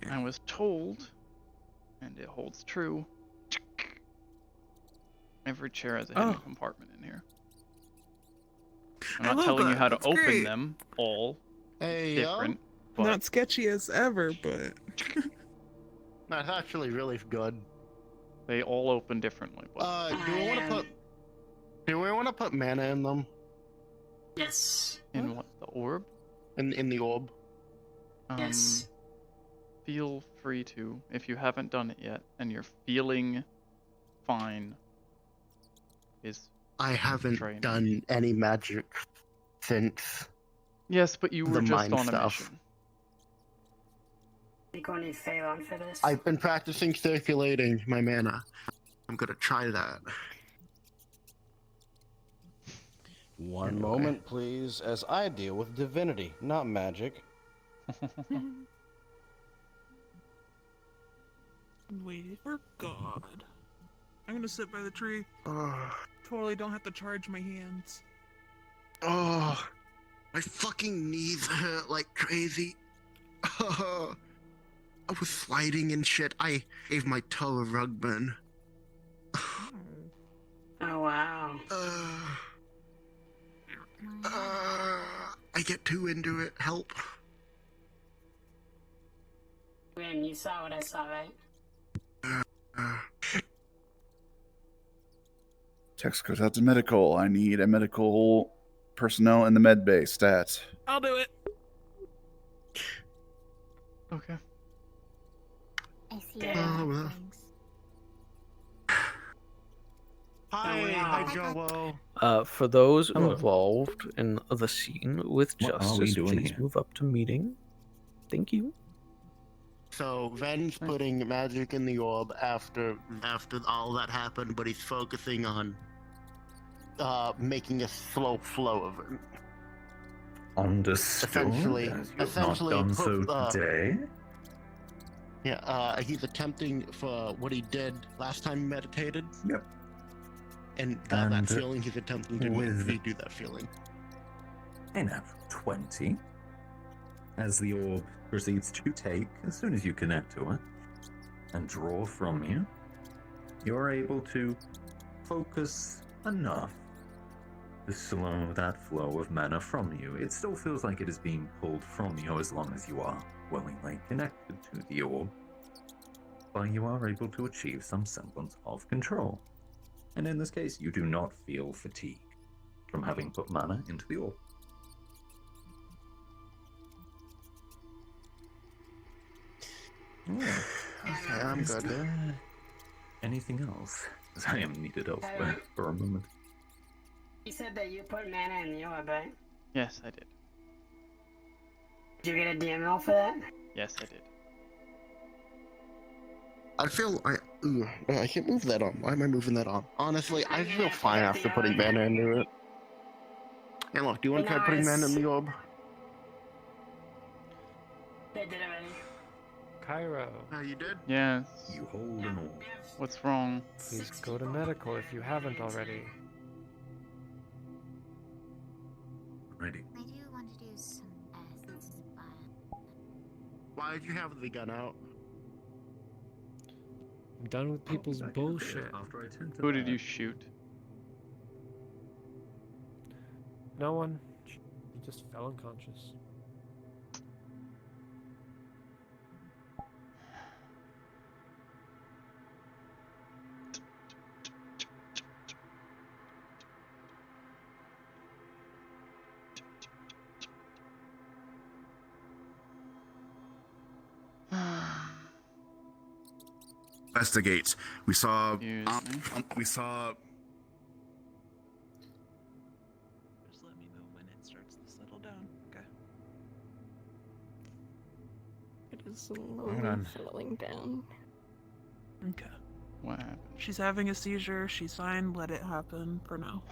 I was told, and it holds true. Every chair has a hidden compartment in here. I'm not telling you how to open great. them all. Hey, different. But Not sketchy as ever, but That's actually really good. they all open differently. But Do we want to put mana in them? yes. in what, the orb? In the orb. Yes. Feel free to, if you haven't done it yet, and you're feeling fine. I haven't done any magic since. Yes, but you were the just mind on a stuff. mission. You going to need Phelan for this? I've been practicing circulating my mana. I'm gonna try that. One moment, please, as I deal with divinity, not magic. waited for God. I'm gonna sit by the tree. Totally don't have to charge my hands. Oh, my fucking knees hurt like crazy. I was sliding and shit. I gave my toe a rug burn. Oh wow. I get too into it. Help. Win, you saw what I saw, right? Text goes out to medical. I need a medical personnel in the med bay. Stats. I'll do it. Okay. I see. Yeah. Hi, Joe. For those involved in the scene with What are we justice, doing please here? move up to meeting. Thank you. So Ven's putting magic in the orb after all that happened, but he's focusing on making a slow flow of it. Understood. Essentially, As you have not done so today. Yeah, he's attempting for what he did last time he meditated. Yep. And that feeling, he's attempting to redo that feeling. A natural 20. As the orb proceeds to take, as soon as you connect to it, and draw from you, you're able to focus enough to slow that flow of mana from you. It still feels like it is being pulled from you as long as you are willingly connected to the orb, but you are able to achieve some semblance of control. And in this case, you do not feel fatigue from having put mana into the orb. Yeah. Okay, I'm Is good. there anything else? As I am needed elsewhere for a moment. You said that you put mana in the orb, right? Yes, I did. Did you get a DML for that? Yes, I did. I can't move that on. Why am I moving that on? Honestly, I feel fine after putting mana into it. Hey, look, do you want to try putting mana in the orb? They did already. Cairo. Oh, you did? Yes. You hold an orb. What's wrong? Please go to medical if you haven't already. Ready. I do want to do some tests, but... Why did you have the gun out? I'm done with people's bullshit. Who did you shoot? No one. He just fell unconscious. Investigates. We saw. We saw. Just let me know when it starts to settle down. Okay. It is slowly settling down. Okay. What happened? She's having a seizure. She's fine. Let it happen for now.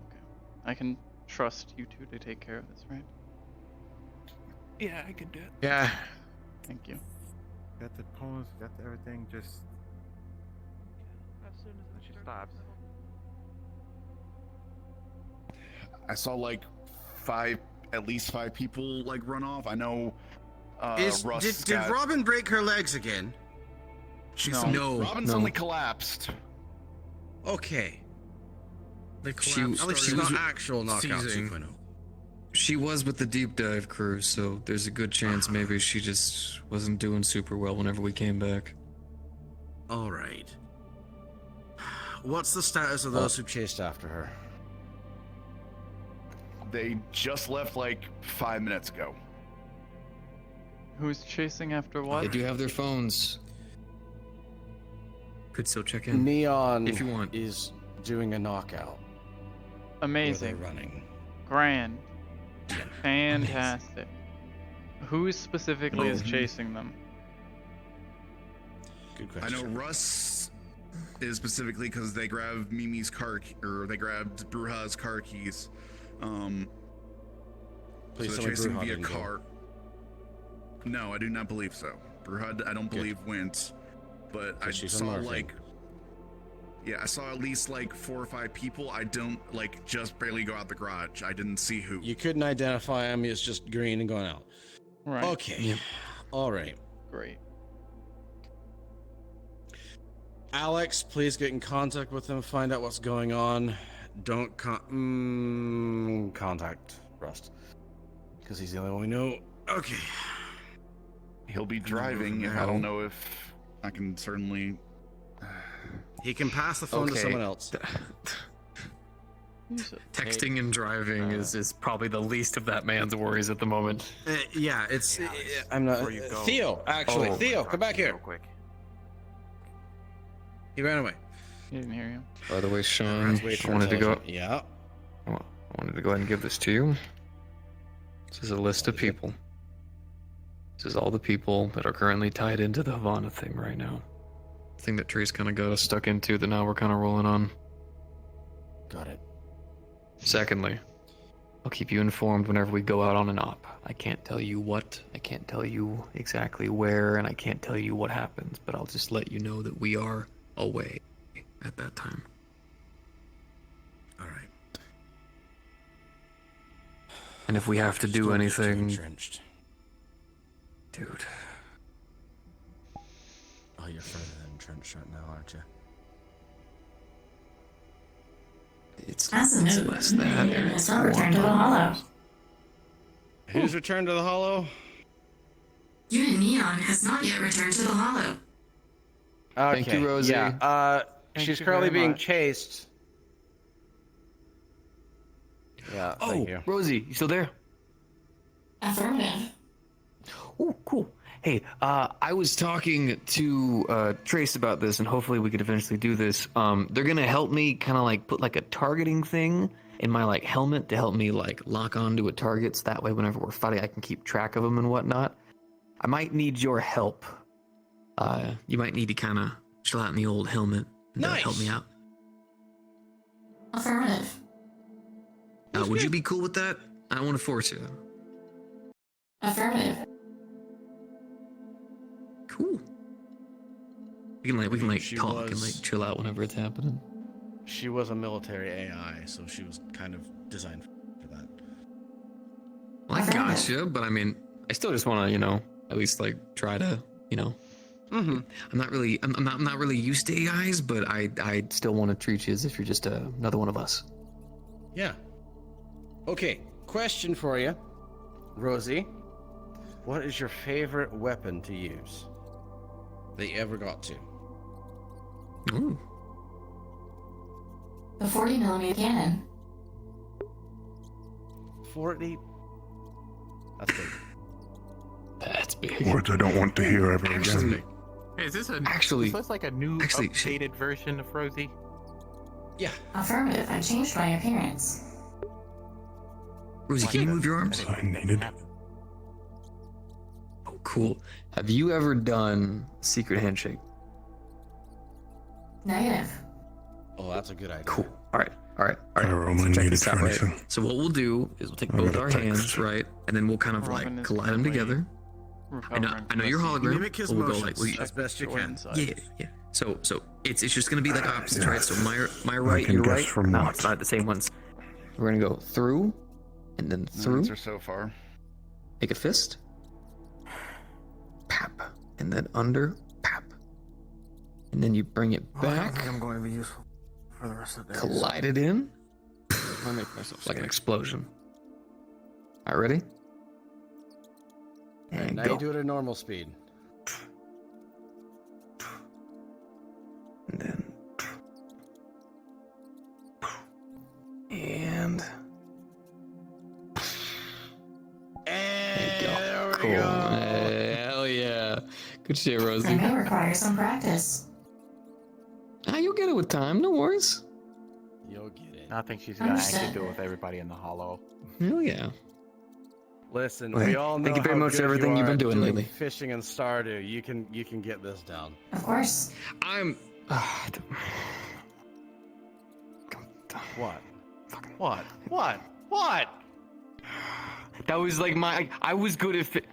Okay. I can trust you two to take care of this, right? Yeah, I can do it. Yeah. Thank you. Got the pause, got everything, just. As soon as she stops. I saw like at least five people like run off. I know. Russ Did Robin break her legs again? Robin's only collapsed. Okay. At least She it's was not actual knockout seizing. 2.0. She was with the deep dive crew, so there's a good chance maybe she just wasn't doing super well whenever we came back. All right. What's the status of those who chased after her? They just left like 5 minutes ago. Who's chasing after what? They do have their phones. Could still check in. Neon, if you want, is doing a knockout. Amazing. Were they running? Grand. Fantastic. Who specifically is chasing them? Good I question. know Russ is specifically because they grabbed Mimi's car, or they grabbed Bruja's car keys. Please so tell they're me chasing Bruja via didn't go. car. No, I do not believe so. Bruja, I don't believe went, but I she's saw unmarked. like. Yeah, I saw at least like 4 or 5 people. I don't like just barely go out the garage. I didn't see who. You couldn't identify him. It's just green and going out. Right. Okay. Yep. All right. Great. Alex, please get in contact with him. Find out what's going on. Don't contact Rust, because he's the only one we know. Okay. He'll be driving. I don't know if I can certainly. He can pass the phone to Okay. someone else. Texting and driving is probably the least of that man's worries at the moment. Yeah, it's. I'm not. Before you go- Theo, actually, Oh, Theo, my come back here. Real quick. He ran away. He didn't hear you. By the way, Sean, Everyone's waiting for I wanted to go. intelligent. Yeah. I wanted to go ahead and give this to you. This is a list of people. This is all the people that are currently tied into the Havana thing right now. The thing that Trace kind of got us stuck into that now we're kind of rolling on. Got it. Secondly, I'll keep you informed whenever we go out on an op. I can't tell you what, I can't tell you exactly where, and I can't tell you what happens, but I'll just let you know that we are away at that time. All right. And if we have to do anything... Entrenched. Dude. Oh, you're further than entrenched right now, aren't you? It's less that. It's not return to the hollow. Who's returned to the hollow? Unit Neon has not yet returned to the hollow. Okay. Thank you, Rosie. Yeah. She's you currently very being much. chased. Yeah. Thank you. Rosie, you still there? Affirmative. Oh, cool. Hey, I was talking to Trace about this, and hopefully we could eventually do this. They're gonna help me kind of like put like a targeting thing in my like helmet to help me like lock onto a target, so that way whenever we're fighting, I can keep track of them and whatnot. I might need your help. You might need to kind of chill out in the old helmet and help me out. Affirmative. Would you be cool with that? I don't want to force you. Affirmative. Cool. We can like She talk and was- like chill out whenever it's happening. She was a military AI, so she was kind of designed for that. Well, I gotcha, but I mean, I still just want to, you know, at least like try to, you know. Mm-hmm. I'm not really used to AIs, but I still want to treat you as if you're just another one of us. Yeah. Okay. Question for you, Rosie. What is your favorite weapon to use that you ever got to? Ooh. The 40mm cannon. 40. That's big. That's big. Words I don't want to hear ever Actually, again. Hey, is this Actually- Is this like a new actually, updated version of Rosie? Yeah. Affirmative. I changed my appearance. Rosie, can you move your arms? I needed. Oh, cool. Have you ever done secret handshake? Negative. Oh, that's a good idea. Cool. All right. Cairo only check needed this out, for right? anything. So what we'll do is we'll take I both got a our text. hands, right, and then we'll kind of Robin like is collide them currently together. I know you're hologram. Mimic his but we'll go motions like, as best you can. yeah. So it's just gonna be like opposites, right? So my I right, can your guess right. from No, what? it's not the same ones. We're gonna go through, and then through. Answer so far. Make a fist. Pap, and then under. Pap, and then you bring it back. I'm going to be useful for the rest of the day. Collide it in. I make myself like an explosion. All right, ready? And And now go. you do it at normal speed. And then. And. And there we go. Hell yeah. Good shit, I Rosie. may require some practice. You'll get it with time. No worries. You'll get it. I think she's gonna actually do it with everybody in the hollow. Hell yeah. Listen, Well, we hey, all know thank you very how much for good everything you you've are been doing lately. Fishing and Stardew, you can get this down. Of course. I'm. What? What? What? What? That was like I was good at.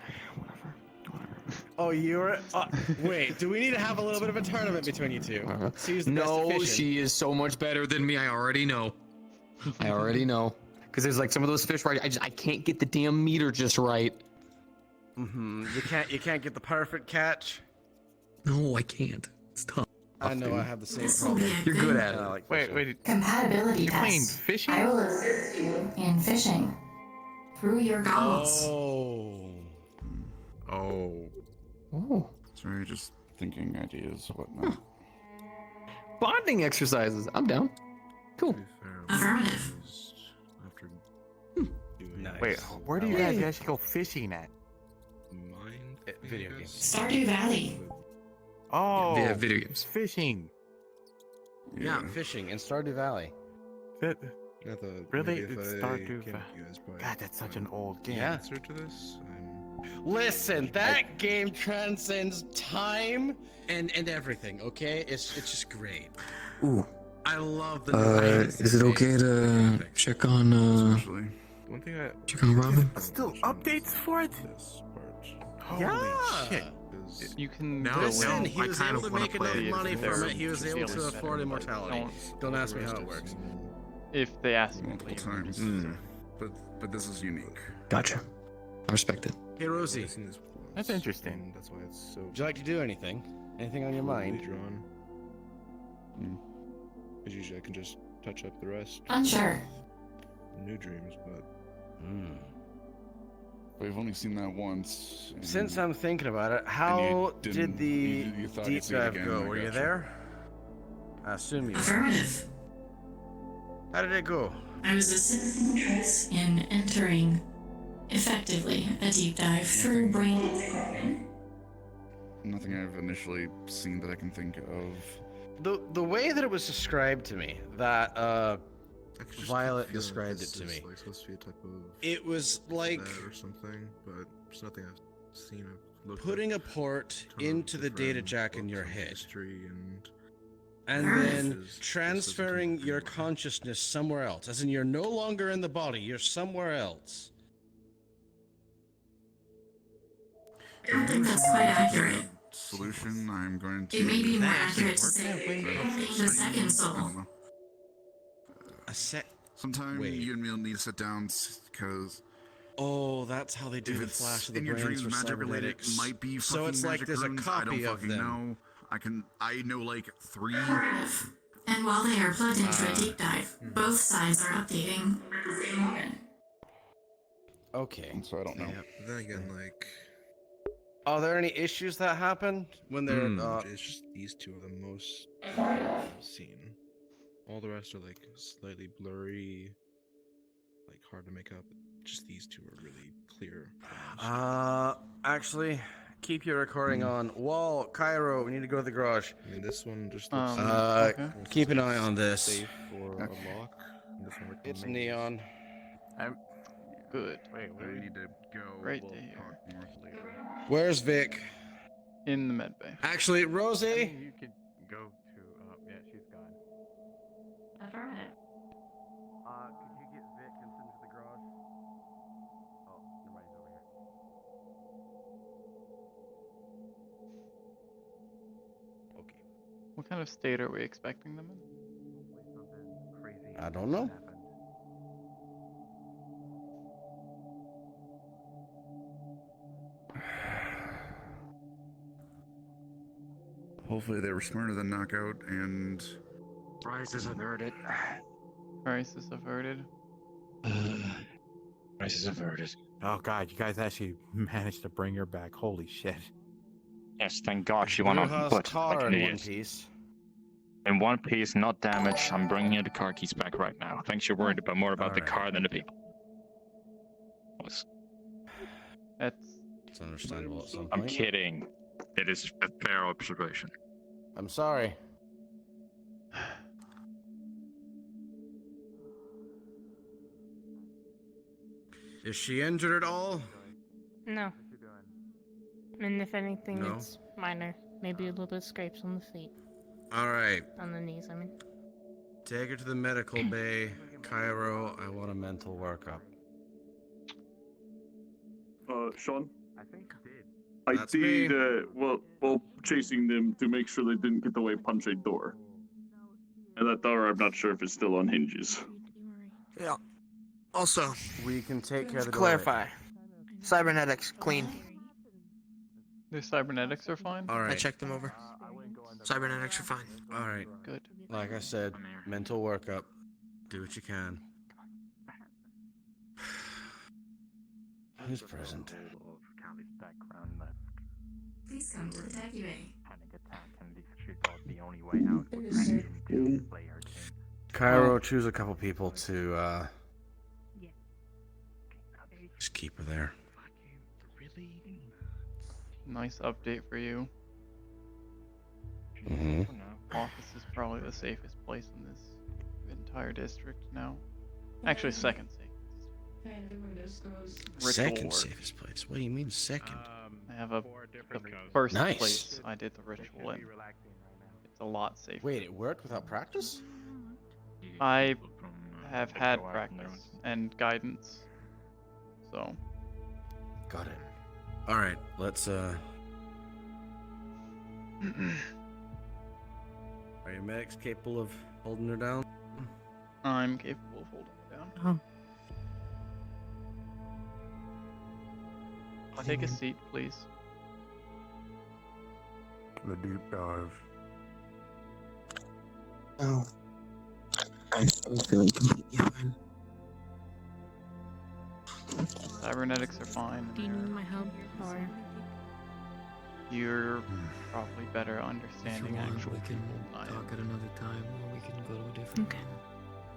Oh, you're. Wait, do we need to have a little bit of a tournament between you two? See who's the best at No, fishing. she is so much better than me. I already know. I already know. Because there's like some of those fish where I can't get the damn meter just right. Mm-hmm. You can't get the perfect catch. No, I can't. It's tough. I know. dude. I have the same problem. You're good at it. I like Wait, fishing. wait. Compatibility You're playing test. fishing? I will assist you in fishing. Through your goggles. Oh. Oh. Sorry, just thinking ideas, whatnot. Bonding exercises. I'm down. Cool. Affirmative. Nice. Wait, where do you Hey. guys actually go fishing at? Video games. Stardew Valley. Oh, Yeah, video games. fishing. Yeah, fishing in Stardew Valley. That, I thought really? maybe if It's I Stardew came Valley. to you guys by God, that's such an old game. Yeah. answer to this. Listen, that game transcends time and everything. Okay, it's just great. Ooh. I love the new Is it okay to check on One thing I check on Robin? still updates for it. Holy shit! You can Listen, he I was kind able of to wanna make play enough it money before from it. He was able to feeling afford better, but immortality. Don't ask me how it works. If they ask me multiple to leave, times. But this is unique. Gotcha. I respect it. Hey, Rosie. That's interesting. That's why it's so. Would you like to do anything? Anything on your mind? Drawn. Because usually I can just touch up the rest. Unsure. New dreams, but. We've only seen that once. and- Since I'm thinking about it, how did didn't- the you thought you'd deep see it dive again, go? I Were you gotcha. there? I assume you were. Affirmative. How did it go? I was a citizen interest in entering effectively a deep dive through brain equipment. Nothing I've initially seen that I can think of. The way that it was described to me, that Violet described it to me. Like supposed to be a type of. It was like or something, but it's nothing I've seen. I've looked putting up a port ton of into the data different jack in books your on head, history and This then is transferring your consciousness somewhere else. As in, you're no longer in the body; you're somewhere else. I don't think that's quite accurate. Solution. I'm going to. It may be more accurate to say the second soul. Sometime you and me will need to sit down because. Oh, that's how they do if the it's flash of the in your brains dreams for magic related, cybernetics. might be So fucking it's like magic there's a runes. I copy don't of fucking them. know. I know like 3. And while they are plugged into a deep dive, both sides are updating at the same moment. Okay. So I don't know. But then again, like. Are there any issues that happen when they're? It's just these two are the most I've seen. All the rest are like slightly blurry, like hard to make up. Just these two are really clear. Actually, keep your recording on. Wall, Cairo, we need to go to the garage. I mean, this one just looks keep an eye on this. safe or a lock. And this one It's neon. I'm good. Wait, we need to go. Right we'll to here. talk more later. Where's Vic? In the med bay. Actually, Rosie. You could go to. Yeah, she's gone. Affirmative. Could you get Vic and send him to the garage? Oh, nobody's over here. Okay. What kind of state are we expecting them in? I don't know. Hopefully they were smarter than Knockout and. Crisis averted. Crisis averted. Crisis averted. Oh god, you guys actually managed to bring her back. Holy shit. Yes, thank God she went on Bruja's foot. car like in an one idiot. piece. In one piece, not damaged. I'm bringing you the car keys back right now. Thanks, you're worried about more about the Alright. car than the people. Was- It's understandable at some I'm point. kidding. It is a fair observation. I'm sorry. Is she injured at all? No. I mean, if anything, No? it's minor. Maybe a little bit of scrapes on the feet. All right. On the knees, I mean. Take her to the medical bay. Cairo, I want a mental workup. Sean? I think I did. I That's did, me. while chasing them to make sure they didn't get away, punch a door. And that door, I'm not sure if it's still on hinges. Yeah. Also, we can take care of to the door. clarify, cybernetics clean. Their cybernetics are fine? All right. I checked them over. Cybernetics are fine. All right. Good. Like I said, mental workup. Do what you can. Who's present? Please come to the techie bay. Cairo, choose a couple people to just keep her there. Nice update for you. Mhm. Office is probably the safest place in this entire district now. Actually, second safest. ritual Second work. safest place. What do you mean second? I have the first Nice. place I did the ritual in. It's a lot safer. Wait, it worked without practice? I have had practice and guidance, so. Got it. All right, let's. Are your medics capable of holding her down? I'm capable of holding it down. Take a seat, please. The deep dive. No. I'm feeling completely fine. Cybernetics are fine. Do you need my help or? You're probably better understanding actual people than I am. Talk at another time, or we can go to a different. Okay.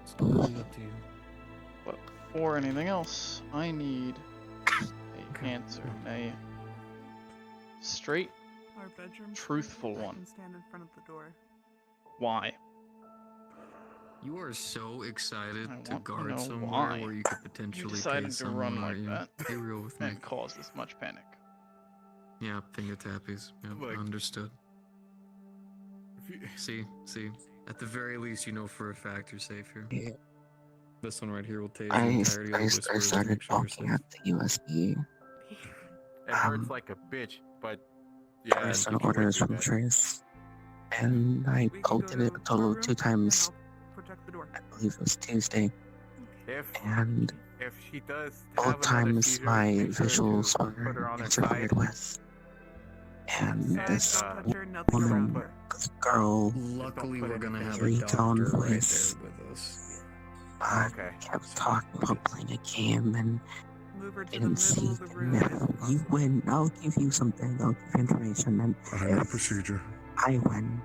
It's totally up to you. But before anything else, I need a answer, a straight, Our bedroom. truthful I one. can stand in front of the door. Why? You are so excited I to want to guard know somewhere why where you could you potentially decided case to someone, run like aren't you? that Be real with me. and cause this much panic. Yeah, finger tappies. Yeah, understood. See, at the very least, you know for a fact you're safe here. Yeah. This one right here will tase the I entirety of the whispers to started make sure you're looking safe. at the USB. It hurts like a bitch, but yeah, Based on you can work orders through from that. Trace. And I poked in it a total of 2 times. Protect the door. I believe it was Tuesday. And If she does both have another times seizure, my make sure visuals to put her were on her interfered side. with. And this nothing woman, around her. this girl, Luckily, we're gonna have a very tone doctor right voice, there with us. kept talking about playing a game and Move her to the didn't middle see of the it. room. If you win, I'll give you something. I'll give you information. And I know the procedure. I win.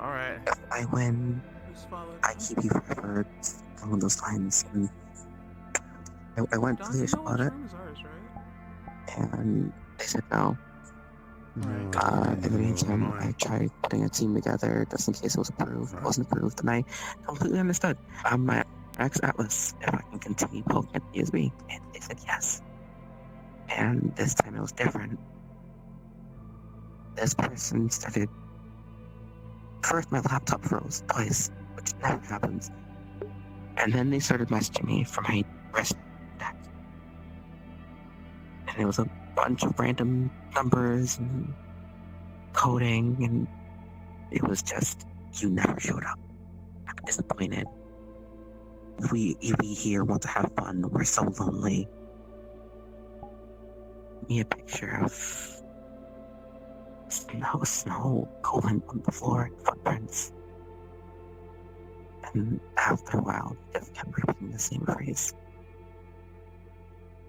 All right. If I win, Who's followed? I keep you forever. One of those lines. And I went to Don, the you issue know about which it, room is ours, right? and they said no. No, Every time I tried putting a team together just in case it was approved, it wasn't approved, and I completely understood. I'm my ex-Atlas, if I can continue poking at the USB, and they said yes. And this time it was different. This person started. First, my laptop froze twice, which never happens. And then they started messaging me from my wrist deck. And it was a bunch of random numbers and coding, and it was just, you never showed up. I'm disappointed. We here want to have fun. We're so lonely. Give me a picture of snow going on the floor, footprints. And after a while, they just kept repeating the same phrase.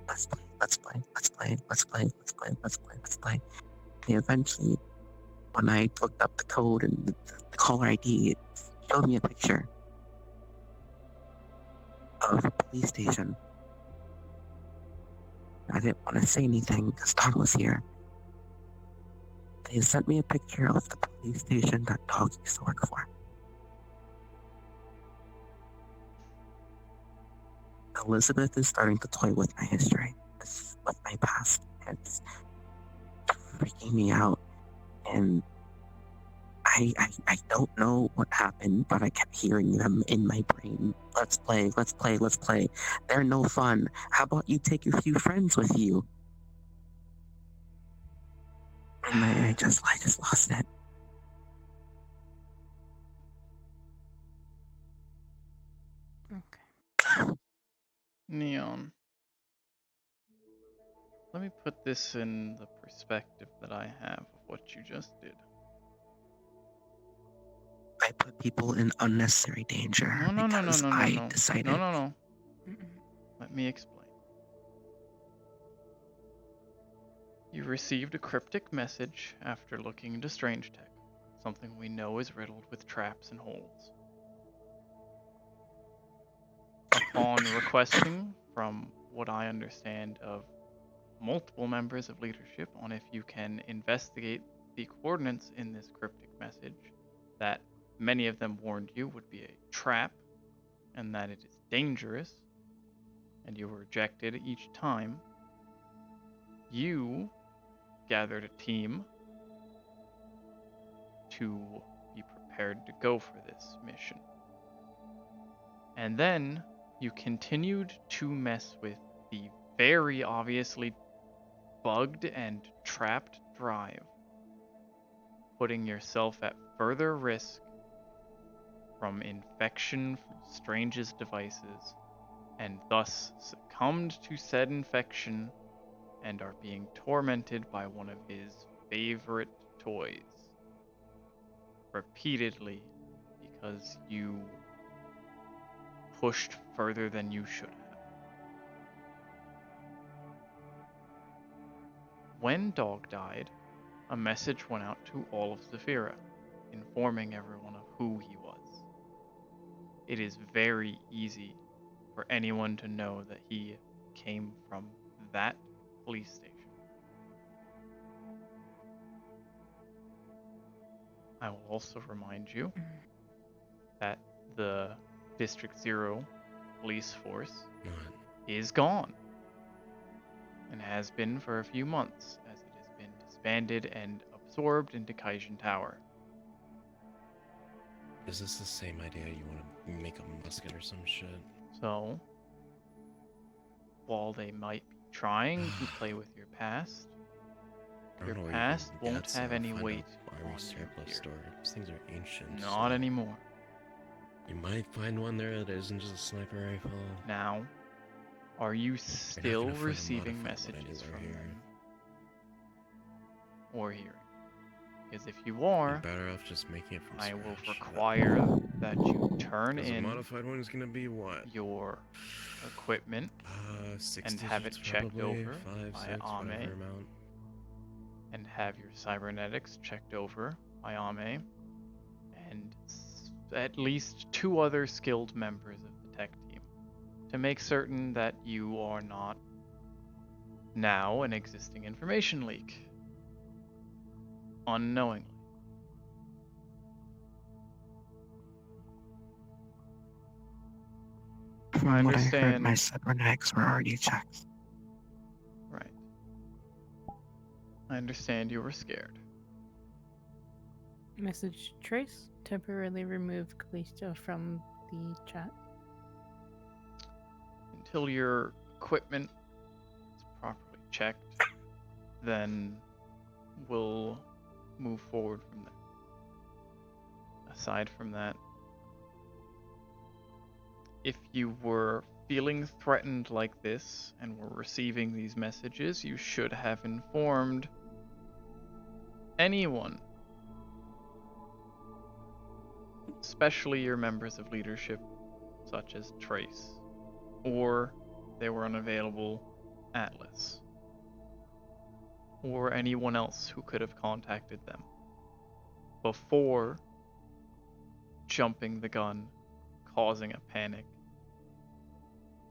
Let's play, let's play, let's play, let's play, let's play, let's play, let's play. And eventually, when I looked up the code and the caller ID, it showed me a picture of a police station. I didn't want to say anything because Dog was here. They sent me a picture of the police station that Dog used to work for. Elizabeth is starting to toy with my history, with my past. It's freaking me out. And I don't know what happened, but I kept hearing them in my brain. Let's play, let's play, let's play. They're no fun. How about you take a few friends with you? And I just lost it. Neon. Let me put this in the perspective that I have of what you just did. I put people in unnecessary danger because I decided. No. Let me explain. You received a cryptic message after looking into Strange Tech, something we know is riddled with traps and holes. Upon requesting, from what I understand of multiple members of leadership, on if you can investigate the coordinates in this cryptic message, that many of them warned you would be a trap, and that it is dangerous, and you were rejected each time, you gathered a team to be prepared to go for this mission. And then you continued to mess with the very obviously bugged and trapped drive, putting yourself at further risk from infection from Strange's devices, and thus succumbed to said infection and are being tormented by one of his favorite toys repeatedly because you pushed further than you should have. When Dog died, a message went out to all of Zephyra, informing everyone of who he was. It is very easy for anyone to know that he came from that police station. I will also remind you that the District Zero police force is gone and has been for a few months as it has been disbanded and absorbed into Kaijin Tower. Is this the same idea you want to make a musket or some shit? So, while they might be trying to play with your past, your past won't have any weight on you surplus here. store. These things are ancient. Not anymore. You might find one there that isn't just a sniper rifle. Now, are you You're still not gonna find a receiving modified one messages anywhere from here. them? Or hearing? Because if you are, You're better off just making it from I will scratch. require that you turn 'Cause a in modified one is gonna be what? your equipment 6 and have it digits checked probably, over 5, by 6, whatever Ame, amount. and have your cybernetics checked over by Ame, and at least 2 other skilled members of the tech team to make certain that you are not now an existing information leak unknowingly. From what I heard, understand. my cybernetics were already checked. Right. I understand you were scared. Message Trace, temporarily remove Callisto from the chat. Until your equipment is properly checked, then we'll move forward from there. Aside from that, if you were feeling threatened like this and were receiving these messages, you should have informed anyone, especially your members of leadership, such as Trace, or they were unavailable, Atlas, or anyone else who could have contacted them before jumping the gun, causing a panic,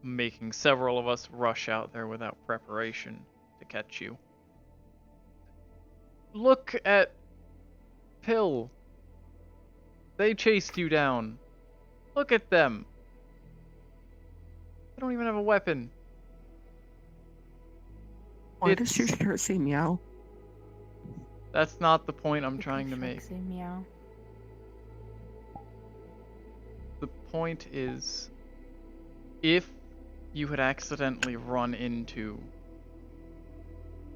making several of us rush out there without preparation to catch you. Look at Pill. They chased you down. Look at them. They don't even have a weapon. Why does your shirt say meow? That's not the point I'm trying to Shrek make. say meow. The point is, if you had accidentally run into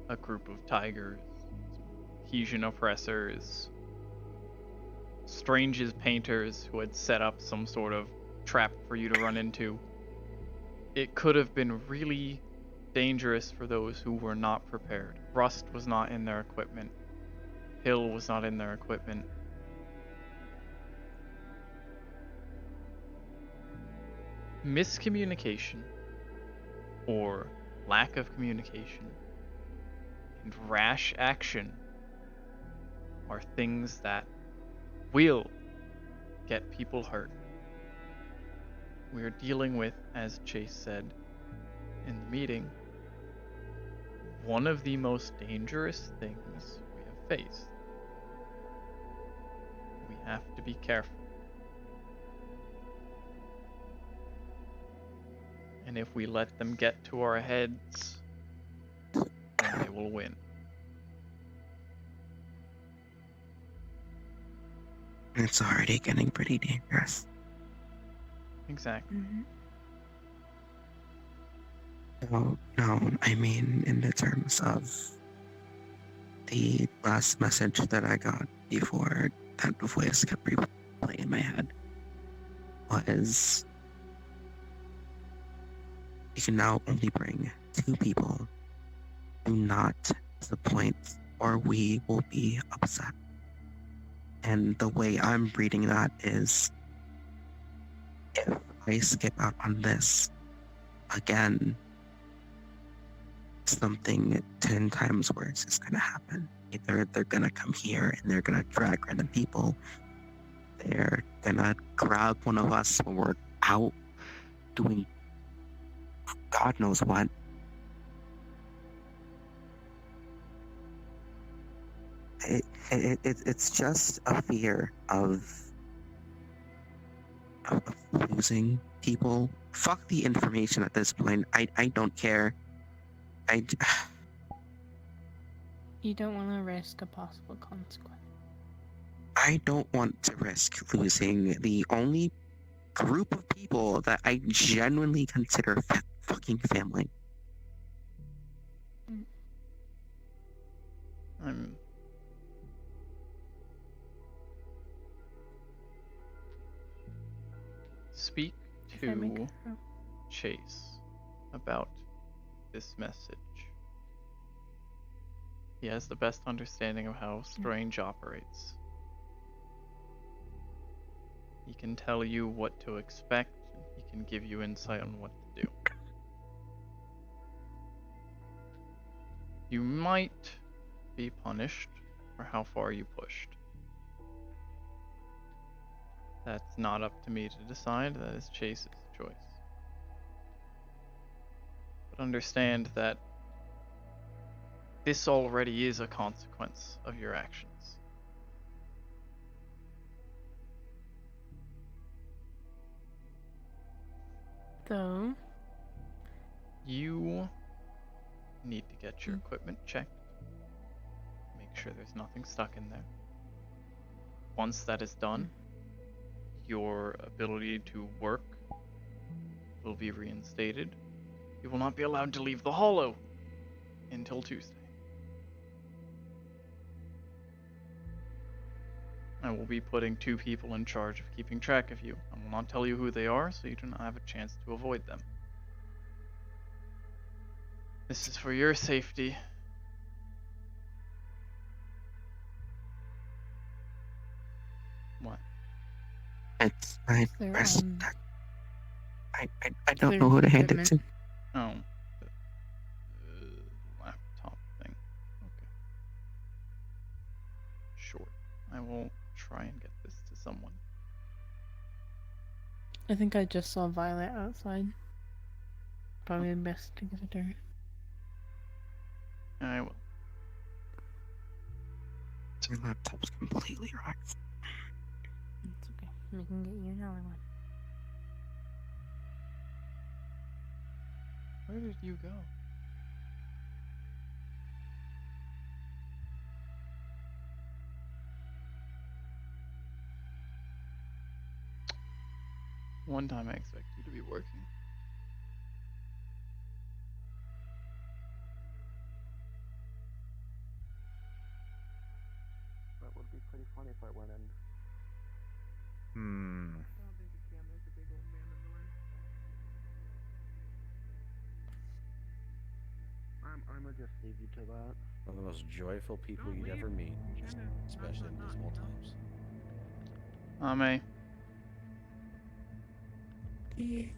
a group of tigers, Hesian oppressors, Strange's painters who had set up some sort of trap for you to run into, it could have been really dangerous for those who were not prepared. Rust was not in their equipment. Hill was not in their equipment. Miscommunication, or lack of communication, and rash action are things that will get people hurt. We are dealing with, as Chase said in the meeting, one of the most dangerous things we have faced. We have to be careful. And if we let them get to our heads, then they will win. It's already getting pretty dangerous. Exactly. No, I mean in the terms of the last message that I got before that voice kept replaying in my head was you can now only bring 2 people. Do not disappoint or we will be upset. And the way I'm reading that is if I skip out on this again, something 10 times worse is going to happen. Either they're going to come here and they're going to drag random people. They're going to grab one of us when we're out doing God knows what. It's just a fear of losing people. Fuck the information at this point. I don't care. You don't want to risk a possible consequence. I don't want to risk losing the only group of people that I genuinely consider fucking family. Speak to Chase about this message. He has the best understanding of how Strange operates. He can tell you what to expect, and he can give you insight on what to do. You might be punished for how far you pushed. That's not up to me to decide, that is Chase's choice. But understand that this already is a consequence of your actions. So? You need to get your equipment checked. Make sure there's nothing stuck in there. Once that is done, your ability to work will be reinstated. You will not be allowed to leave the Hollow until Tuesday. I will be putting 2 people in charge of keeping track of you. I will not tell you who they are, so you do not have a chance to avoid them. This is for your safety. What? It's my They're first. on- I don't know who to hand it to. Oh, the laptop thing. Okay. Sure. I will try and get this to someone. I think I just saw Violet outside. Probably best to get her. I will. My laptop's completely wrecked. It's okay. We can get you another one. Where did you go? One time I expect you to be working. That would be pretty funny if I went in. I'ma just leave you to that. One of the most joyful people you'd ever meet, especially in dismal times. Ame. And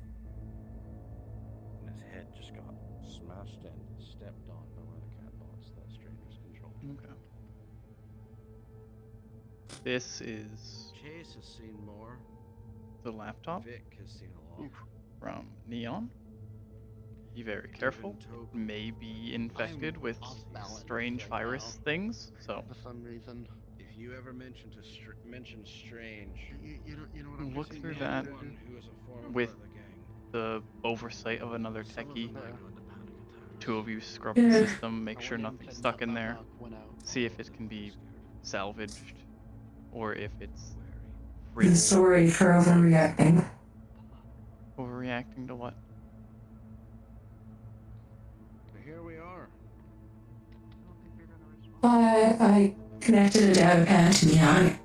his head just got smashed in, stepped on by one of the catbots that strangers controlled. Okay. This is Chase has seen more. the laptop Vic has seen a lot. from Neon. Be very careful. It may be infected with strange virus things, so For some reason. If you ever mention Strange, You know what I'm look just through saying? that anyone who is a former with part of the gang, the oversight of another techie. Two of you scrub Yeah. the system, make sure nothing's stuck in there, see if it can be salvaged, or if it's I'm riddled. sorry for overreacting. Overreacting to what? Here we are. I connected a data pad to Neon.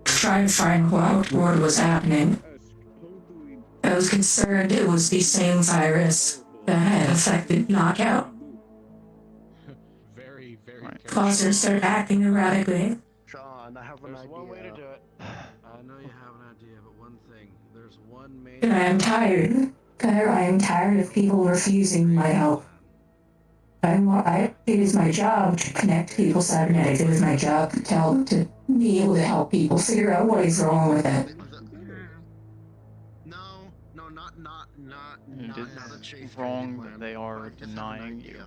Trying to find what was happening. I was concerned it was the same virus that had affected Knockout. Very, Caused her to start acting erratically. Sean, I have an There's idea. one way to do it. I know you have an idea, but one thing. There's one main. And I am tired. I am tired of people refusing my help. It is my job to connect people cybernetics. It is my job to be able to help people figure out what is wrong with it. No, not It a chase is wrong plan. that they are I just have an denying you. idea.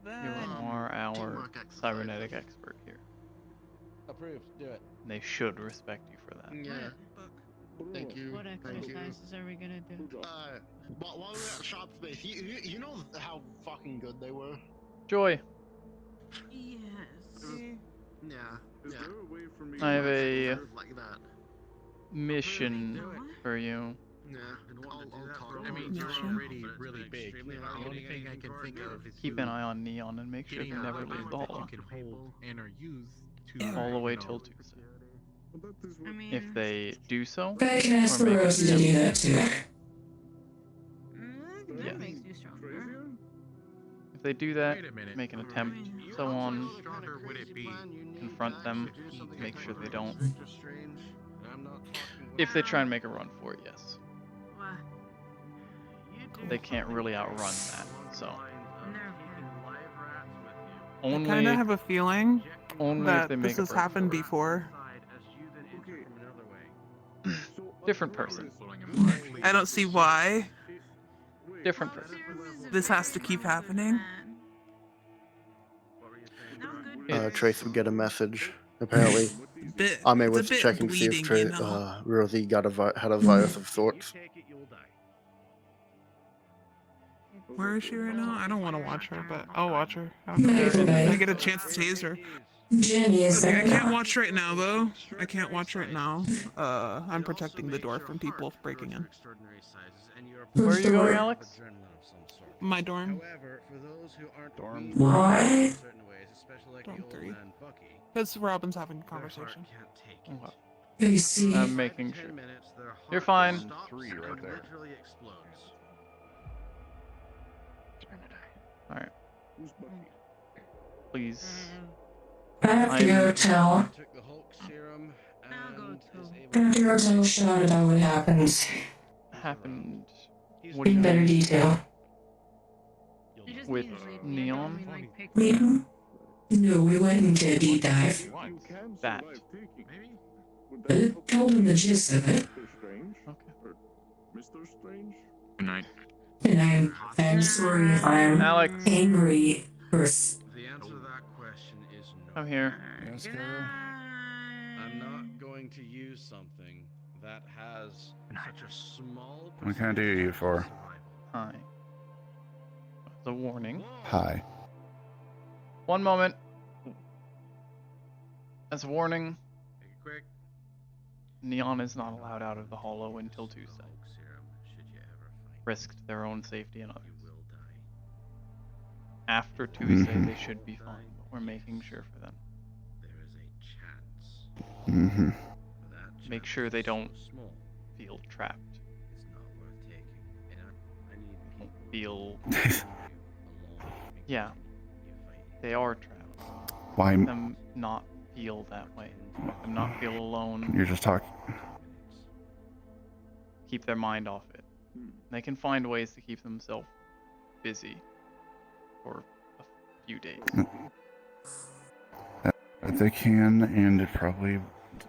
You are our cybernetic expert here. Approved. Do it. They should respect you for that. Yeah. Thank you. What Thank you. exercises are we gonna do? While we were at Shop Space, you know how fucking good they were? Joy, Yes. Yeah. Is there a way for me I have a like that. mission for you. Yeah. I mean, you're already really big. The only thing I can think of is Keep an eye on Neon and make sure they never leave the that hall. you can hold and are used to All the way till Tuesday. I mean, If they do so, I can ask or for make Rosie to do that too. that Yes. makes you stronger. If they do that, Wait a minute. make an attempt, so on, How stronger would it be? confront them, make sure they don't. Strange. I'm not talking. If they try and make a run for it, yes. What? They can't really outrun that, so. I kind Only, of have a feeling only if that they make this a has break happened for it. before. Different person. I don't see why Different person. this has to keep happening. Trace would get a message. Apparently, Ame It's a was bit checking to see if bleeding, you know. Rosie had a virus of sorts. Where is she right now? I don't want to watch her, but I'll watch her. Maybe. If I get a chance to tase her. Jenny is Okay, I there. can't watch right now, though. I can't watch right now. I'm protecting the door from people breaking in. Where are you going, Alex? My dorm. However, for those who aren't Dorm. Why? in certain ways, especially like Dorm the old 3. man Bucky, Because Robin's having a conversation. can't take it. You see, I'm making sure. 10 minutes, their You're heart fine. stops Three and right there. literally explodes. Alright. Please. I have to go tell. Took the Hulk serum I'll go and too. is I able have to go tell Sean about what happens Happened. What do you in better mean? detail. You just With need to say Neon? I mean, like, pick We one. no, we went into a deep dive. That. I told him the gist of it, Okay. Mr. Strange? Good night. and I'm sorry if I'm Alex, angry or The answer to that question is no. I'm here. Yes, Good Cairo? I'm not going to use something that has such a small What can I do you for? Hi. As a warning. Hi. One moment. As a warning, Make it quick. Neon is not allowed out of the hollow until The Tuesday. Hulk serum, should you ever find Risked their own safety and it, others. you will die. After Tuesday, Mhm. they should be fine, but we're making sure for them. There is a chance. Mm-hmm. But that Make chance sure they is so don't small, feel trapped. it's not worth taking. And I need Don't people feel. around you along in Yeah, case you fight. they are trapped. Why? Let them not feel that way. Let them not feel alone. You're just talking. Keep their mind off it. They can find ways to keep themselves busy for a few days. That they can, and it probably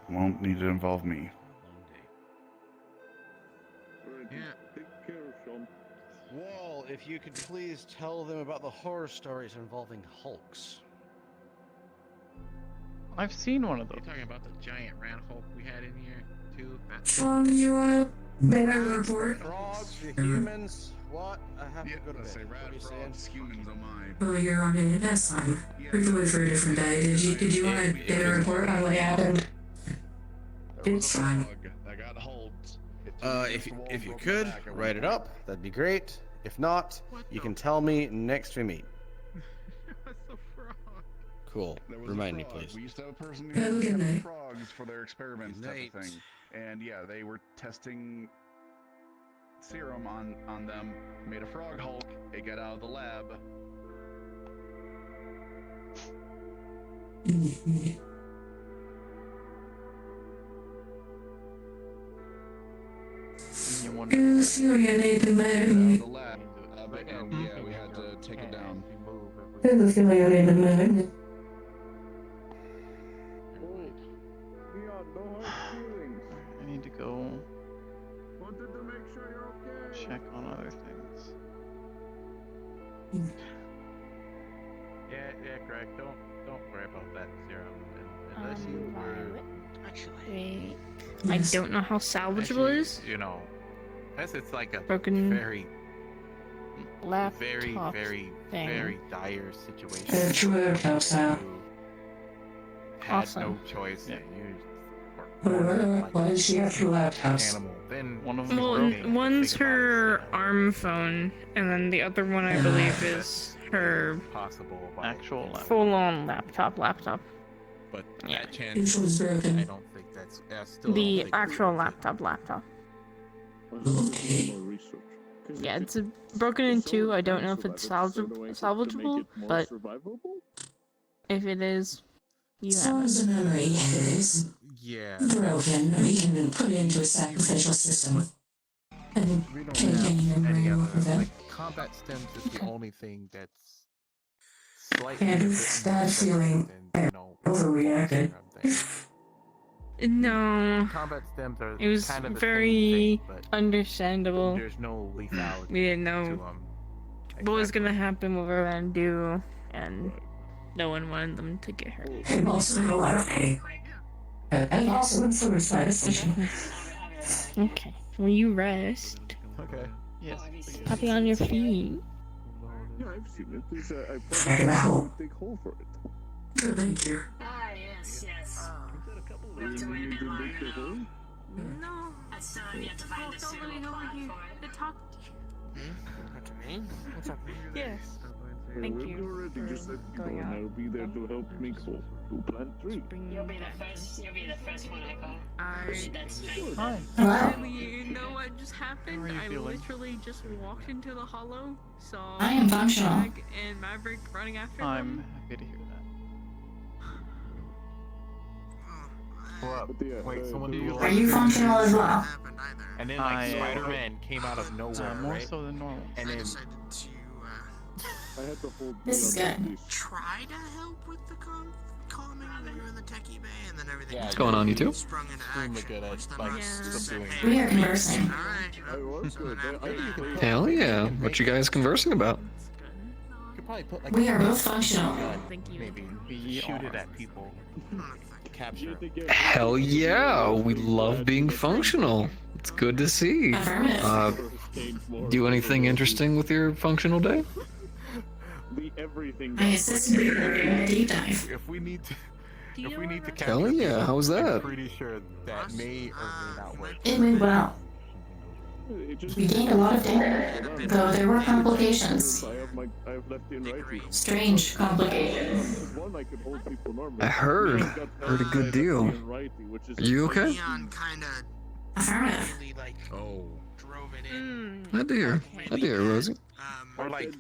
won't need to involve me. Yeah. Take care, Sean. Wall, if you could please tell them about the horror stories involving Hulks. I've seen one of You're those. talking about the giant rat Hulk we had in here? too. As long as you want a better report. Frogs, the humans, what? I have to go to bed. Say What are rad you frogs, saying? humans, oh my. Oh, you're on it. That's fine. We can wait for a different day. Did you want a better report on what happened? It's fine. I got holds. If you could write it up, that'd be great. If not, you can tell me next we meet. Cool. Remind me, please. We used to have a person Have a who good had night. frogs for their experiments type of thing. And yeah, they were testing serum on them, made a frog Hulk, it got out of the lab. The lab, and yeah, we had to take it down. I need to go check on other things. Yeah, Greg, don't worry about that serum unless you were. Wait. I don't know how salvageable it is. You know, unless it's like a Broken very laptop very thing. dire situation. True laptop style. Had Awesome. no choice. Yeah. Why does she have two laptops? Animal. Then one of them. Well, one's her ARM phone, and then the other one I believe is her possible actual laptop. full-on laptop. But Yeah. that chance, This was broken. I don't think that's. I still The don't think actual laptop. Yeah, it's broken in two. I don't know if it's salvageable, but if it is, you As have long it. as the memory is Yeah. broken, we can put it into a sacrificial system and We don't take any have memory any off of other. it. Like, combat stems is the only thing that's slightly And a bit it's more that feeling than, you know, overreacted. No, combat stems are it was kind of the very same thing, understandable. but there's no lethality We didn't to know them. what was gonna happen, what we were gonna do, and no one wanted them to get hurt. I'm also in a lot of pain. I'm also influenced by this decision. Okay, well you rest. Okay. Yes. Happy on your feet. Yeah, I've seen it. There's a, I Check it out. big hole for it. Good, thank you. Ah, yes. We have to wait a bit longer. No. I still have yet to find a suitable plot for it. talk. Yes. Thank We're you already for just let you go, going and out. I'll be there to help me go to plant 3. You'll be the first one I call. That's Hi. You know what just happened? How are you I feeling? literally just walked into the hollow, saw I am functional. Mag and Maverick running after I'm them. happy to hear that. What? Wait, someone do Are you functional as well? And then I, like Spider-Man came out of nowhere, more right? so than normal. And then I had to hold. This is good. Try to help with the calming when you're in the techie bay, and then everything. What's going on, you two? Sprung into extremely good at like subduing. We are conversing. I was good. I Hell yeah. What you guys conversing about? You could probably put like We a are both functional. gun, Thank you. maybe We shoot it are. at people, capture 'em. Hell yeah. We love being functional. It's good to see. Affirmative. Do anything interesting with your functional day? The everything. I assisted you in a deep dive. If we need to, if we need to capture Hell yeah, people, how was I'm that? pretty sure that may or may not work. It went well. We gained a lot of data, though there were complications. I have left in right. Strange complications. One I could hold people normally. I heard a good deal. Are you okay? Leon kind of Affirmative. really like Oh. drove it in. Glad to hear. Glad to hear, Rosie. Or like,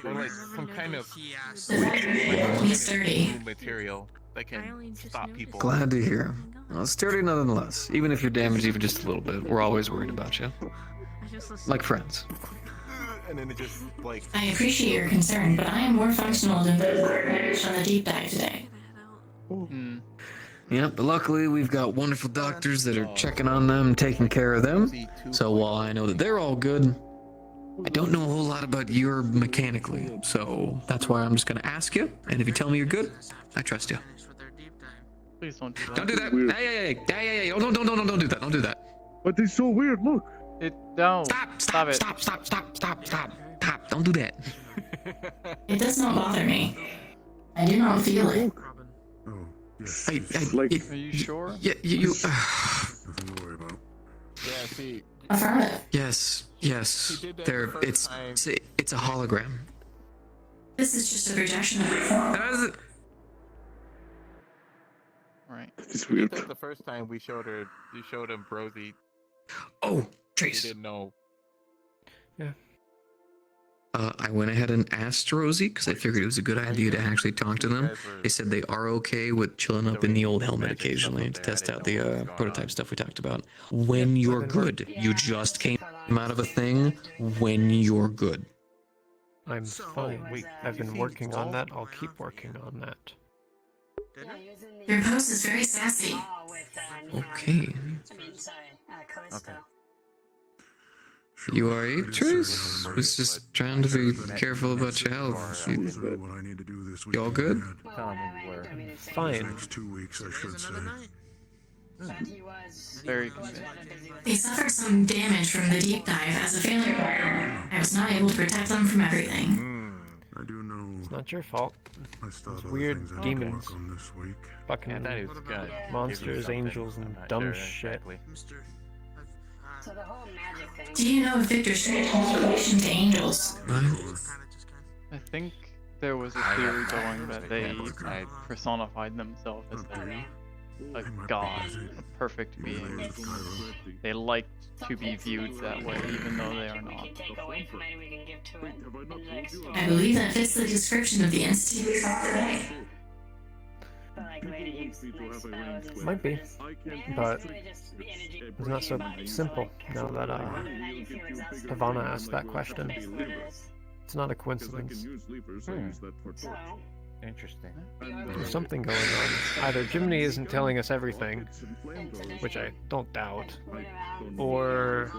or like some kind of He asked. Be sturdy. new material that can stop people. Glad to hear. Well, sturdy nonetheless. Even if you're damaged even just a little bit, we're always worried about you. Like friends. And then it just like. I appreciate your concern, but I am more functional than those that are on the deep dive today. Hmm. Yep, but luckily we've got wonderful doctors that are checking on them, taking care of them. So while I know that they're all good, I don't know a whole lot about you mechanically. So that's why I'm just gonna ask you, and if you tell me you're good, I trust you. Please don't do that. Don't do that. Weird. Hey. Oh, no, don't do that. Don't do that. But they're so weird. Look. No. Stop it. Stop. Don't do that. It does not bother me. I do not feel it. Oh, yes. Are you sure? Yeah, you. Nothing to worry about. Yeah, see. Affirmative. Yes. There. It's a hologram. This is just a projection of my phone. Right. It's weird. The first time you showed him Rosie. Oh, Trace. He didn't know. Yeah. I went ahead and asked Rosie because I figured it was a good idea to actually talk to them. They said they are okay with chilling up in the old helmet occasionally to test out the prototype stuff we talked about. When you're good, you just came out of a thing. When you're good. I'm fine. I've been working on that. I'll keep working on that. Your post is very sassy. Okay. Okay. You alright, Trace? Was just trying to be careful about your health. You all good? Fine. Next 2 weeks, I should say. Very convincing. They suffered some damage from the deep dive as a failure player. I was not able to protect them from everything. I do know. It's not your fault. Those weird demons. Fucking monsters, angels, and dumb shit. Do you know if Victor Strange has a relation to angels? I think there was a theory going that they personified themselves as a god, a perfect being. They like to be viewed that way, even though they are not. I believe that fits the description of the entity we saw today. Might be, but it's not so simple now that Ivana asked that question. It's not a coincidence. Interesting. There's something going on. Either Jiminy isn't telling us everything, which I don't doubt, or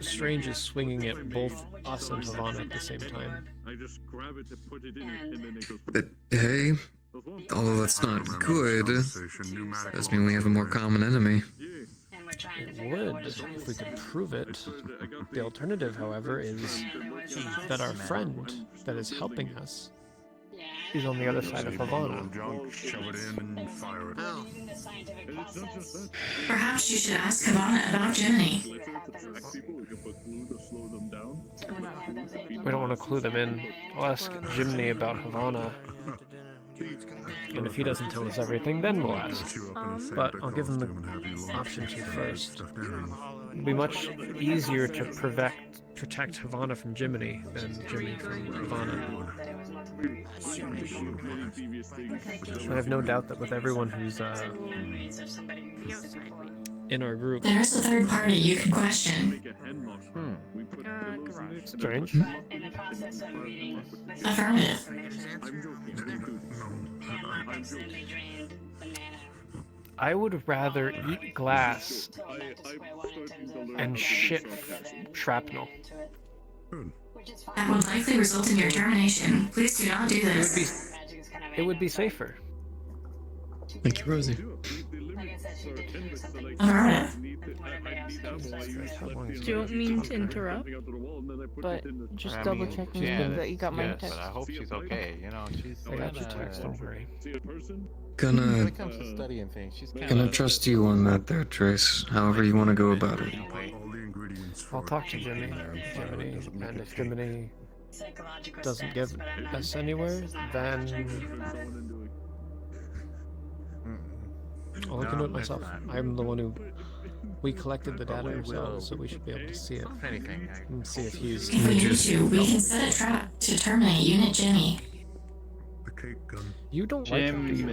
Strange is swinging at both us and Havana at the same time. But hey, although that's not good, does mean we have a more common enemy. It would, if we could prove it. The alternative, however, is that our friend that is helping us is on the other side of Havana. Perhaps you should ask Havana about Jiminy. We don't want to clue them in. I'll ask Jiminy about Havana. And if he doesn't tell us everything, then we'll ask. But I'll give him the option to first. It'll be much easier to protect Havana from Jiminy than Jiminy from Havana. I have no doubt that with everyone who's in our group. There is a third party you can question. Strange. Affirmative. I would rather eat glass and shit shrapnel. That would likely result in your termination. Please do not do this. It would be safer. Thank you, Rosie. Affirmative. Don't mean to interrupt, but just double checking that you got my text. But I hope she's okay. You know, she's. I got your text, don't worry. When it comes to studying things, she's kind Gonna of. trust you on that there, Trace. However you want to go about it. I'll talk to Jiminy, and if Jiminy doesn't get us anywhere, then I'll look into it myself. I'm the one who... We collected the data ourselves, so we should be able to see it. And see if he's... If we need to, we can set a trap to terminate Unit Jimmy. You don't like him, do you?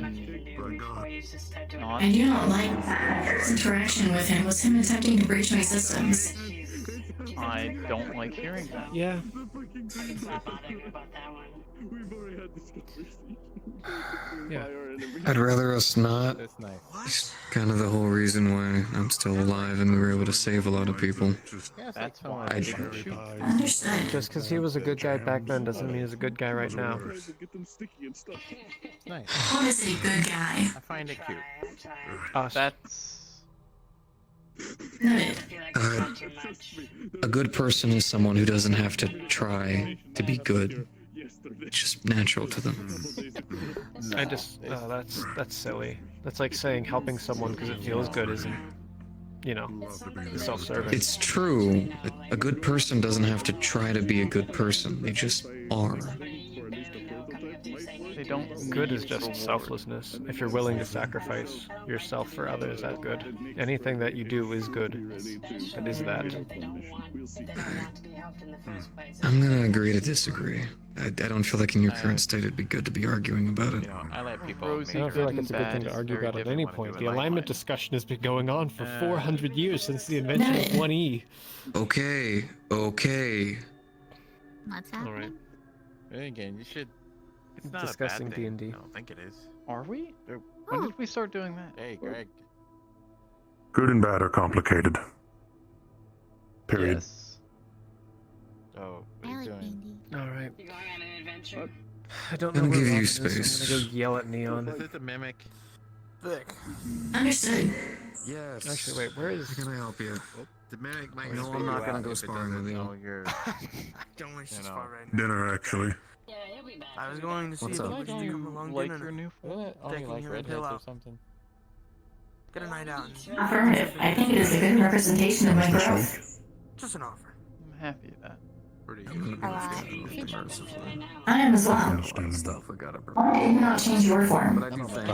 I do not like that. My first interaction with him was him attempting to breach my systems. I don't like hearing that. Yeah. We've already had this conversation. Yeah. I'd rather us not. That's nice. It's kind of the whole reason why I'm still alive and we were able to save a lot of people. That's why I I didn't shoot. Understood. Just because he was a good guy back then doesn't mean he's a good guy right now. Get them sticky and stuff. Nice. What is a good guy? I find it cute. That's Noted. A good person is someone who doesn't have to try to be good. It's just natural to them. I just that's silly. That's like saying helping someone because it feels good isn't, you know, self-serving. It's true. A good person doesn't have to try to be a good person. They just are. they don't. Good is need just rewards. selflessness. If you're willing to sacrifice yourself for others, that's good. Anything that you do is good. It is that. I'm gonna agree to disagree. I don't feel like in your current state it'd be good to be arguing about it. You know, I let people. Rosie, I don't feel like good it's a and good thing bad to is argue very about at different any when point. it's The in alignment life. discussion has been going on for 400 years since the invention of 1E. Okay, okay. What's All happening? right. Then again, you should. It's not Discussing a bad thing. D&D. I don't think it is. Are we? When did we start doing that? Hey, Greg. Good and bad are complicated. Period. Yes. Oh, what I are you like doing? D&D. All right. You going on an adventure? I don't know I'll where give you Robin is, space. so I'm gonna go yell at Neon. Is it the mimic? Vic. Understood. Yes. Actually, wait, where is... How can I help you? The mimic might No, spit I'm you not gonna out go if it sparring doesn't with you. know you're- Don't wish You this know. far right now. Dinner, actually. Yeah, he'll be back. I was going to see What's if up? we could come along Like dinner. your new Taking him and Hill out. something? Get a night out. Affirmative. I think it is a good representation of my growth. Just an offer. I'm happy at that. Pretty I am as well. Stuff I gotta Why did you not change your form? I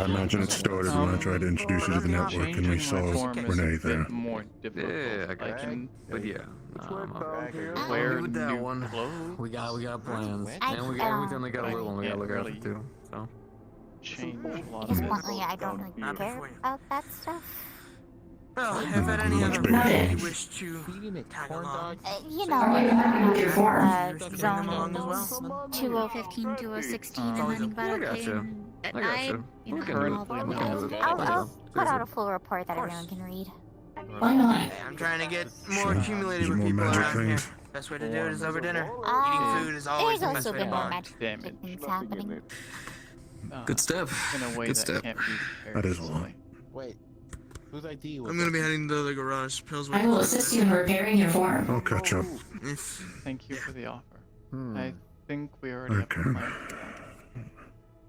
imagine it started when I tried to introduce you to the network and we saw Renee there. More difficult. Yeah, I got you. can But yeah, wear with that new one. clothes. We got plans, I- and we only got a little one we gotta look after too. So Change a lot At of this it. point, like, I don't really Not care before you. about that stuff. Well, if at any other point you wish to tag along, You know, Are you happy with your form? bring them zone along as well. 2015, 2016, and learning about I it gotcha. at I night. gotcha. You We know, can do it. all We that. can do it. I'll put out Seriously. a full report that everyone can read. Why not? Hey, I'm trying to get more Sure. accumulated There's with more people magic around here. things. Best way to do it is over dinner. Uh, Eating food is always the There's best also way to been more bond. magic Damage. things happening. Good step. In a way Good that step. can't be That is very one. easily. Wait. Whose ID was I'm gonna be heading to the garage. Pills I will assist you in repairing your form. I'll catch up. Thank you for the offer. Hmm. I think we already have a Okay. plan.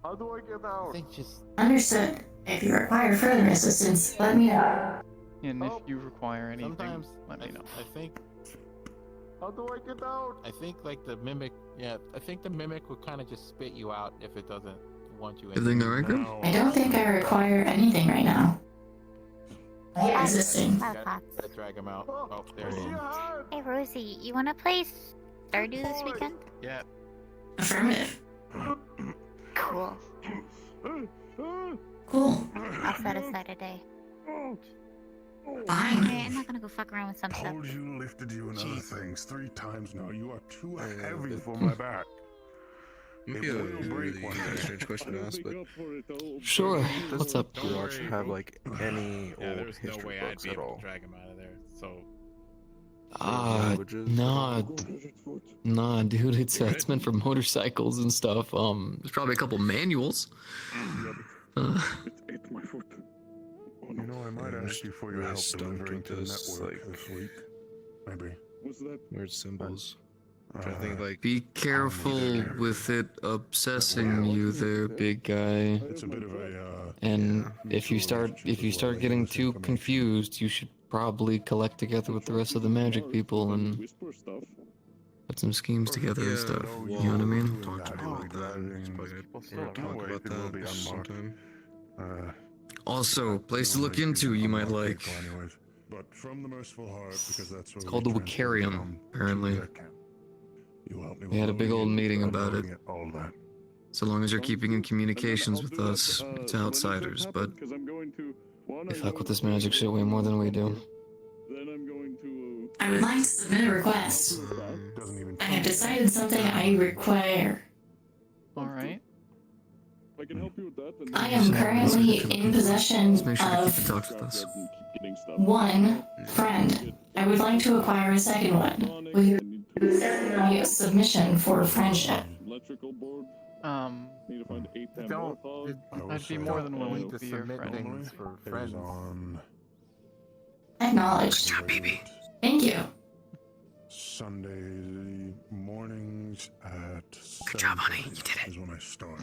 How do I get out? I think just Understood. If you require further assistance, let me know. And if you require anything, sometimes let me know. I think. How do I get out? I think like the mimic. Yeah, I think the mimic would kind of just spit you out if it doesn't want you. Everything all right, Grim? I don't think I require anything right now. I am resisting. Gotta drag him out. Oh, there he is. Hey, Rosie, you wanna play Stardew this weekend? Yeah. Affirmative. Cool. Cool. I'll set aside a day. Fine. Okay, I'm not gonna go fuck around with some stuff. Told you, lifted you, and other things 3 times now. You are too heavy for my back. Might It be a will break really one day. strange question to ask, but Sure. What's up? Don't Watch worry. have like any Yeah, old there's no history way I'd books be at able all. to drag him out of there. So. Nah, dude. It's meant for motorcycles and stuff. There's probably a couple manuals. It's my foot. You know, I might ask you for your help delivering to the network this week. Maybe. What's that? Weird symbols. I'm trying to think like. Be careful with it obsessing you, there, big guy. It's a bit of a. And if you start getting too confused, you should probably collect together with the rest of the magic people and put some schemes together and stuff. You know what I mean? Talk about that sometime. Also, place to look into. You might like. But from the merciful heart, because that's It's called the Wicarium, apparently. We had a big old meeting about it. So long as you're keeping in communications with us, it's outsiders, but they fuck with this magic shit way more than we do. Then I'm going to I would like to submit a request. I have decided something I require. Alright. I can help you with that. And I am currently in possession Just make sure to keep in of touch with us. one friend. I would like to acquire a second one. Will you accept my submission for friendship? Electrical board. Need to find 8 Don't. I'd be more than willing need to to be your submit friend. things for friends. Acknowledged. Baby. Thank you. Sunday mornings at Good job, honey. You did it. is when I start,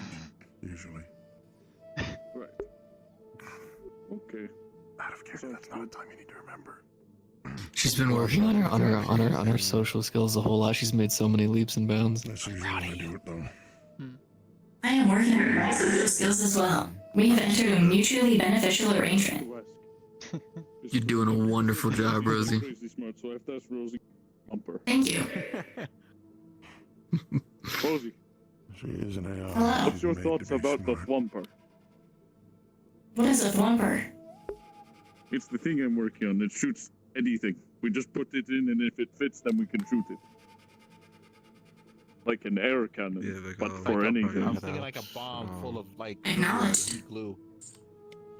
usually. Right. Okay. Out of character, that's not a time you need to remember. She's been working on her social skills a whole lot. She's made so many leaps and bounds. That's usually when I do it, though. I am working on my social skills as well. We have entered a mutually beneficial arrangement. You're doing a wonderful job, Rosie. Crazy smart, so I have to ask Rosie. Bumper. Thank you. Rosie. She is an AI. Hello. What's your thoughts about the Thwomper? What is a thwomper? It's the thing I'm working on. It shoots anything. We just put it in, and if it fits, then we can shoot it. Like an air cannon, but for anything. I'm thinking like a bomb full of like Acknowledged. glue.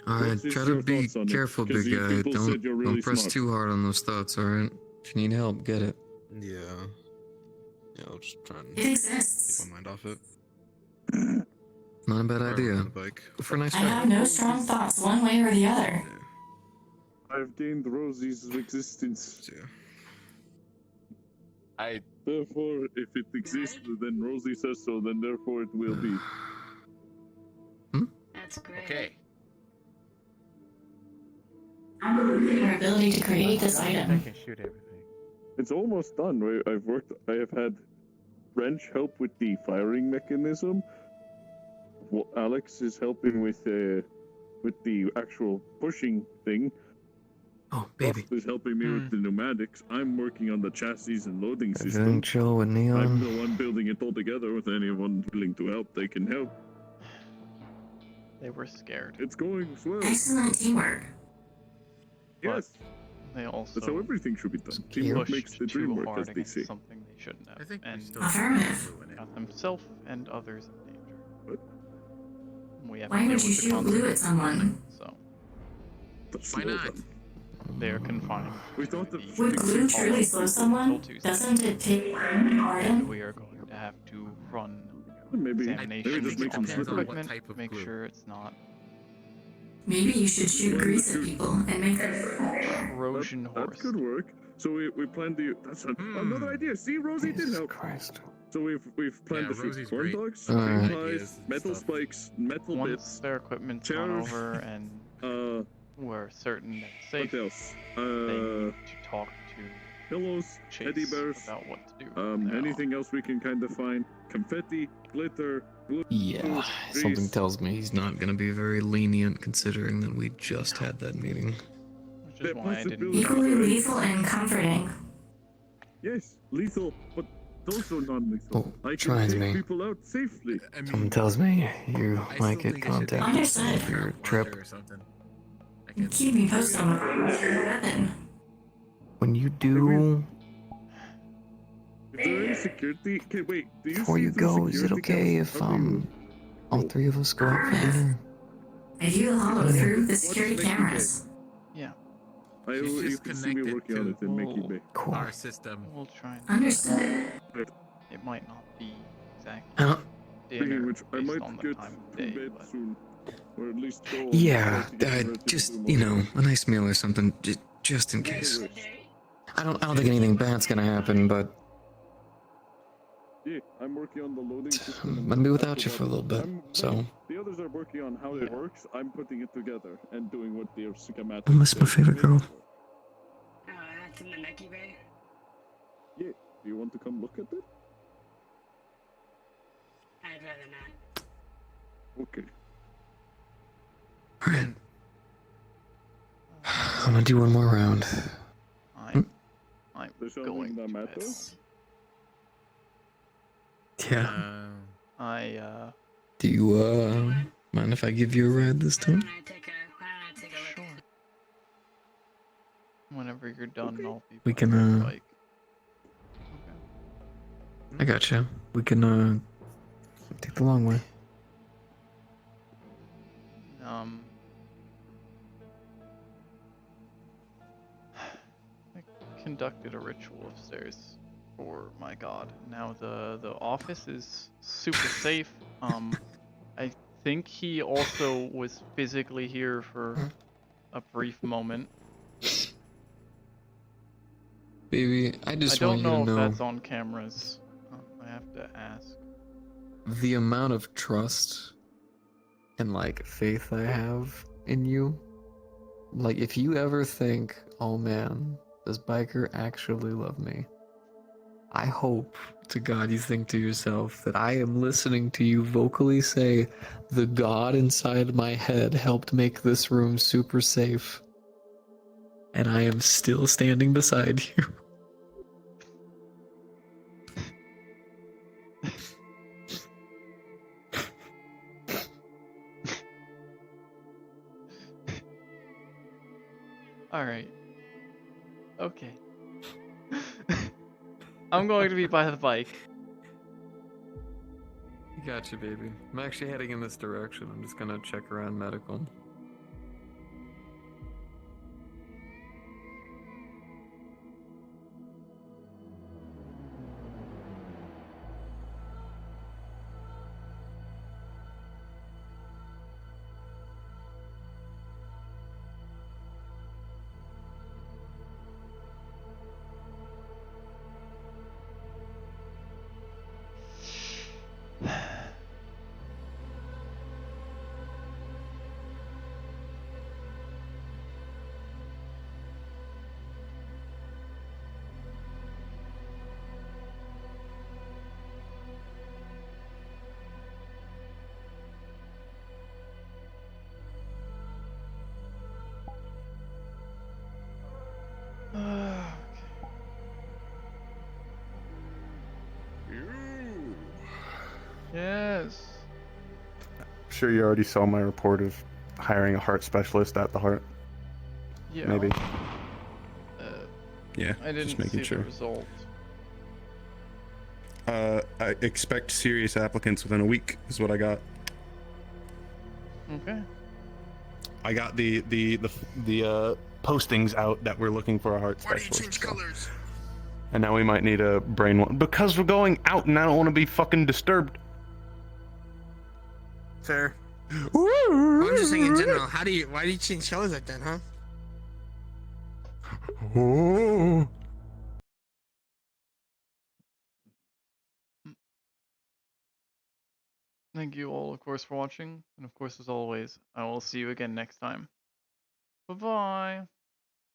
Alright, try to be careful, big guy. Don't press smart. too hard on those thoughts, alright? If you need help, get it. Yeah. Yeah, I'll just try and It exists. take my mind off it. Not a bad Or idea. on the bike. Go for a nice I ride. have no strong thoughts one way or the other. I've gained Rosie's existence. Yeah. Therefore, if it exists, then Rosie says so, then therefore it will be. That's great. Okay. I believe in your ability to create this item. can shoot everything. It's almost done. I have had Wrench help with the firing mechanism. Well, Alex is helping with the actual pushing thing. Oh, baby. Buff is helping me with the pneumatics. I'm working on the chassis and loading Everything system. chill with I'm Neon. the one building it all together. With anyone willing to help, they can help. They were scared. It's going swell. Excellent teamwork. Yes, They also that's how everything should be done. Teamwork pushed makes the too dream work, hard as they against say. something they shouldn't have, I think and Affirmative. got themselves and others in danger. What? We have Why to would deal you with the shoot glue at consequences, someone? So That's Why slow not? them. they are confined. We thought that Would glue truly slow someone? Doesn't it take time and harden? We are going to have to run maybe just examinations make on some the slippery. equipment, type of make glue. sure it's not Maybe you should shoot grease at people and make them. Trojan That horse. could work. So we plan to. That's another idea. See, Rosie did help. Christ. So we've planned Yeah, to shoot Rosie's corn great. dogs, Alright. cream pies, Ideas and metal stuff. spikes, metal Once bits. their equipment's gone chairs, over and we're certain that it's What safe, else? they need to talk to Pillows, Chase teddy bears, about what to do. from there anything else we can kind of find. Confetti, glitter, glue. Yeah, something grease. tells me he's not gonna be very lenient considering that we just had that meeting. on, which is That why I didn't. possibility- Equally lethal and comforting. Yes, lethal, but also non-lethal. Oh, I tries can take me. people out safely. I mean, Something tells me you I might still get think I should contacted Understood. for your trip. Or something. I can Keep me posted on the weapon. When you do, Is there any security? Okay, wait. Do you before see you some go, is it security okay cameras? if How do you- all three of us go out for dinner? I do hollow through the security What's cameras. Yeah, You just can see me connected working on to it in Mickey Cool. Bay. Cool. our system. we'll try. And Understood. it might not be exactly Huh? Speaking dinner of which, I based might on the get time of to day, bed but soon. Or at least go. Yeah, try to get converted just to you more. know, a nice meal or something, just in case. I don't think anything bad's gonna happen, but Yeah, I'm working on the loading system. I'm and gonna be the without you actual for a little bit, I'm- so The others are working on how it Yeah. works. I'm putting it together and doing what their schematics. I miss my say. favorite girl. Oh, that's in the Mickey Bay. Yeah. Do you want to come look at it? I'd rather not. Okay. Alright. I'm gonna do one more round. I'm There's something going that to bed. matters? Yeah. I Do you mind if I give you a ride this time? sure. Whenever you're you're done, I'll be We by can, the bike. I gotcha. We can, take the long way. I conducted a ritual upstairs for my god. Now the office is super safe. I think he also was physically here for a brief moment. Baby, I just I want don't you to know if know that's on cameras. I have to ask. the amount of trust and like faith I have in you. Like, if you ever think, oh man, does Biker actually love me? I hope to God you think to yourself that I am listening to you vocally say, the God inside my head helped make this room super safe. And I am still standing beside you. Alright. Okay. I'm going to be by the bike. Gotcha, baby. I'm actually heading in this direction. I'm just gonna check around medical. Yes. Sure, you already saw my report of hiring a heart specialist at the heart. Yeah. Maybe. Yeah, I didn't just making see sure. the result. I expect serious applicants within a week. Is what I got. Okay. I got the postings out that we're looking for a heart specialist. So. And now we might need a brain one because we're going out, and I don't want to be fucking disturbed. Fair. I'm just saying in general. Why do you change colors like that, huh? Oh. Thank you all, of course, for watching. And of course, as always, I will see you again next time. Bye-bye.